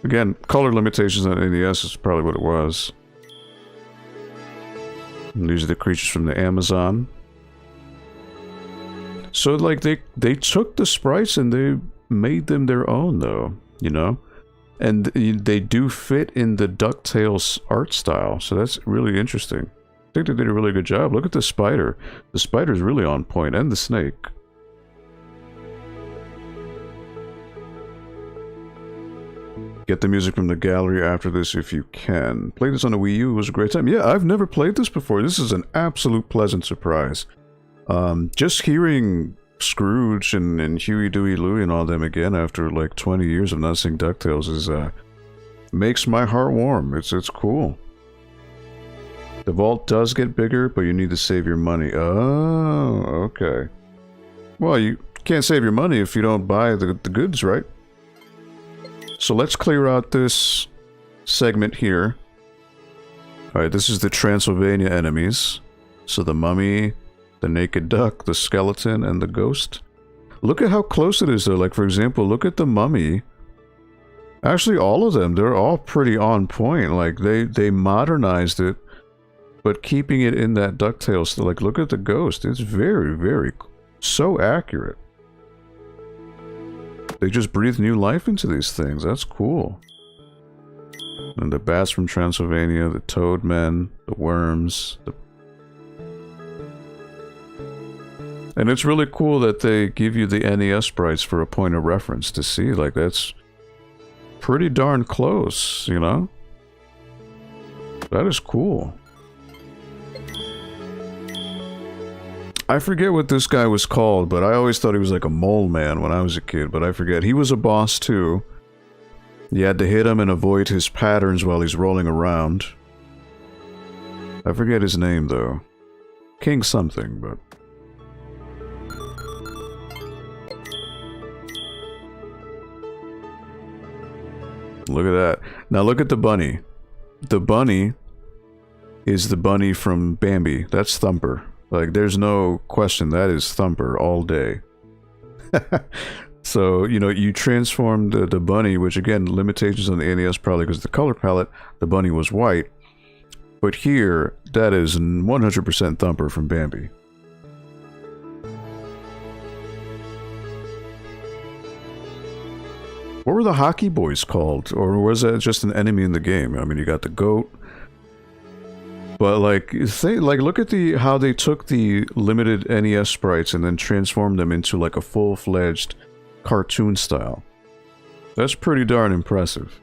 Again, color limitations on NES is probably what it was. And these are the creatures from the Amazon. So, like, they took the sprites and they made them their own, though, you know? And they do fit in the DuckTales art style, so that's really interesting. I think they did a really good job. Look at the spider. The spider's really on point, and the snake. Get the music from the gallery after this if you can. Play this on the Wii U, it was a great time. Yeah, I've never played this before. This is an absolute pleasant surprise. Just hearing Scrooge and Huey, Dewey, Louie and all them again after like 20 years of not seeing DuckTales is, makes my heart warm. It's cool. The vault does get bigger, but you need to save your money. Oh, okay. Well, you can't save your money if you don't buy the goods, right? So let's clear out this segment here. Alright, this is the Transylvania enemies. So the mummy, the naked duck, the skeleton, and the ghost. Look at how close it is though. Like, for example, look at the mummy. Actually, all of them, they're all pretty on point. Like, they modernized it, but keeping it in that DuckTales. Like, look at the ghost. It's very, very, so accurate. They just breathe new life into these things. That's cool. And the bats from Transylvania, the toad men, the worms. And it's really cool that they give you the NES sprites for a point of reference to see. Like, that's pretty darn close, you know? That is cool. I forget what this guy was called, but I always thought he was like a mole man when I was a kid, but I forget. He was a boss too. You had to hit him and avoid his patterns while he's rolling around. I forget his name though. King something, but... Look at that. Now look at the bunny. The bunny is the bunny from Bambi. That's Thumper. Like, there's no question, that is Thumper all day. So, you know, you transformed the bunny, which again, limitations on the NES probably because the color palette, the bunny was white. But here, that is 100% Thumper from Bambi. What were the hockey boys called? Or was that just an enemy in the game? I mean, you got the goat. But like, look at how they took the limited NES sprites and then transformed them into like a full-fledged cartoon style. That's pretty darn impressive.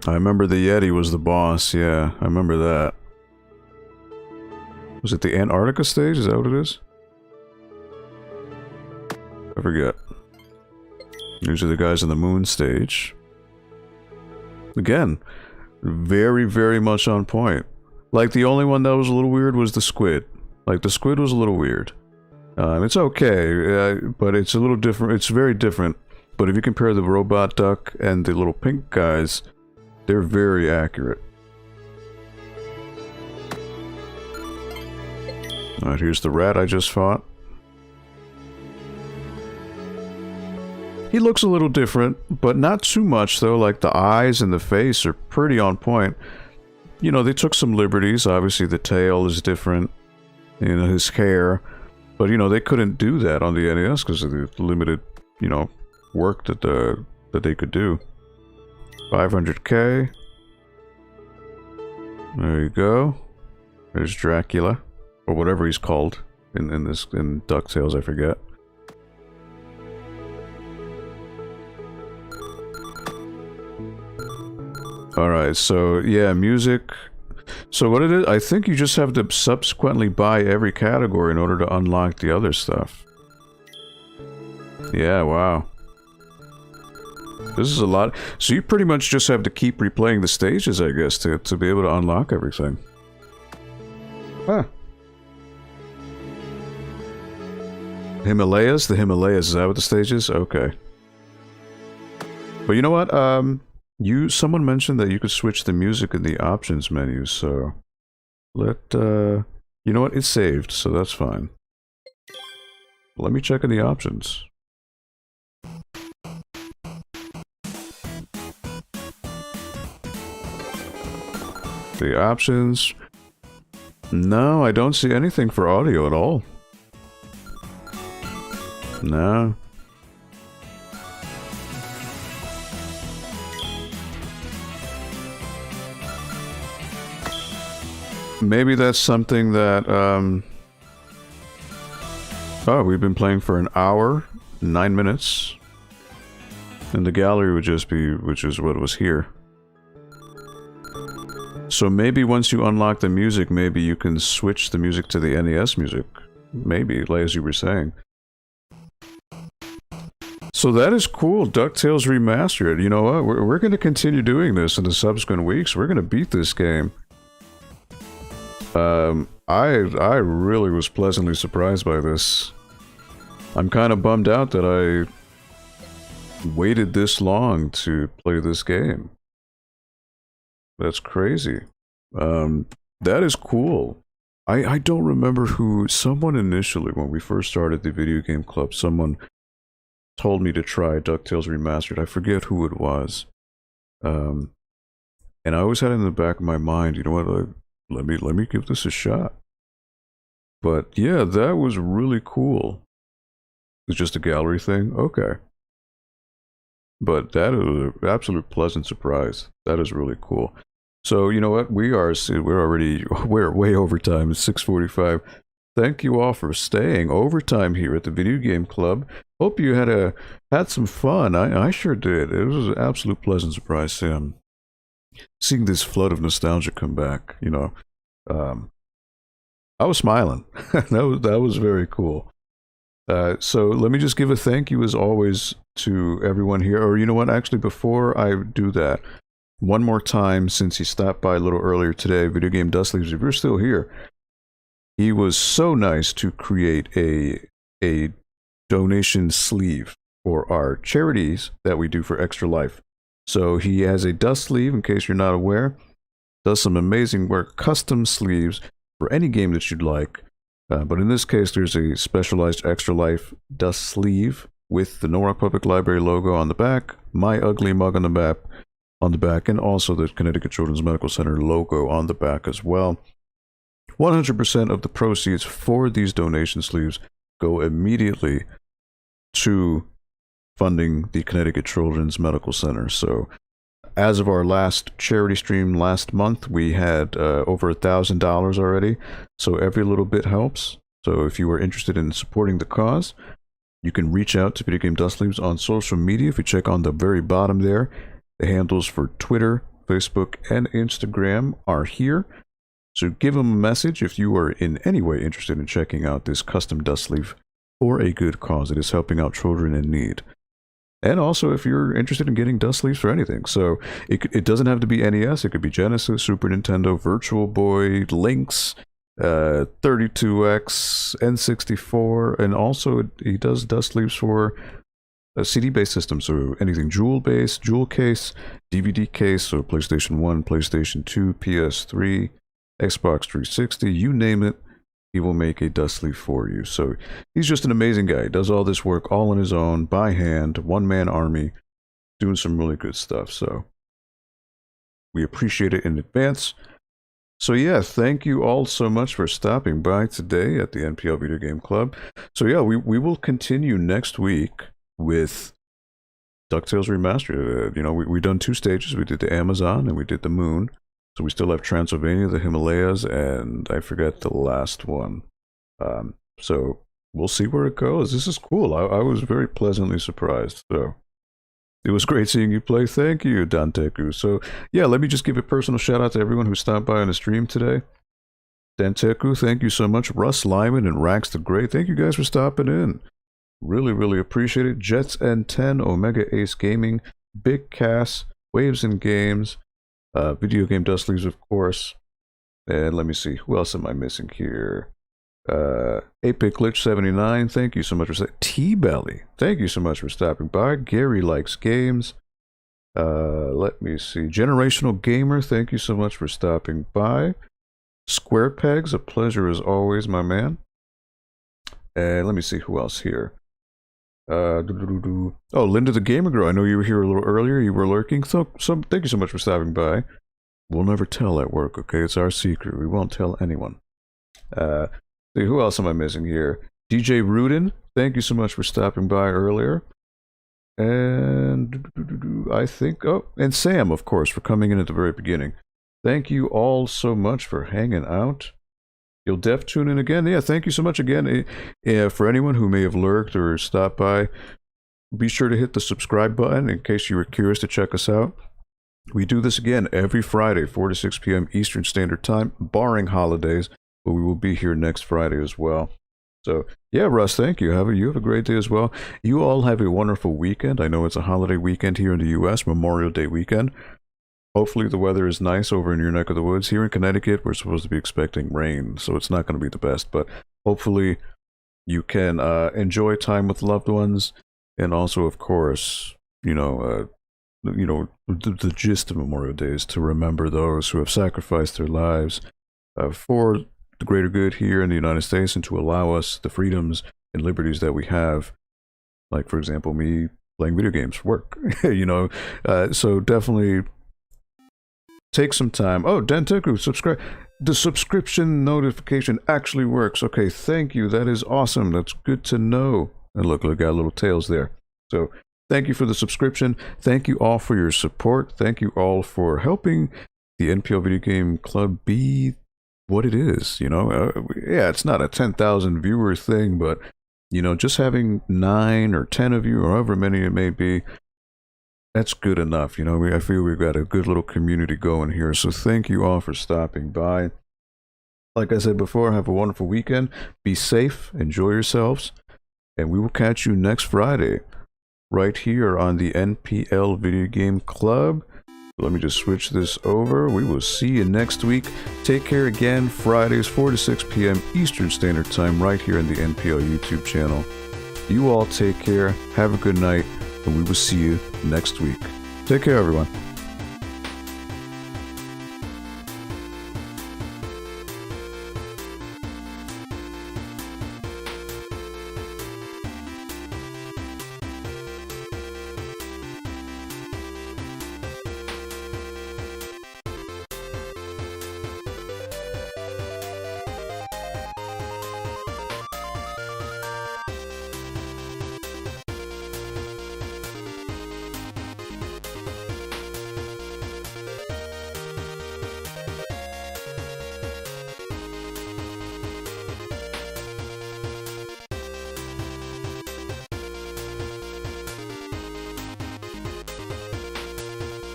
I remember the Yeti was the boss, yeah, I remember that. Was it the Antarctica stage? Is that what it is? I forget. These are the guys on the moon stage. Again, very, very much on point. Like, the only one that was a little weird was the squid. Like, the squid was a little weird. It's okay, but it's a little different. It's very different. But if you compare the robot duck and the little pink guys, they're very accurate. Alright, here's the rat I just fought. He looks a little different, but not too much though. Like, the eyes and the face are pretty on point. You know, they took some liberties. Obviously the tail is different, you know, his hair, but you know, they couldn't do that on the NES because of the limited, you know, work that they could do. 500k. There you go. There's Dracula, or whatever he's called in DuckTales, I forget. Alright, so yeah, music. So what it is, I think you just have to subsequently buy every category in order to unlock the other stuff. Yeah, wow. This is a lot. So you pretty much just have to keep replaying the stages, I guess, to be able to unlock everything. Huh. Himalayas? The Himalayas, is that what the stage is? Okay. But you know what? Someone mentioned that you could switch the music in the options menu, so... you know what? It's saved, so that's fine. Let me check in the options. The options... No, I don't see anything for audio at all. No. Maybe that's something that, Oh, we've been playing for an hour, 9 minutes. And the gallery would just be, which is what was here. So maybe once you unlock the music, maybe you can switch the music to the NES music. Maybe, like as you were saying. So that is cool. DuckTales Remastered. You know what? We're going to continue doing this in the subsequent weeks. We're going to beat this game. I really was pleasantly surprised by this. I'm kind of bummed out that I waited this long to play this game. That's crazy. That is cool. I don't remember who... Someone initially, when we first started the video game club, someone told me to try DuckTales Remastered. I forget who it was. And I always had it in the back of my mind, you know what, let me give this a shot. But yeah, that was really cool. It's just a gallery thing? Okay. But that is an absolute pleasant surprise. That is really cool. So, you know what? We're way over time. It's 6:45. Thank you all for staying overtime here at the Video Game Club. Hope you had some fun. I sure did. It was an absolute pleasant surprise, Sam. Seeing this flood of nostalgia come back, you know. I was smiling. that was very cool. So let me just give a thank you as always to everyone here. Or you know what? Actually, before I do that, one more time, since he stopped by a little earlier today, Video Game Dust Leaves, if you're still here, he was so nice to create a donation sleeve for our charities that we do for Extra Life. So he has a dust sleeve, in case you're not aware, does some amazing work, custom sleeves for any game that you'd like. But in this case, there's a specialized Extra Life dust sleeve with the Norwalk Public Library logo on the back, my ugly mug on the back, and also the Connecticut Children's Medical Center logo on the back as well. 100% of the proceeds for these donation sleeves go immediately to funding the Connecticut Children's Medical Center. So as of our last charity stream last month, we had over $1,000 already. So every little bit helps. So if you are interested in supporting the cause, you can reach out to Video Game Dust Leaves on social media. If you check on the very bottom there, the handles for Twitter, Facebook, and Instagram are here. So give them a message if you are in any way interested in checking out this custom dust sleeve for a good cause. It is helping out children in need. And also if you're interested in getting dust sleeves for anything. So it doesn't have to be NES. It could be Genesis, Super Nintendo, Virtual Boy, Lynx, 32X, N64, and also he does dust sleeves for a CD-based system, so anything jewel-based, jewel case, DVD case, so PlayStation 1, PlayStation 2, PS3, Xbox 360, you name it, he will make a dust sleeve for you. So he's just an amazing guy. He does all this work all on his own, by hand, one-man army, doing some really good stuff. So we appreciate it in advance. So yeah, thank you all so much for stopping by today at the NPL Video Game Club. So yeah, we will continue next week with DuckTales Remastered. You know, we done 2 stages. We did the Amazon and we did the Moon. So we still have Transylvania, the Himalayas, and I forget the last one. So we'll see where it goes. This is cool. I was very pleasantly surprised. So It was great seeing you play. Thank you, Danteku. So, yeah, let me just give a personal shout out to everyone who stopped by on the stream today. Danteku, thank you so much. Russ Lyman and Rax the Great, thank you guys for stopping in. Really, really appreciate it. Jets N10, Omega Ace Gaming, Big Cass, Waves and Games, Video Game Dust Leaves, of course. And let me see, who else am I missing here? 8-Bit Glitch 79, thank you so much for T-Belly, thank you so much for stopping by. Gary Likes Games. Let me see. Generational Gamer, thank you so much for stopping by. Square Pegs, a pleasure as always, my man. And let me see who else here. Oh, Linda the Gamer Girl, I know you were here a little earlier. You were lurking. So thank you so much for stopping by. We'll never tell at work, okay? It's our secret. We won't tell anyone. See, who else am I missing here? DJ Rudin, thank you so much for stopping by earlier. And I think, oh, and Sam, of course, for coming in at the very beginning. Thank you all so much for hanging out. You'll def tune in again. Yeah, thank you so much again. For anyone who may have lurked or stopped by, be sure to hit the subscribe button in case you were curious to check us out. We do this again every Friday, 4 to 6 p.m. Eastern Standard Time, barring holidays, but we will be here next Friday as well. So, yeah, Russ, thank you. You have a great day as well. You all have a wonderful weekend. I know it's a holiday weekend here in the U.S., Memorial Day weekend. Hopefully the weather is nice over in your neck of the woods. Here in Connecticut, we're supposed to be expecting rain, so it's not going to be the best, but hopefully you can enjoy time with loved ones, and also, of course, the gist of Memorial Day is to remember those who have sacrificed their lives for the greater good here in the United States, and to allow us the freedoms and liberties that we have, like, for example, me playing video games for work. So definitely take some time. Oh, Denteku, subscribe. The subscription notification actually works. Okay, thank you. That is awesome. That's good to know. And look, got little tails there. So thank you for the subscription. Thank you all for your support. Thank you all for helping the NPL Video Game Club be what it is. Yeah, it's not a 10,000 viewer thing, but just having 9 or 10 of you, or however many it may be, that's good enough. I feel we've got a good little community going here. So thank you all for stopping by. Like I said before, have a wonderful weekend. Be safe. Enjoy yourselves. And we will catch you next Friday right here on the NPL Video Game Club. Let me just switch this over. We will see you next week. Take care again. Fridays, 4 to 6 p.m. Eastern Standard Time right here on the NPL YouTube channel. You all take care. Have a good night. And we will see you next week. Take care, everyone.